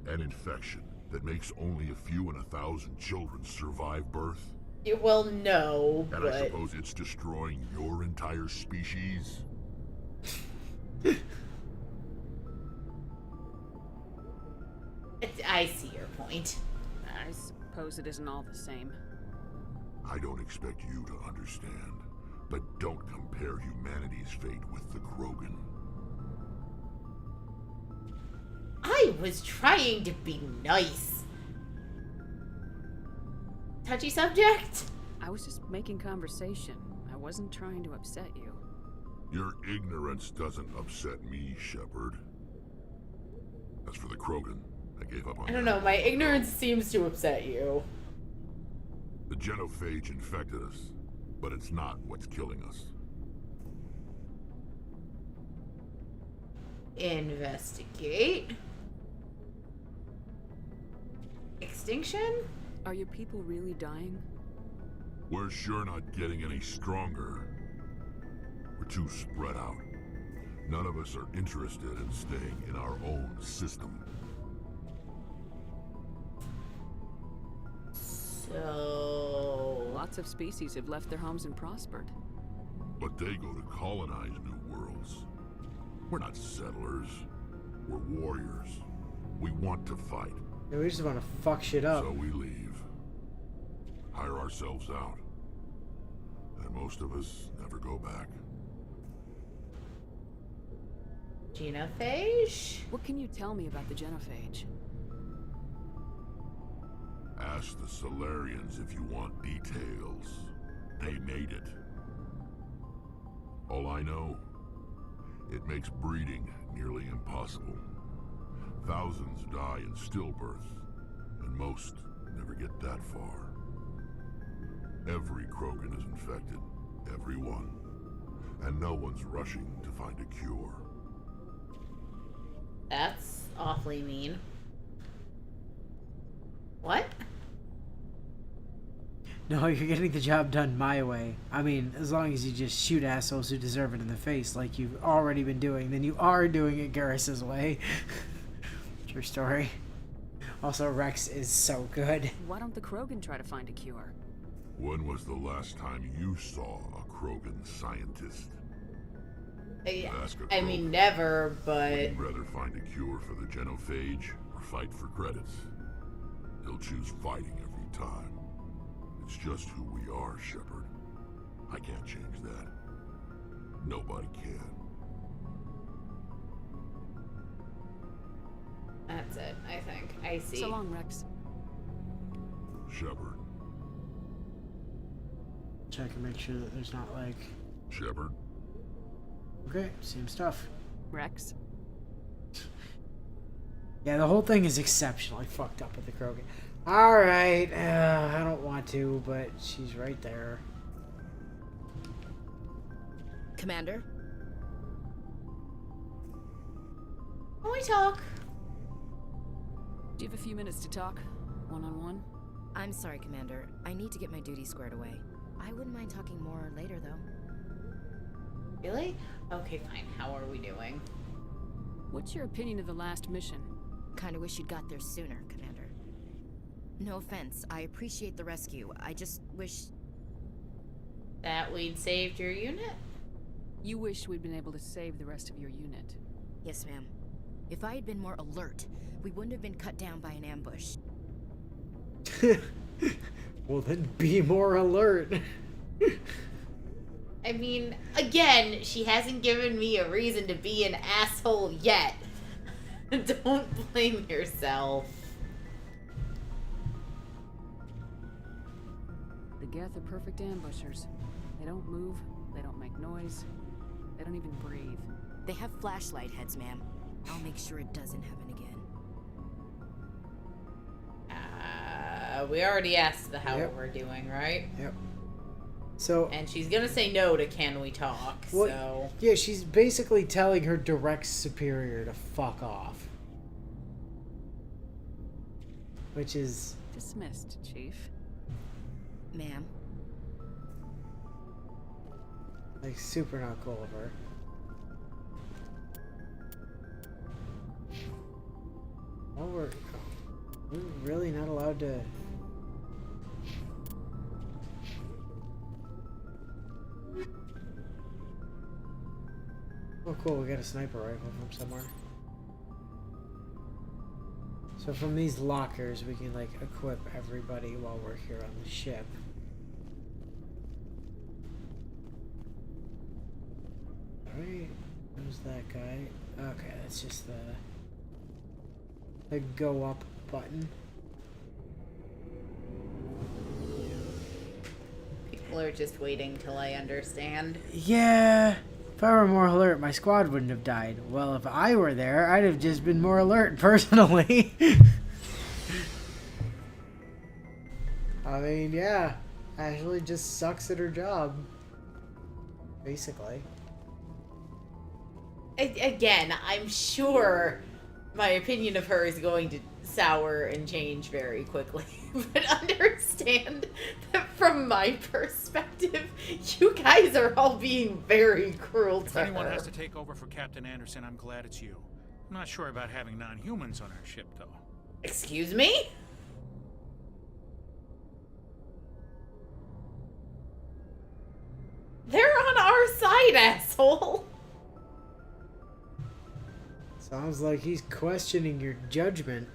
An infection that makes only a few in 1,000 children survive birth? Well, no, And but... I suppose it's destroying your entire species? I see your point. I suppose it isn't all the same. I don't expect you to understand, but don't compare humanity's fate with the Krogan. I was trying to be nice. Touchy subject? I was just making conversation. I wasn't trying to upset you. Your ignorance doesn't upset me, Shepard. As for the Krogan, I gave up on I don't know, my ignorance seems to upset you. The genophage infected us, but it's not what's killing us. Investigate. Extinction? Are your people really dying? We're sure not getting any stronger. We're too spread out. None of us are interested in staying in our own system. So... Lots of species have left their homes and prospered. But they go to colonize new worlds. We're not settlers. We're warriors. We want to fight. Yeah, we just want to fuck shit up. So we leave. Hire ourselves out. And most of us never go back. Genophage? What can you tell me about the genophage? Ask the Solarians if you want details. They made it. All I know, it makes breeding nearly impossible. Thousands die in stillbirth, and most never get that far. Every Krogan is infected, every one. And no one's rushing to find a cure. That's awfully mean. What? No, you're getting the job done my way. I mean, as long as you just shoot assholes who deserve it in the face like you've already been doing, then you are doing it Garrus's way. True story. Also, Rex is so good. Why don't the Krogan try to find a cure? When was the last time you saw a Krogan scientist? Ask a I mean, Krogan. never, but... Would he rather find a cure for the genophage or fight for credits? He'll choose fighting every time. It's just who we are, Shepard. I can't change that. Nobody can. That's it, I think. I see. So long, Rex. Shepard. Check and make sure that there's not like... Shepard. Okay, same stuff. Rex? Yeah, the whole thing is exceptionally fucked up with the Krogan. Alright, I don't want to, but she's right there. Commander? Can we talk? Do you have a few minutes to talk? One-on-one? I'm sorry, Commander. I need to get my duties squared away. I wouldn't mind talking more later, though. Really? Okay, fine. How are we doing? What's your opinion of the last mission? Kinda wish you'd got there sooner, Commander. No offense. I appreciate the rescue. I just wish... That we'd saved your unit? You wish we'd been able to save the rest of your unit. Yes, ma'am. If I had been more alert, we wouldn't have been cut down by an ambush. Well, then be more alert. I mean, again, she hasn't given me a reason to be an asshole yet. Don't blame yourself. The Geth are perfect ambushers. They don't move, they don't make noise, they don't even breathe. They have flashlight heads, ma'am. I'll make sure it doesn't happen again. We already asked the how we're doing, right? Yep. So... And she's gonna say no to can we talk, Well, so... yeah, she's basically telling her direct superior to fuck off. Which is... Dismissed, Chief. Ma'am? Like, super not cool of her. Oh, we're really not allowed to... Oh cool, we got a sniper rifle from somewhere. So from these lockers we can like equip everybody while we're here on the ship. Alright, who's that guy? Okay, that's just the go up button. People are just waiting till I understand. Yeah. If I were more alert, my squad wouldn't have died. Well, if I were there, I'd have just been more alert personally. I mean, yeah. Ashley just sucks at her job. Basically. Again, I'm sure my opinion of her is going to sour and change very quickly. But understand that from my perspective, you guys are all being very cruel to If anyone her. has to take over for Captain Anderson, I'm glad it's you. I'm not sure about having non-humans on our ship, though. Excuse me? They're on our side, asshole! Sounds like he's questioning your judgment.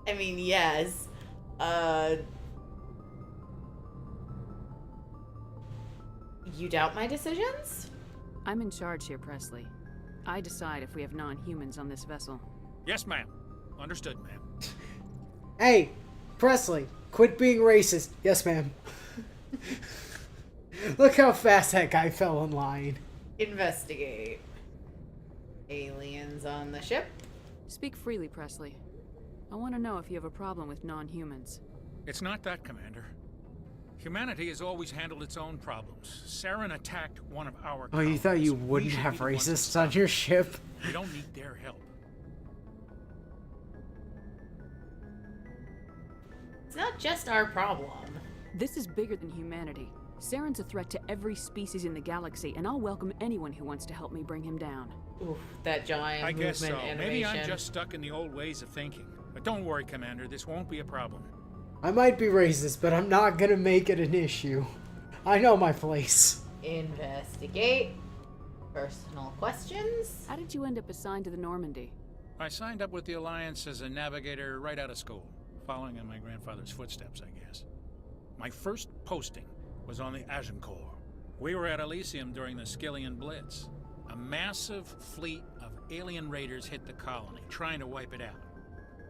I mean, yes. You doubt my decisions? I'm in charge here, Presley. I decide if we have non-humans on this vessel. Yes, ma'am. Understood, ma'am. Hey, Presley, quit being racist. Yes, ma'am. Look how fast that guy fell in line. Investigate. Aliens on the ship? Speak freely, Presley. I want to know if you have a problem with non-humans. It's not that, Commander. Humanity has always handled its own problems. Saren attacked one of our Oh, you thought you colonies. wouldn't We should have be the ones to racists stop on your ship? We don't need their help. It's not just our problem. This is bigger than humanity. Saren's a threat to every species in the galaxy, and I'll welcome anyone who wants to help me bring him down. Oof, that giant I guess so. movement Maybe I'm animation. just stuck in the old ways of thinking. But don't worry, Commander. This won't be a problem. I might be racist, but I'm not gonna make it an issue. I know my place. Investigate. Personal questions? How did you end up assigned to the Normandy? I signed up with the Alliance as a navigator right out of school, following in my grandfather's footsteps, I guess. My first posting was on the Agincourt. We were at Elysium during the Skillian Blitz. A massive fleet of alien raiders hit the colony, trying to wipe it out.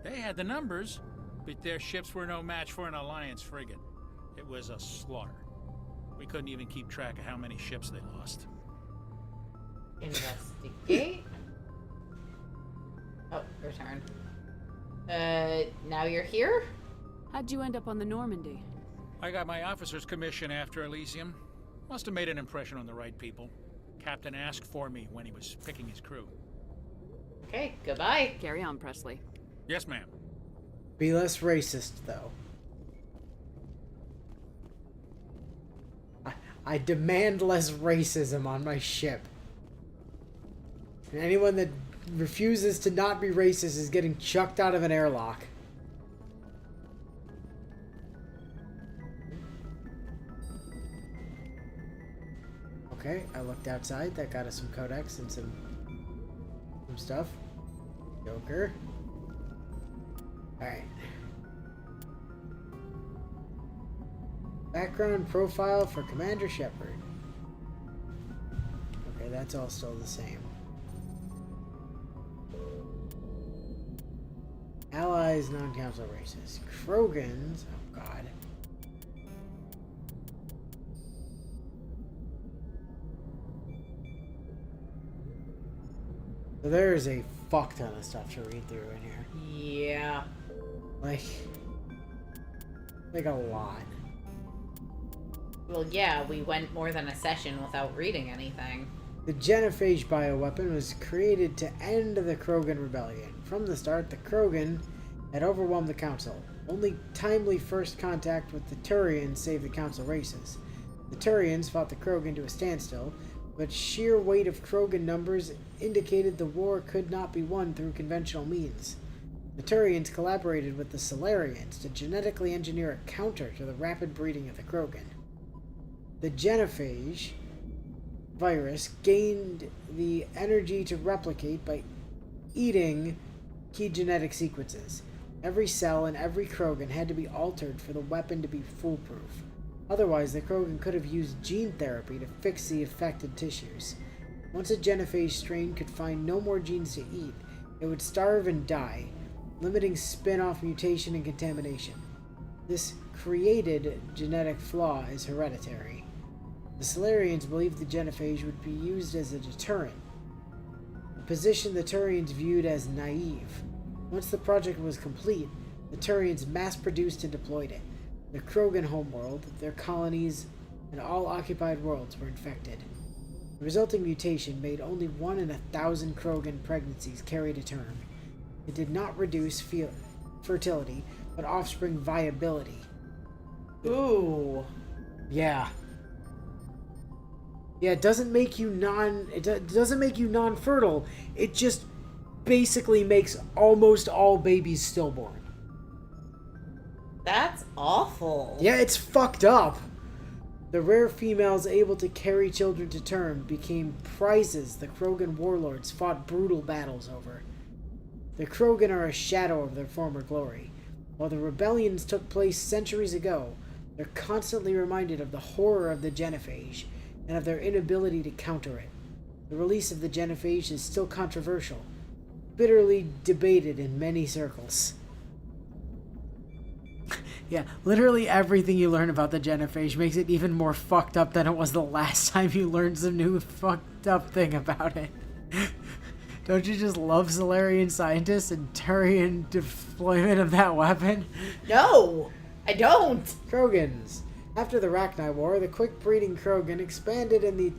They had the numbers, but their ships were no match for an Alliance frigate. It was a slaughter. We couldn't even keep track of how many ships they lost. Investigate. Oh, return. Now you're here? How'd you end up on the Normandy? I got my officer's commission after Elysium. Must have made an impression on the right people. Captain asked for me when he was picking his crew. Okay, goodbye. Carry on, Presley. Yes, ma'am. Be less racist, though. I demand less racism on my ship. And anyone that refuses to not be racist is getting chucked out of an airlock. Okay, I looked outside. That got us some codex and some stuff. Joker. Alright. Background profile for Commander Shepard. Okay, that's all still the same. Allies, non-council races. Krogans. Oh, God. So there's a fuck ton of stuff to read through in here. Yeah. Like a lot. Well, yeah, we went more than a session without reading anything. The genophage bioweapon was created to end the Krogan rebellion. From the start, the Krogan had overwhelmed the Council. Only timely first contact with the Turians saved the Council races. The Turians fought the Krogan to a standstill, but sheer weight of Krogan numbers indicated the war could not be won through conventional means. The Turians collaborated with the Salarians to genetically engineer a counter to the rapid breeding of the Krogan. The genophage virus gained the energy to replicate by eating key genetic sequences. Every cell in every Krogan had to be altered for the weapon to be foolproof. Otherwise, the Krogan could have used gene therapy to fix the affected tissues. Once a genophage strain could find no more genes to eat, it would starve and die, limiting spin-off mutation and contamination. This created genetic flaw is hereditary. The Salarians believed the genophage would be used as a deterrent, a position the Turians viewed as naive. Once the project was complete, the Turians mass-produced and deployed it. The Krogan homeworld, their colonies, and all occupied worlds were infected. The resulting mutation made only 1 in 1,000 Krogan pregnancies carry to term. It did not reduce fertility, but offspring viability. Ooh. Yeah. Yeah, it doesn't make you doesn't make you non-fertile. It just basically makes almost all babies stillborn. That's awful. Yeah, it's fucked up. The rare females able to carry children to term became prizes the Krogan warlords fought brutal battles over. The Krogan are a shadow of their former glory. While the rebellions took place centuries ago, they're constantly reminded of the horror of the genophage and of their inability to counter it. The release of the genophage is still controversial, bitterly debated in many circles. Yeah, literally everything you learn about the genophage makes it even more fucked up than it was the last time you learned some new fucked up thing about it. Don't you just love Salarian scientists and Turian deployment of that weapon? No, I don't. Krogans. After the Rachni War, the quick-breeding Krogan expanded at the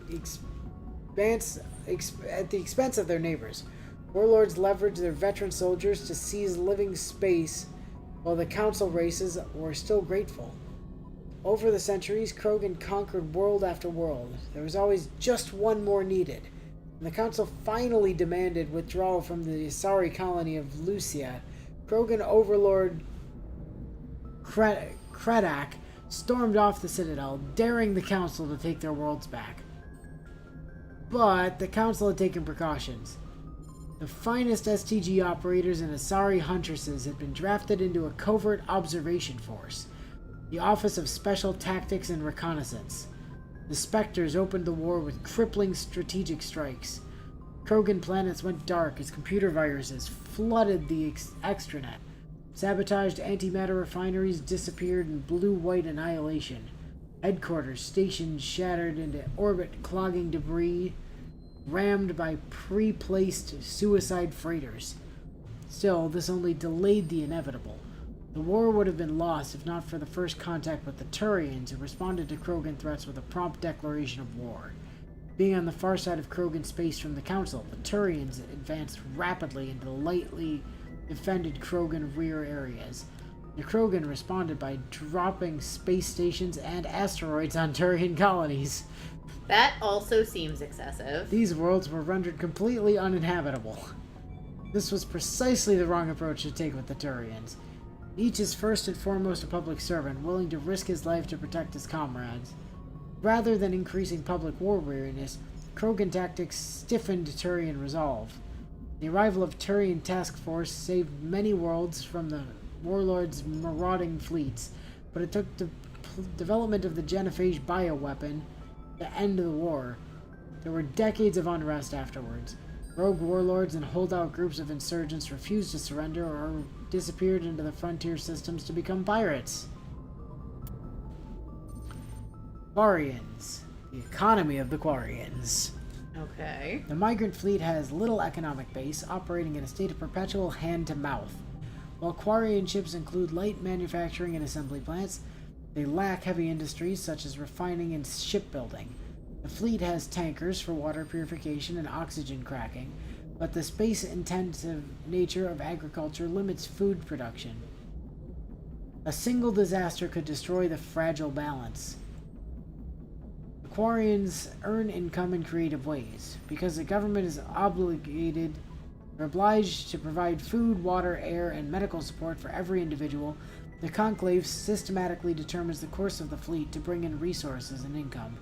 expense of their neighbors. Warlords leveraged their veteran soldiers to seize living space, while the council races were still grateful. Over the centuries, Krogan conquered world after world. There was always just one more needed. When the council finally demanded withdrawal from the Asari colony of Lucia, Krogan overlord Kredak stormed off the citadel, daring the council to take their worlds back. But the council had taken precautions. The finest STG operators and Asari huntresses had been drafted into a covert observation force, the Office of Special Tactics and Reconnaissance. The Spectres opened the war with crippling strategic strikes. Krogan planets went dark as computer viruses flooded the extranet. Sabotaged antimatter refineries disappeared in blue-white annihilation. Headquarters stations shattered into orbit-clogging debris, rammed by pre-placed suicide freighters. Still, this only delayed the inevitable. The war would have been lost if not for the first contact with the Turians, who responded to Krogan threats with a prompt declaration of war. Being on the far side of Krogan space from the Council, the Turians advanced rapidly into lightly defended Krogan rear areas. The Krogan responded by dropping space stations and asteroids on Turian colonies. That also seems excessive. These worlds were rendered completely uninhabitable. This was precisely the wrong approach to take with the Turians. Each is first and foremost a public servant, willing to risk his life to protect his comrades. Rather than increasing public war weariness, Krogan tactics stiffened Turian resolve. The arrival of Turian task force saved many worlds from the warlords' marauding fleets, but it took the development of the genophage bioweapon to end the war. There were decades of unrest afterwards. Rogue warlords and holdout groups of insurgents refused to surrender or disappeared into the frontier systems to become pirates. Quarians. The economy of the Quarians. Okay. The migrant fleet has little economic base, operating in a state of perpetual hand-to-mouth. While Quarian ships include light manufacturing and assembly plants, they lack heavy industries such as refining and shipbuilding. The fleet has tankers for water purification and oxygen cracking, but the space-intensive nature of agriculture limits food production. A single disaster could destroy the fragile balance. Quarians earn income in creative ways. Because the government is obligated or obliged to provide food, water, air, and medical support for every individual, the Conclave systematically determines the course of the fleet to bring in resources and income.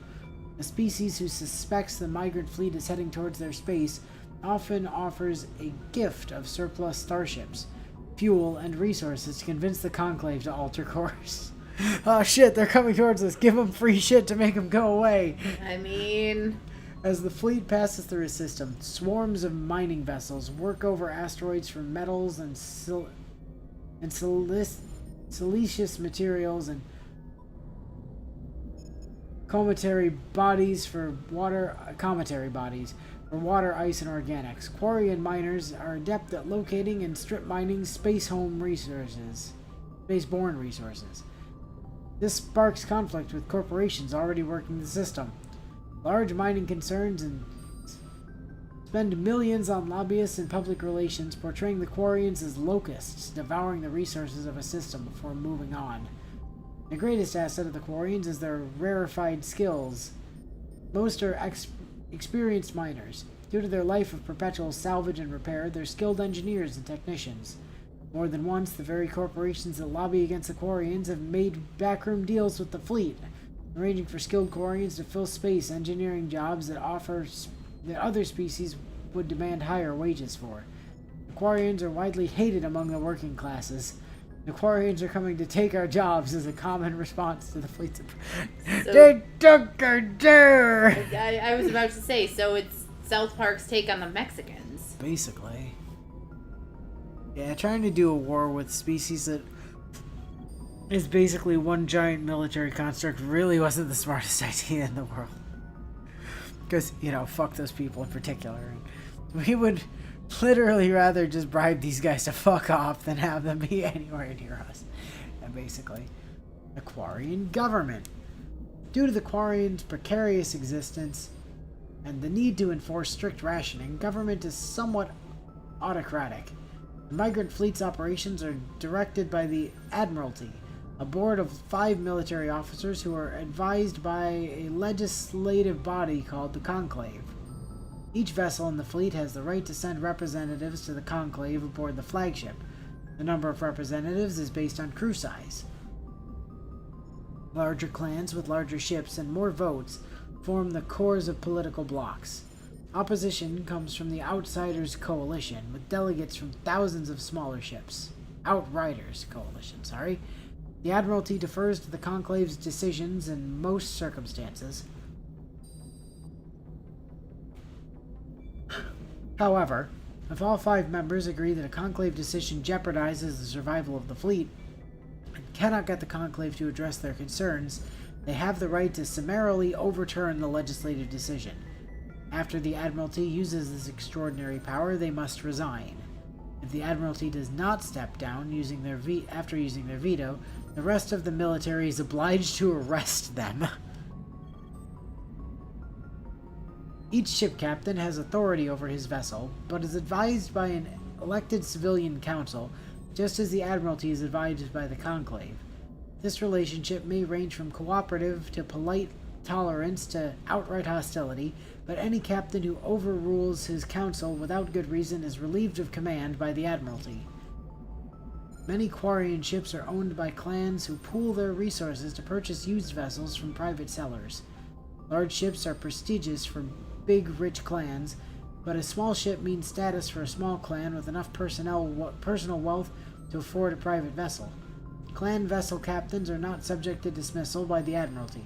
A species who suspects the migrant fleet is heading towards their space often offers a gift of surplus starships, fuel, and resources to convince the Conclave to alter course. Oh shit, they're coming towards us. Give them free shit to make them go away. I mean... As the fleet passes through a system, swarms of mining vessels work over asteroids for metals and siliceous materials and cometary bodies for water, ice, and organics. Quarian miners are adept at locating and strip mining spaceborne resources. This sparks conflict with corporations already working the system. Large mining concerns and spend millions on lobbyists and public relations, portraying the Quarians as locusts, devouring the resources of a system before moving on. The greatest asset of the Quarians is their rarefied skills. Most are experienced miners. Due to their life of perpetual salvage and repair, they're skilled engineers and technicians. More than once, the very corporations that lobby against the Quarians have made backroom deals with the fleet, arranging for skilled Quarians to fill space engineering jobs that other species would demand higher wages for. The Quarians are widely hated among the working classes. The Quarians are coming to take our jobs as a common response to the fleet's... They took our door! I was about to say, so it's South Park's take on the Mexicans. Basically. Yeah, trying to do a war with species that is basically one giant military construct really wasn't the smartest idea in the world. Because, fuck those people in particular. We would literally rather just bribe these guys to fuck off than have them be anywhere near us. And basically, the Quarian government. Due to the Quarians' precarious existence and the need to enforce strict rationing, government is somewhat autocratic. The migrant fleet's operations are directed by the Admiralty, a board of 5 military officers who are advised by a legislative body called the Conclave. Each vessel in the fleet has the right to send representatives to the Conclave aboard the flagship. The number of representatives is based on crew size. Larger clans with larger ships and more votes form the cores of political blocs. Opposition comes from the Outsiders Coalition, with delegates from thousands of smaller ships. Outriders Coalition, sorry. The Admiralty defers to the Conclave's decisions in most circumstances. However, if all 5 members agree that a Conclave decision jeopardizes the survival of the fleet and cannot get the Conclave to address their concerns, they have the right to summarily overturn the legislative decision. After the Admiralty uses this extraordinary power, they must resign. If the Admiralty does not step down after using their veto, the rest of the military is obliged to arrest them. Each ship captain has authority over his vessel, but is advised by an elected civilian council, just as the Admiralty is advised by the Conclave. This relationship may range from cooperative to polite tolerance to outright hostility, but any captain who overrules his council without good reason is relieved of command by the Admiralty. Many Quarian ships are owned by clans who pool their resources to purchase used vessels from private sellers. Large ships are prestigious for big, rich clans, but a small ship means status for a small clan with enough personal wealth to afford a private vessel. Clan vessel captains are not subject to dismissal by the Admiralty.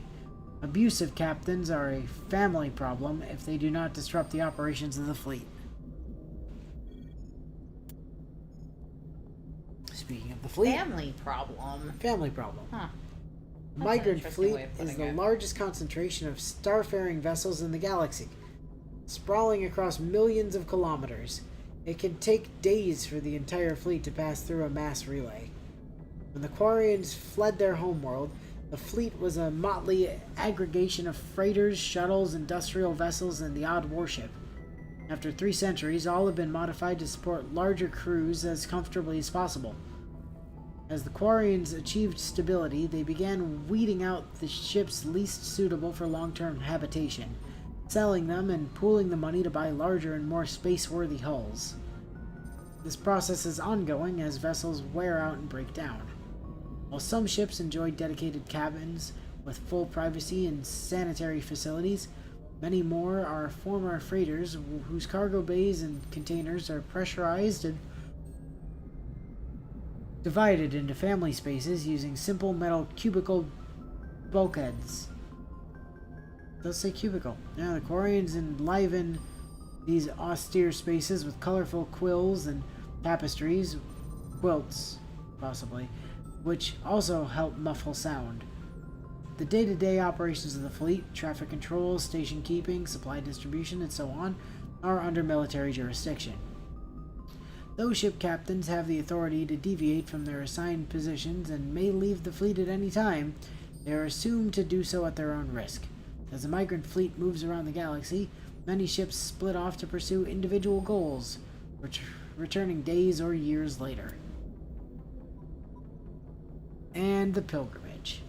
Abusive captains are a family problem if they do not disrupt the operations of the fleet. Speaking of the fleet... Family problem? Family problem. Huh. The migrant fleet is the largest concentration of starfaring vessels in the galaxy, sprawling across millions of kilometers. It can take days for the entire fleet to pass through a mass relay. When the Quarians fled their homeworld, the fleet was a motley aggregation of freighters, shuttles, industrial vessels, and the odd warship. After 3 centuries, all have been modified to support larger crews as comfortably as possible. As the Quarians achieved stability, they began weeding out the ships least suitable for long-term habitation, selling them and pooling the money to buy larger and more space-worthy hulls. This process is ongoing as vessels wear out and break down. While some ships enjoy dedicated cabins with full privacy and sanitary facilities, many more are former freighters whose cargo bays and containers are pressurized and divided into family spaces using simple metal cubicle bulkheads. It does say cubicle. Yeah, the Quarians enliven these austere spaces with colorful quills and tapestries, quilts, possibly, which also help muffle sound. The day-to-day operations of the fleet, traffic control, station keeping, supply distribution, and so on, are under military jurisdiction. Though ship captains have the authority to deviate from their assigned positions and may leave the fleet at any time, they are assumed to do so at their own risk. As the migrant fleet moves around the galaxy, many ships split off to pursue individual goals, returning days or years later. And the pilgrimage.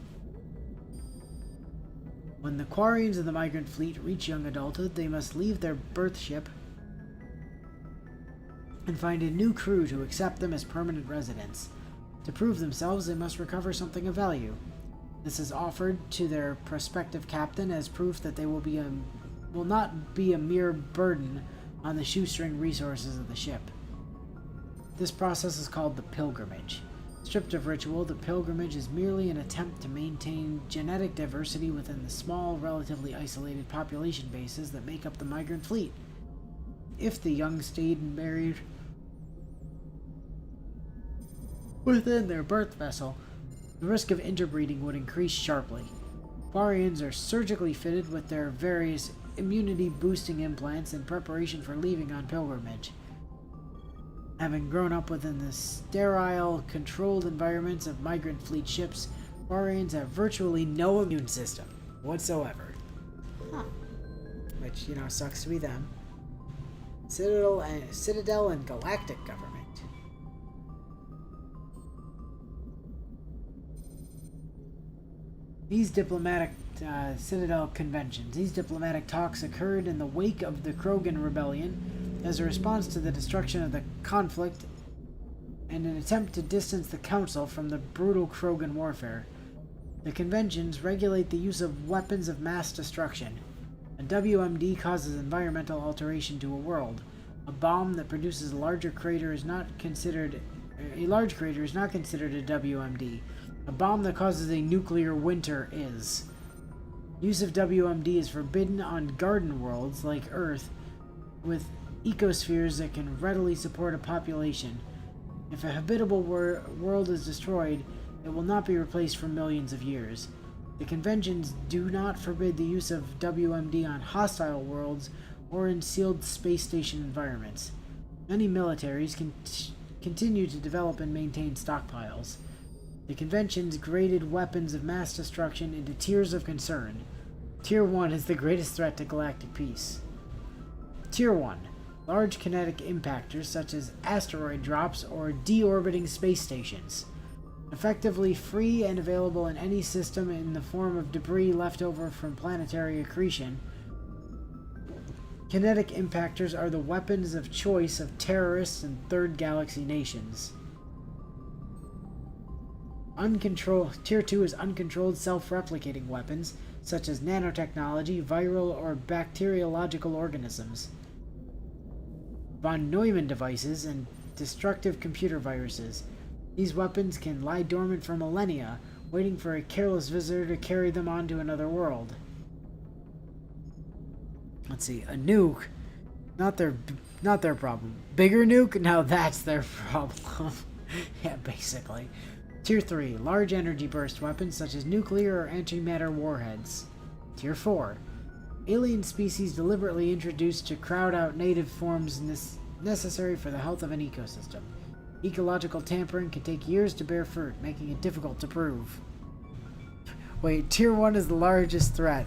When the Quarians of the migrant fleet reach young adulthood, they must leave their birth ship and find a new crew to accept them as permanent residents. To prove themselves, they must recover something of value. This is offered to their prospective captain as proof that they will not be a mere burden on the shoestring resources of the ship. This process is called the pilgrimage. Stripped of ritual, the pilgrimage is merely an attempt to maintain genetic diversity within the small, relatively isolated population bases that make up the migrant fleet. If the young stayed married within their birth vessel, the risk of interbreeding would increase sharply. Quarians are surgically fitted with their various immunity-boosting implants in preparation for leaving on pilgrimage. Having grown up within the sterile, controlled environments of migrant fleet ships, Quarians have virtually no immune system whatsoever. Huh. Which, sucks to be them. Citadel and Galactic Government. These diplomatic Citadel conventions, these diplomatic talks occurred in the wake of the Krogan Rebellion as a response to the destruction of the conflict and an attempt to distance the Council from the brutal Krogan warfare. The conventions regulate the use of weapons of mass destruction. A WMD causes environmental alteration to a world. A bomb that produces a large crater is not considered a WMD. A bomb that causes a nuclear winter is. Use of WMD is forbidden on garden worlds like Earth, with ecospheres that can readily support a population. If a habitable world is destroyed, it will not be replaced for millions of years. The conventions do not forbid the use of WMD on hostile worlds or in sealed space station environments. Many militaries continue to develop and maintain stockpiles. The conventions graded weapons of mass destruction into tiers of concern. Tier 1 is the greatest threat to galactic peace. Tier 1. Large kinetic impactors such as asteroid drops or deorbiting space stations. Effectively free and available in any system in the form of debris left over from planetary accretion, kinetic impactors are the weapons of choice of terrorists and third galaxy nations. Tier 2 is uncontrolled self-replicating weapons, such as nanotechnology, viral or bacteriological organisms, von Neumann devices, and destructive computer viruses. These weapons can lie dormant for millennia, waiting for a careless visitor to carry them on to another world. Let's see, a nuke, not their problem. Bigger nuke, now that's their problem. Yeah, basically. Tier 3, large energy burst weapons such as nuclear or antimatter warheads. Tier 4, alien species deliberately introduced to crowd out native forms necessary for the health of an ecosystem. Ecological tampering can take years to bear fruit, making it difficult to prove. Wait, Tier 1 is the largest threat,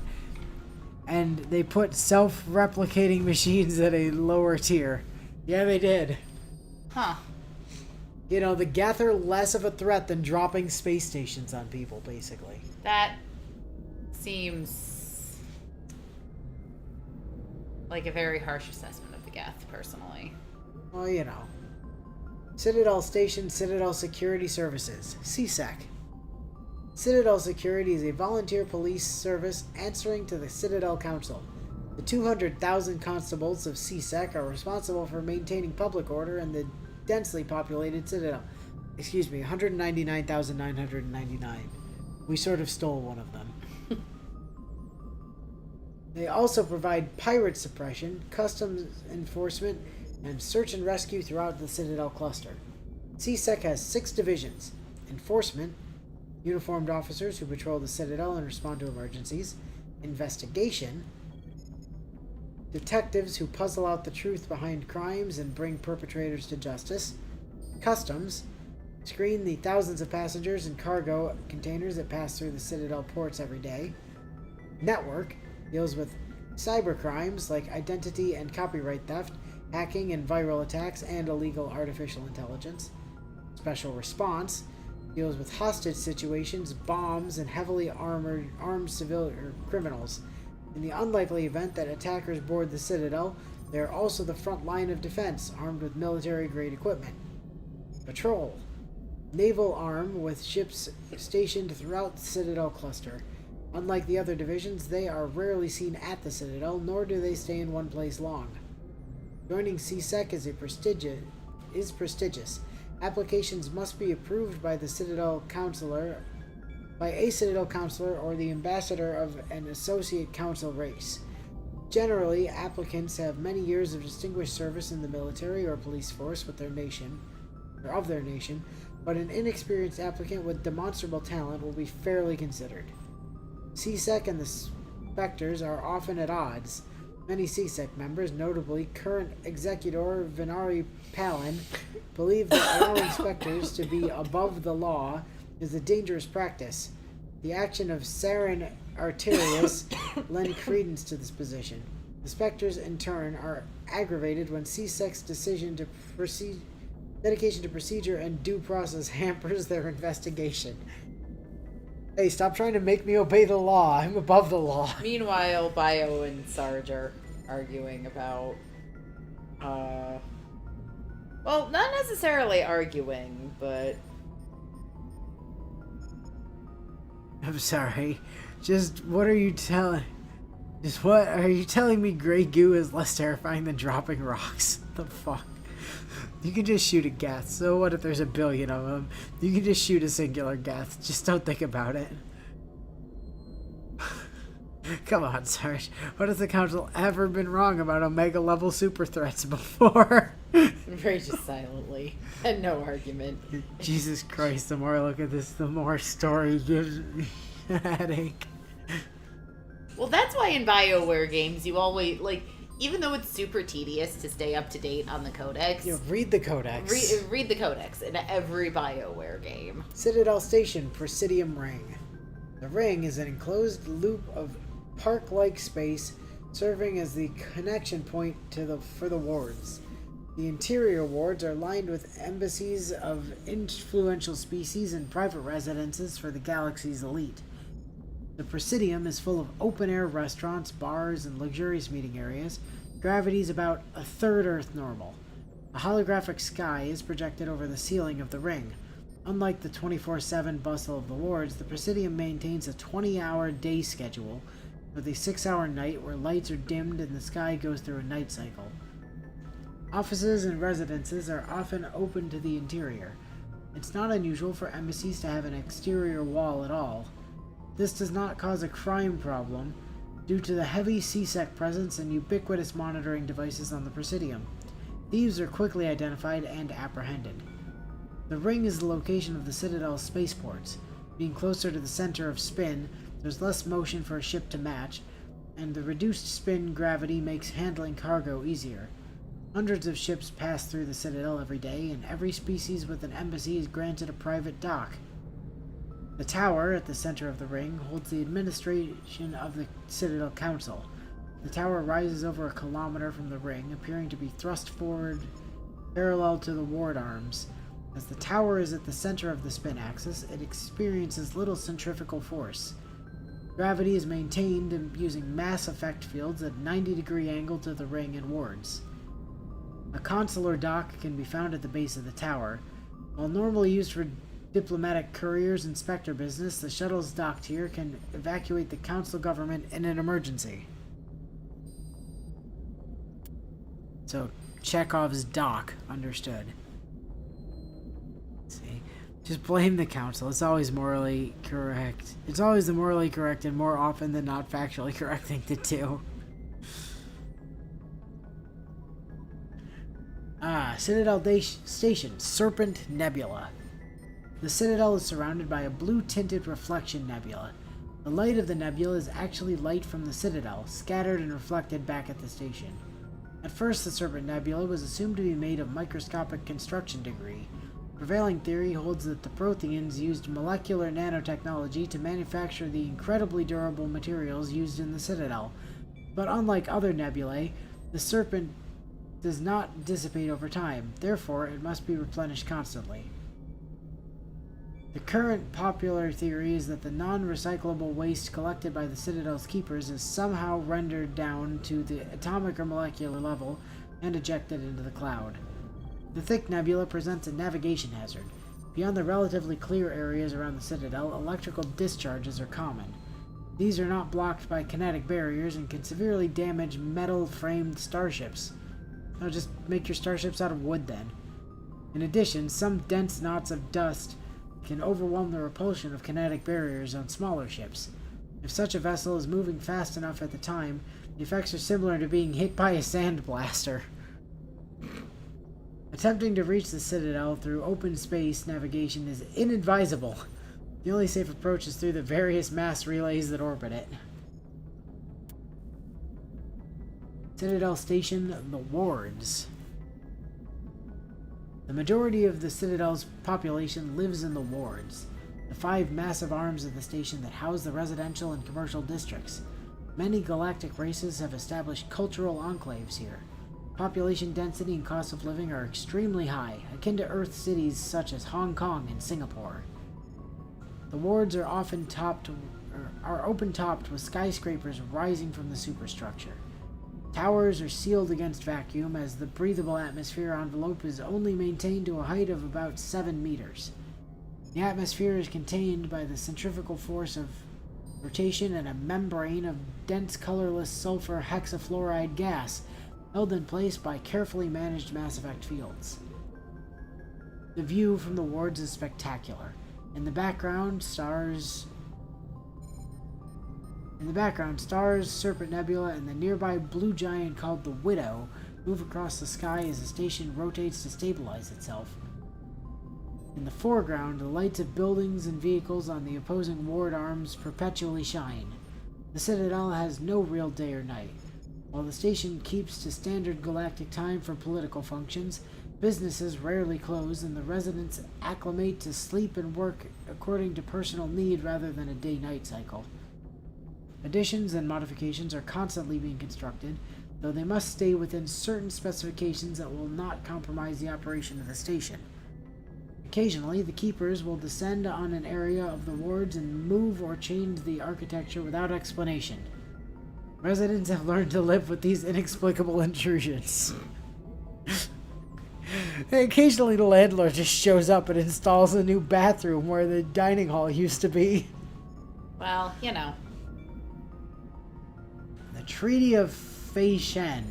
and they put self-replicating machines at a lower tier. Yeah, they did. Huh. You know, the Geth are less of a threat than dropping space stations on people, basically. That seems like a very harsh assessment of the Geth, personally. Well, you know. Citadel Station, Citadel Security Services, CSEC. Citadel Security is a volunteer police service answering to the Citadel Council. The 200,000 constables of CSEC are responsible for maintaining public order in the densely populated Citadel. 199,999. We sort of stole one of them. They also provide pirate suppression, customs enforcement, and search and rescue throughout the Citadel cluster. CSEC has 6 divisions: enforcement, uniformed officers who patrol the Citadel and respond to emergencies; investigation, detectives who puzzle out the truth behind crimes and bring perpetrators to justice; customs, screen the thousands of passengers and cargo containers that pass through the Citadel ports every day; network, deals with cyber crimes like identity and copyright theft, hacking and viral attacks, and illegal artificial intelligence; special response, deals with hostage situations, bombs, and heavily armed civilian criminals. In the unlikely event that attackers board the Citadel, they are also the front line of defense, armed with military-grade equipment. Patrol, naval arm with ships stationed throughout the Citadel cluster. Unlike the other divisions, they are rarely seen at the Citadel, nor do they stay in one place long. Joining CSEC is prestigious. Applications must be approved by a Citadel counselor or the ambassador of an associate council race. Generally, applicants have many years of distinguished service in the military or police force of their nation, but an inexperienced applicant with demonstrable talent will be fairly considered. CSEC and the Spectres are often at odds. Many CSEC members, notably current Executor Venari Palin, believe that allowing Spectres to be above the law is a dangerous practice. The action of Saren Arterius lend credence to this position. The Spectres, in turn, are aggravated when CSEC's dedication to procedure and due process hampers their investigation. Hey, stop trying to make me obey the law. I'm above the law. Meanwhile, Bio and Sarge are arguing about, well, not necessarily arguing, but... I'm sorry. What are you telling me Grey Goo is less terrifying than dropping rocks? The fuck? You can just shoot a Geth. So what if there's a billion of them? You can just shoot a singular Geth. Just don't think about it. Come on, Sarge. What has the Council ever been wrong about Omega-level super threats before? Rages silently. And no argument. Jesus Christ, the more I look at this, the more story gives me a headache. Well, that's why in BioWare games you always, like, even though it's super tedious to stay up to date on the codex... Yeah, read the codex. Read the codex in every BioWare game. Citadel Station, Presidium Ring. The ring is an enclosed loop of park-like space serving as the connection point for the wards. The interior wards are lined with embassies of influential species and private residences for the galaxy's elite. The Presidium is full of open-air restaurants, bars, and luxurious meeting areas. Gravity is about a third Earth normal. A holographic sky is projected over the ceiling of the ring. Unlike the 24/7 bustle of the wards, the Presidium maintains a 20-hour day schedule with a 6-hour night where lights are dimmed and the sky goes through a night cycle. Offices and residences are often open to the interior. It's not unusual for embassies to have an exterior wall at all. This does not cause a crime problem due to the heavy CSEC presence and ubiquitous monitoring devices on the Presidium. Thieves are quickly identified and apprehended. The ring is the location of the Citadel's spaceports. Being closer to the center of spin, there's less motion for a ship to match, and the reduced spin gravity makes handling cargo easier. Hundreds of ships pass through the Citadel every day, and every species with an embassy is granted a private dock. The tower at the center of the ring holds the administration of the Citadel Council. The tower rises over a kilometer from the ring, appearing to be thrust forward parallel to the ward arms. As the tower is at the center of the spin axis, it experiences little centrifugal force. Gravity is maintained using mass effect fields at 90-degree angle to the ring and wards. A consular dock can be found at the base of the tower. While normally used for diplomatic couriers and spectre business, the shuttles docked here can evacuate the council government in an emergency. So, Chekhov's dock, understood. Let's see. Just blame the council. It's always morally correct. It's always the morally correct and more often than not factually correct thing to do. Citadel Station, Serpent Nebula. The Citadel is surrounded by a blue-tinted reflection nebula. The light of the nebula is actually light from the Citadel, scattered and reflected back at the station. At first, the Serpent Nebula was assumed to be made of microscopic construction degree. Prevailing theory holds that the Protheans used molecular nanotechnology to manufacture the incredibly durable materials used in the Citadel. But unlike other nebulae, the Serpent does not dissipate over time, therefore it must be replenished constantly. The current popular theory is that the non-recyclable waste collected by the Citadel's keepers is somehow rendered down to the atomic or molecular level and ejected into the cloud. The thick nebula presents a navigation hazard. Beyond the relatively clear areas around the Citadel, electrical discharges are common. These are not blocked by kinetic barriers and can severely damage metal-framed starships. Now just make your starships out of wood then. In addition, some dense knots of dust can overwhelm the repulsion of kinetic barriers on smaller ships. If such a vessel is moving fast enough at the time, the effects are similar to being hit by a sandblaster. Attempting to reach the Citadel through open space navigation is inadvisable. The only safe approach is through the various mass relays that orbit it. Citadel Station, the wards. The majority of the Citadel's population lives in the wards, the 5 massive arms of the station that house the residential and commercial districts. Many galactic races have established cultural enclaves here. Population density and cost of living are extremely high, akin to Earth cities such as Hong Kong and Singapore. The wards are often open-topped with skyscrapers rising from the superstructure. Towers are sealed against vacuum as the breathable atmosphere envelope is only maintained to a height of about 7 meters. The atmosphere is contained by the centrifugal force of rotation and a membrane of dense colorless sulfur hexafluoride gas held in place by carefully managed mass effect fields. The view from the wards is spectacular. In the background, stars, Serpent Nebula, and the nearby blue giant called the Widow move across the sky as the station rotates to stabilize itself. In the foreground, the lights of buildings and vehicles on the opposing ward arms perpetually shine. The Citadel has no real day or night. While the station keeps to standard galactic time for political functions, businesses rarely close and the residents acclimate to sleep and work according to personal need rather than a day-night cycle. Additions and modifications are constantly being constructed, though they must stay within certain specifications that will not compromise the operation of the station. Occasionally, the keepers will descend on an area of the wards and move or change the architecture without explanation. Residents have learned to live with these inexplicable intrusions. Occasionally, the landlord just shows up and installs a new bathroom where the dining hall used to be. Well, you know. The Treaty of Feishen.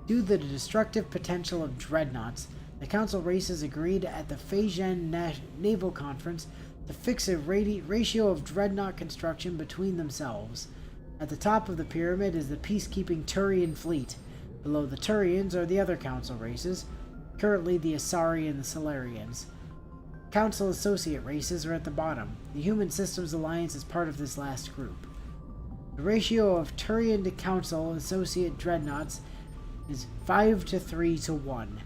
Due to the destructive potential of dreadnoughts, the Council races agreed at the Feishen Naval Conference to fix a ratio of dreadnought construction between themselves. At the top of the pyramid is the peacekeeping Turian fleet. Below the Turians are the other Council races, currently the Asari and the Solarians. Council associate races are at the bottom. The Human Systems Alliance is part of this last group. The ratio of Turian to Council associate dreadnoughts is 5 to 3 to 1.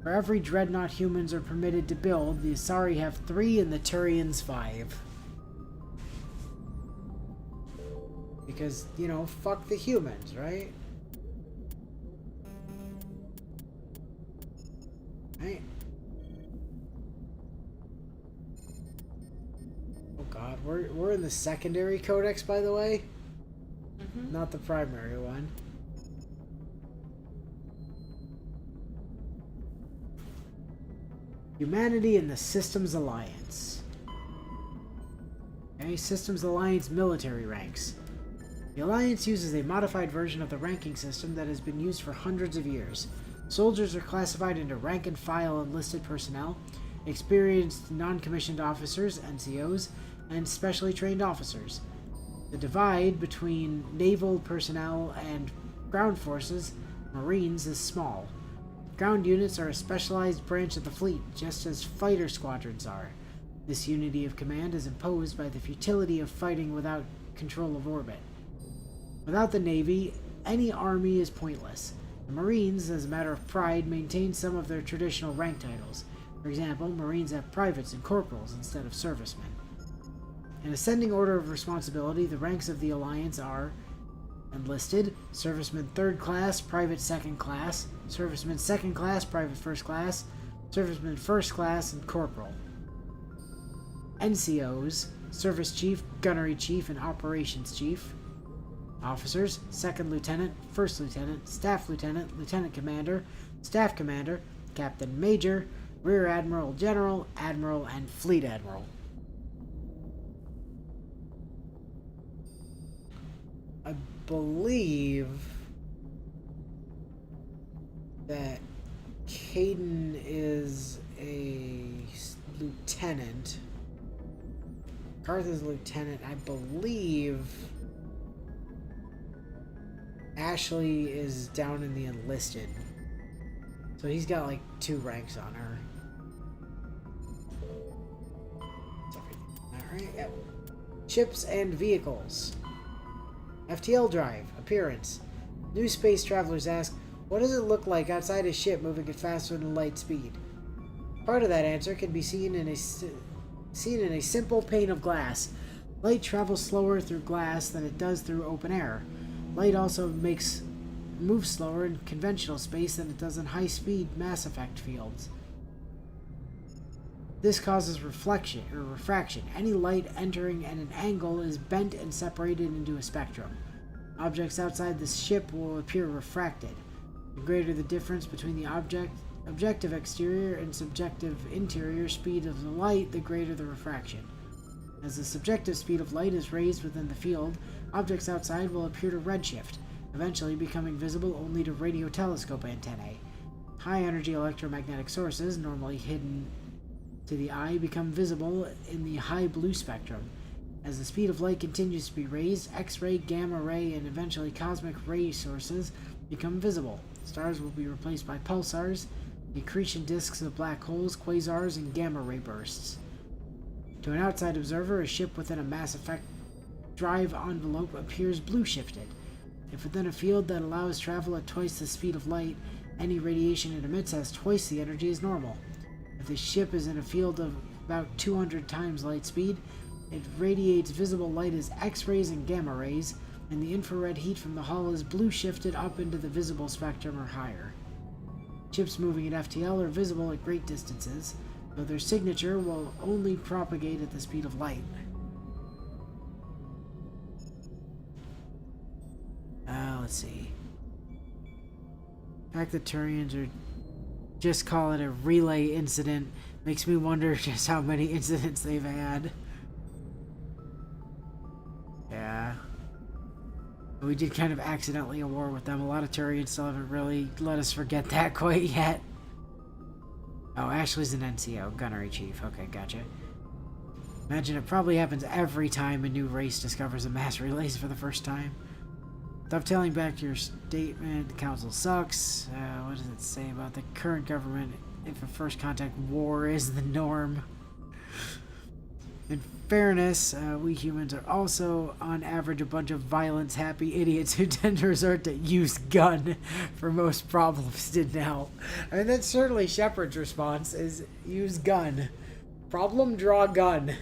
For every dreadnought humans are permitted to build, the Asari have 3 and the Turians 5. Because, you know, fuck the humans, right? Right? we're in the secondary codex, by the way. Not the primary one. Humanity and the Systems Alliance. Okay, Systems Alliance military ranks. The Alliance uses a modified version of the ranking system that has been used for hundreds of years. Soldiers are classified into rank and file enlisted personnel, experienced non-commissioned officers, NCOs, and specially trained officers. The divide between naval personnel and ground forces, Marines, is small. Ground units are a specialized branch of the fleet, just as fighter squadrons are. This unity of command is imposed by the futility of fighting without control of orbit. Without the Navy, any army is pointless. The Marines, as a matter of pride, maintain some of their traditional rank titles. For example, Marines have privates and corporals instead of servicemen. In ascending order of responsibility, the ranks of the Alliance are Enlisted, Serviceman 3rd Class, Private 2nd Class, Serviceman 2nd Class, Private 1st Class, Serviceman 1st Class, and Corporal. NCOs, Service Chief, Gunnery Chief, and Operations Chief. Officers, 2nd Lieutenant, 1st Lieutenant, Staff Lieutenant, Lieutenant Commander, Staff Commander, Captain Major, Rear Admiral General, Admiral, and Fleet Admiral. I believe that Caden is a lieutenant. Garth is a lieutenant. I believe Ashley is down in the enlisted. So he's got like 2 ranks on her. Alright, yep. Ships and vehicles. FTL drive. Appearance. New space travelers ask, what does it look like outside a ship moving at faster than light speed? Part of that answer can be seen in a simple pane of glass. Light travels slower through glass than it does through open air. Light also moves slower in conventional space than it does in high-speed Mass Effect fields. This causes refraction. Any light entering at an angle is bent and separated into a spectrum. Objects outside the ship will appear refracted. The greater the difference between the objective exterior and subjective interior speed of the light, the greater the refraction. As the subjective speed of light is raised within the field, objects outside will appear to redshift, eventually becoming visible only to radio telescope antennae. High-energy electromagnetic sources, normally hidden to the eye, become visible in the high blue spectrum. As the speed of light continues to be raised, X-ray, gamma ray, and eventually cosmic ray sources become visible. Stars will be replaced by pulsars, accretion disks of black holes, quasars, and gamma ray bursts. To an outside observer, a ship within a Mass Effect drive envelope appears blue shifted. If within a field that allows travel at twice the speed of light, any radiation it emits has twice the energy as normal. If the ship is in a field of about 200 times light speed, it radiates visible light as X-rays and gamma rays, and the infrared heat from the hull is blue shifted up into the visible spectrum or higher. Ships moving at FTL are visible at great distances, though their signature will only propagate at the speed of light. Let's see. The fact that Turians are just call it a relay incident makes me wonder just how many incidents they've had. Yeah. We did kind of accidentally a war with them. A lot of Turians still haven't really let us forget that quite yet. Oh, Ashley's an NCO, Gunnery Chief. Okay, gotcha. Imagine it probably happens every time a new race discovers a mass relays for the first time. Dovetailing back to your statement, the council sucks. What does it say about the current government if a first contact war is the norm? In fairness, we humans are also, on average, a bunch of violence-happy idiots who tend to resort to use gun for most problems to now. I mean, that's certainly Shepard's response, is use gun. Problem, draw gun.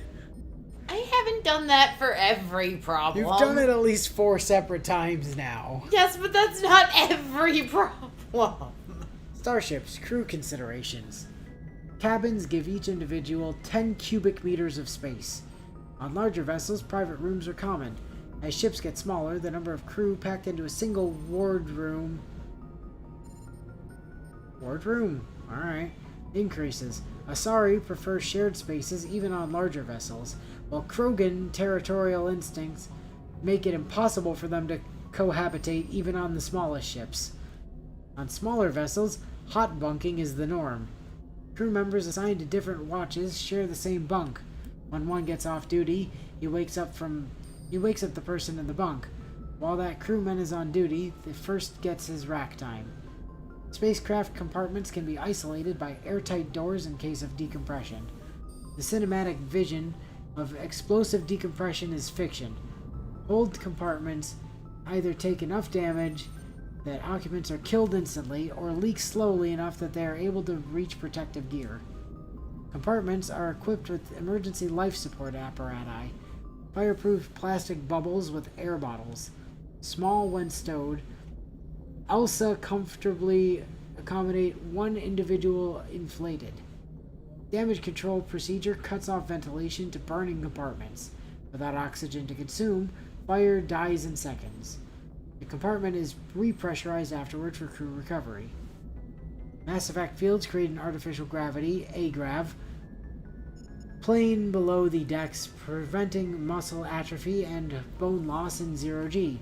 I haven't done that for every problem. You've done it at least 4 separate times now. Yes, but that's not every problem. Starships, crew considerations. Cabins give each individual 10 cubic meters of space. On larger vessels, private rooms are common. As ships get smaller, the number of crew packed into a single wardroom alright, increases. Asari prefer shared spaces even on larger vessels, while Krogan territorial instincts make it impossible for them to cohabitate even on the smallest ships. On smaller vessels, hot bunking is the norm. Crew members assigned to different watches share the same bunk. When one gets off duty, he wakes up the person in the bunk. While that crewman is on duty, the first gets his rack time. Spacecraft compartments can be isolated by airtight doors in case of decompression. The cinematic vision of explosive decompression is fiction. Hold compartments either take enough damage that occupants are killed instantly or leak slowly enough that they are able to reach protective gear. Compartments are equipped with emergency life support apparatus, fireproof plastic bubbles with air bottles. Small when stowed, ELSA comfortably accommodate one individual inflated. Damage control procedure cuts off ventilation to burning compartments. Without oxygen to consume, fire dies in seconds. The compartment is repressurized afterward for crew recovery. Mass effect fields create an artificial gravity, AGRAV, plane below the decks, preventing muscle atrophy and bone loss in 0G.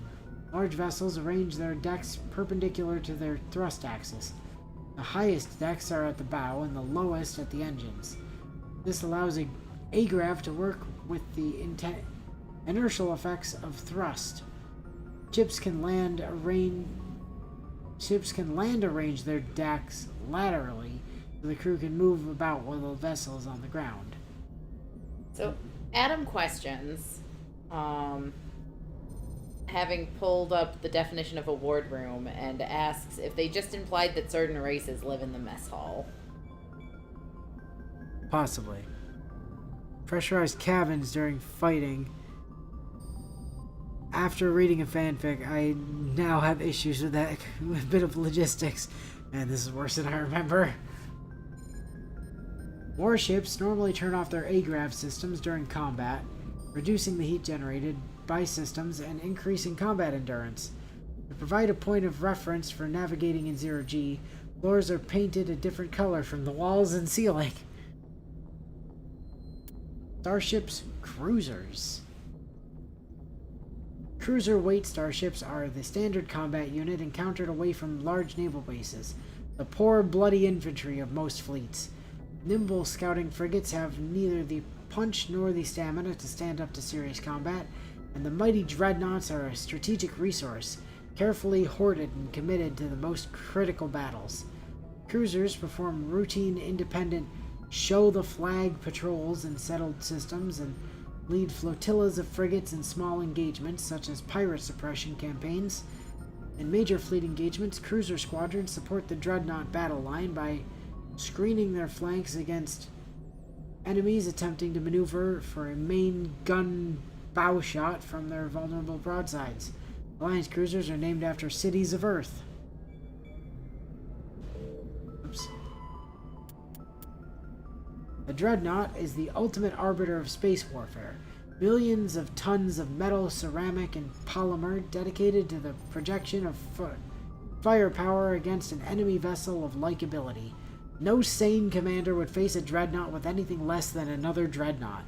Large vessels arrange their decks perpendicular to their thrust axis. The highest decks are at the bow and the lowest at the engines. This allows a AGRAV to work with the inertial effects of thrust. Ships can land arrange their decks laterally so the crew can move about while the vessel is on the ground. So, Adam questions, having pulled up the definition of a wardroom, and asks if they just implied that certain races live in the mess hall. Possibly. Pressurized cabins during fighting. After reading a fanfic, I now have issues with that. A bit of logistics. Man, this is worse than I remember. Warships normally turn off their AGRAV systems during combat, reducing the heat generated by systems and increasing combat endurance. To provide a point of reference for navigating in 0G, floors are painted a different color from the walls and ceiling. Starships, cruisers. Cruiser-weight starships are the standard combat unit encountered away from large naval bases, the poor, bloody infantry of most fleets. Nimble scouting frigates have neither the punch nor the stamina to stand up to serious combat, and the mighty dreadnoughts are a strategic resource, carefully hoarded and committed to the most critical battles. Cruisers perform routine, independent, show-the-flag patrols in settled systems and lead flotillas of frigates in small engagements, such as pirate suppression campaigns. In major fleet engagements, cruiser squadrons support the dreadnought battle line by screening their flanks against enemies attempting to maneuver for a main gun bow shot from their vulnerable broadsides. Alliance cruisers are named after cities of Earth. Oops. The dreadnought is the ultimate arbiter of space warfare. Millions of tons of metal, ceramic, and polymer dedicated to the projection of firepower against an enemy vessel of like ability. No sane commander would face a dreadnought with anything less than another dreadnought.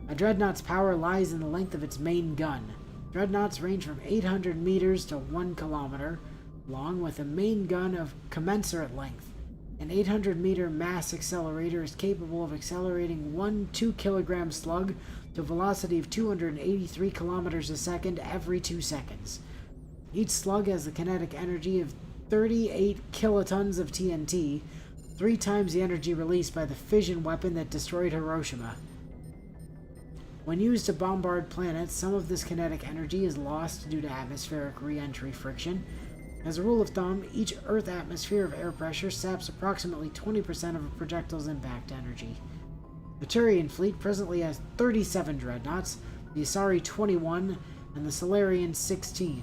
A dreadnought's power lies in the length of its main gun. Dreadnoughts range from 800 meters to 1 kilometer long, with a main gun of commensurate length. An 800-meter mass accelerator is capable of accelerating one 2-kilogram slug to a velocity of 283 kilometers a second every 2 seconds. Each slug has the kinetic energy of 38 kilotons of TNT, 3 times the energy released by the fission weapon that destroyed Hiroshima. When used to bombard planets, some of this kinetic energy is lost due to atmospheric re-entry friction. As a rule of thumb, each Earth atmosphere of air pressure saps approximately 20% of a projectile's impact energy. The Turian fleet presently has 37 dreadnoughts, the Asari 21, and the Solarian 16.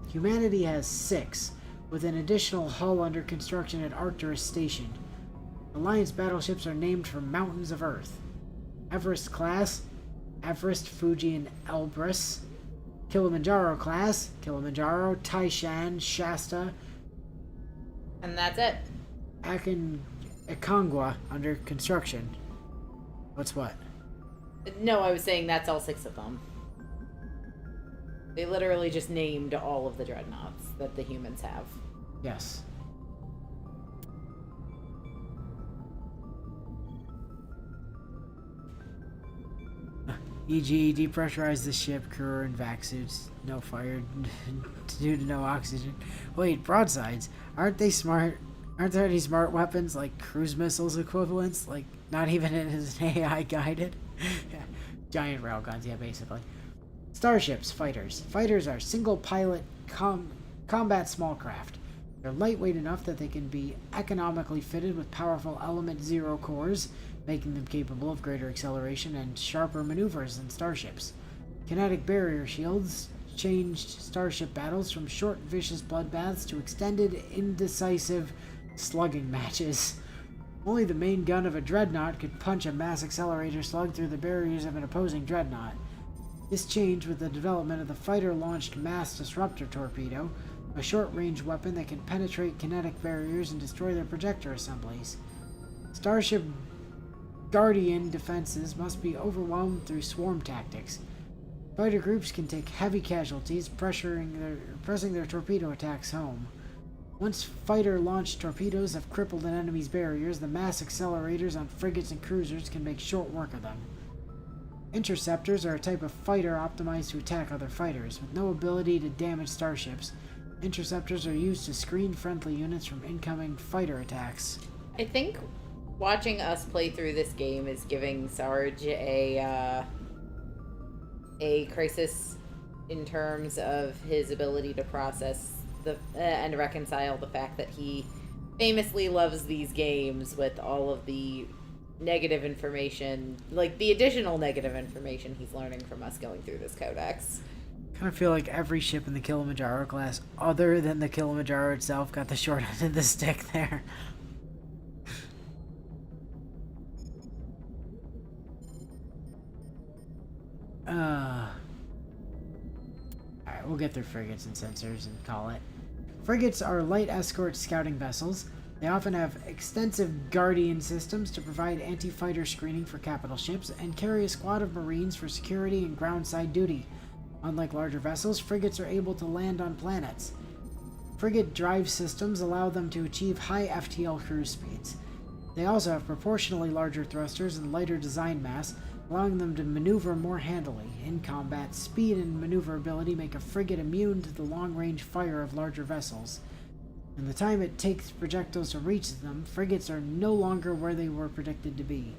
Humanity has 6, with an additional hull under construction at Arcturus Station. Alliance battleships are named from mountains of Earth. Everest class, Everest, Fuji, and Elbrus. Kilimanjaro class, Kilimanjaro, Taishan, Shasta, And that's it. Akongwa under construction. What's what? No, I was saying that's all 6 of them. They literally just named all of the dreadnoughts that the humans have. Yes. E.g., depressurize the ship, crew and vac suits. No fire due to no oxygen. Wait, broadsides? Aren't they smart? Aren't there any smart weapons like cruise missiles equivalents? Like, not even it is an AI guided? Yeah. Giant railguns, yeah, basically. Starships, fighters. Fighters are single pilot combat small craft. They're lightweight enough that they can be economically fitted with powerful Element 0 cores, making them capable of greater acceleration and sharper maneuvers than starships. Kinetic barrier shields changed starship battles from short, vicious bloodbaths to extended, indecisive slugging matches. Only the main gun of a dreadnought could punch a mass accelerator slug through the barriers of an opposing dreadnought. This changed with the development of the fighter-launched mass disruptor torpedo, a short-range weapon that can penetrate kinetic barriers and destroy their projector assemblies. Starship Guardian defenses must be overwhelmed through swarm tactics. Fighter groups can take heavy casualties, pressing their torpedo attacks home. Once fighter-launched torpedoes have crippled an enemy's barriers, the mass accelerators on frigates and cruisers can make short work of them. Interceptors are a type of fighter optimized to attack other fighters. With no ability to damage starships, interceptors are used to screen friendly units from incoming fighter attacks. I think watching us play through this game is giving Sarge a crisis in terms of his ability to process and reconcile the fact that he famously loves these games with all of the negative information, like the additional negative information he's learning from us going through this codex. I kind of feel like every ship in the Kilimanjaro class, other than the Kilimanjaro itself, got the short end of the stick there. Alright, we'll get through frigates and sensors and call it. Frigates are light escort scouting vessels. They often have extensive Guardian systems to provide anti-fighter screening for capital ships and carry a squad of Marines for security and groundside duty. Unlike larger vessels, frigates are able to land on planets. Frigate drive systems allow them to achieve high FTL cruise speeds. They also have proportionally larger thrusters and lighter design mass, allowing them to maneuver more handily. In combat, speed and maneuverability make a frigate immune to the long-range fire of larger vessels. In the time it takes projectiles to reach them, frigates are no longer where they were predicted to be.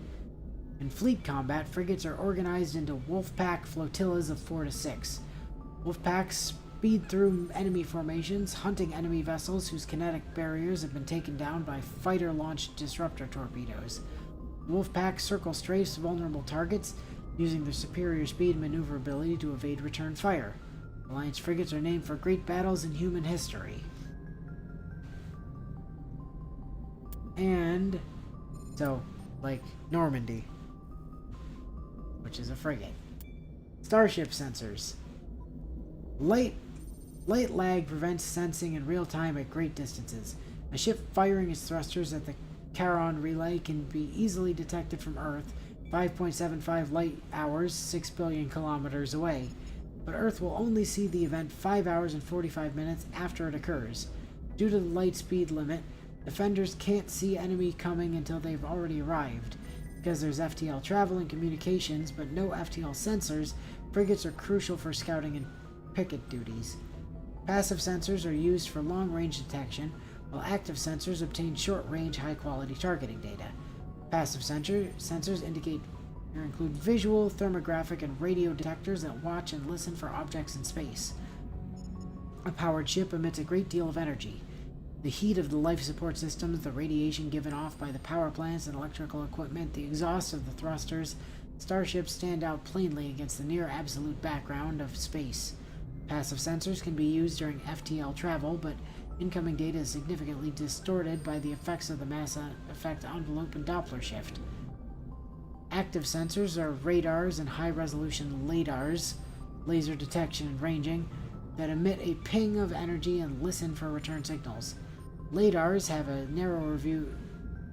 In fleet combat, frigates are organized into Wolfpack flotillas of 4 to 6. Wolfpacks speed through enemy formations, hunting enemy vessels whose kinetic barriers have been taken down by fighter-launched disruptor torpedoes. Wolfpack circle strafes vulnerable targets, using their superior speed and maneuverability to evade return fire. Alliance frigates are named for great battles in human history. And so, like Normandy, which is a frigate. Starship sensors. Light lag prevents sensing in real time at great distances. A ship firing its thrusters at the Charon relay can be easily detected from Earth, 5.75 light hours, 6 billion kilometers away. But Earth will only see the event 5 hours and 45 minutes after it occurs. Due to the light speed limit, defenders can't see enemy coming until they've already arrived. Because there's FTL travel and communications, but no FTL sensors, frigates are crucial for scouting and picket duties. Passive sensors are used for long-range detection, while active sensors obtain short-range, high-quality targeting data. Passive sensors include visual, thermographic, and radio detectors that watch and listen for objects in space. A powered ship emits a great deal of energy. The heat of the life support systems, the radiation given off by the power plants and electrical equipment, the exhaust of the thrusters, starships stand out plainly against the near-absolute background of space. Passive sensors can be used during FTL travel, but incoming data is significantly distorted by the effects of the mass effect envelope and Doppler shift. Active sensors are radars and high-resolution LADARs, laser detection and ranging, that emit a ping of energy and listen for return signals. LADARs have a narrower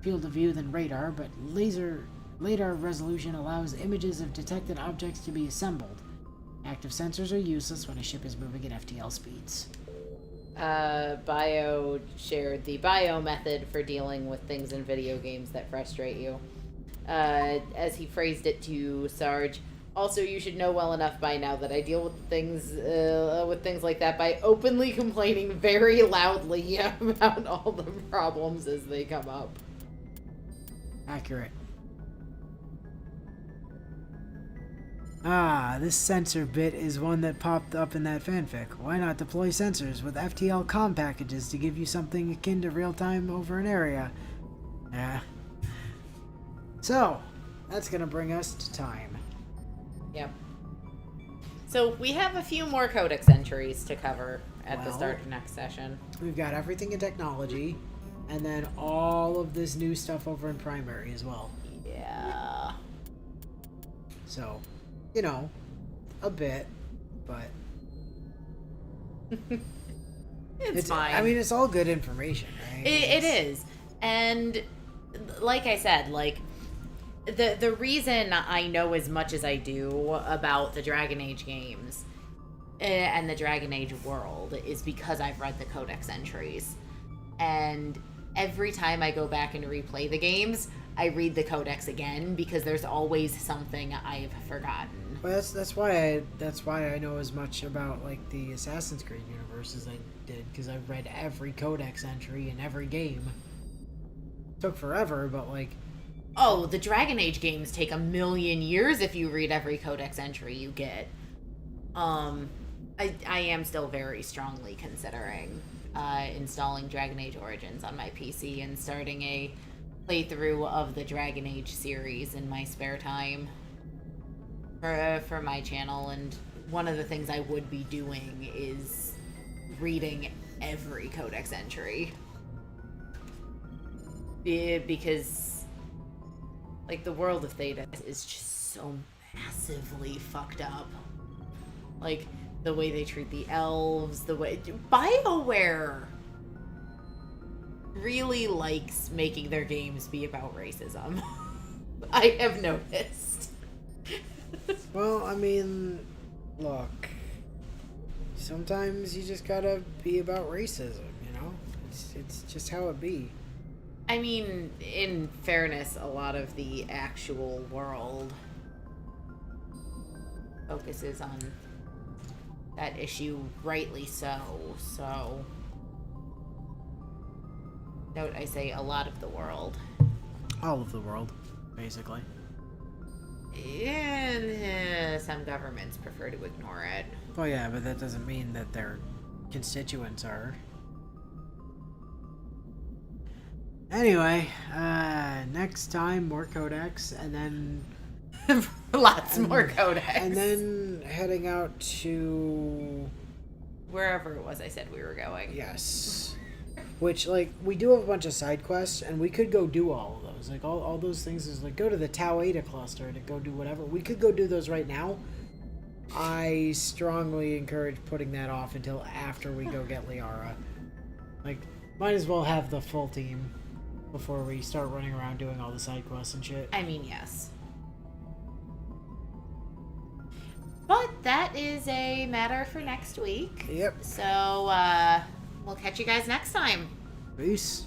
field of view than radar, but LADAR resolution allows images of detected objects to be assembled. Active sensors are useless when a ship is moving at FTL speeds. Bio shared the bio method for dealing with things in video games that frustrate you. As he phrased it to Sarge, also you should know well enough by now that I deal with things like that by openly complaining very loudly about all the problems as they come up. Accurate. Ah, this sensor bit is one that popped up in that fanfic. Why not deploy sensors with FTL comm packages to give you something akin to real-time over an area? Yeah. So, that's gonna bring us to time. Yep. So, we have a few more codex entries to cover at the start of next session. We've got everything in technology, and then all of this new stuff over in primary as well. Yeah. So, you know, a bit, but it's fine. I mean, it's all good information, right? It is. And like I said, like, the reason I know as much as I do about the Dragon Age games and the Dragon Age world is because I've read the codex entries. And every time I go back and replay the games, I read the codex again because there's always something I've forgotten. Well, that's why I know as much about like the Assassin's Creed universe as I did, because I've read every codex entry in every game. Took forever, but like. Oh, the Dragon Age games take 1,000,000 years if you read every codex entry you get. I am still very strongly considering installing Dragon Age Origins on my PC and starting a playthrough of the Dragon Age series in my spare time for my channel. And one of the things I would be doing is reading every codex entry, because like the world of Theta is just so massively fucked up. Like the way they treat the elves, the way BioWare really likes making their games be about racism. I have noticed. Well, I mean, look, sometimes you just gotta be about racism, you know? It's just how it be. I mean, in fairness, a lot of the actual world focuses on that issue, rightly so. So, note I say a lot of the world. All of the world, basically. And some governments prefer to ignore it. Well, yeah, but that doesn't mean that their constituents are. Anyway, next time more codex, and then lots more codex, and then heading out to wherever it was I said we were going. Yes. Which, like, we do have a bunch of side quests, and we could go do all of those. Like, all those things is, like, go to the Tau Eta cluster to go do whatever. We could go do those right now. I strongly encourage putting that off until after we go get Liara. Like, might as well have the full team before we start running around doing all the side quests and shit. I mean, yes. But that is a matter for next week. Yep. So, we'll catch you guys next time. Peace.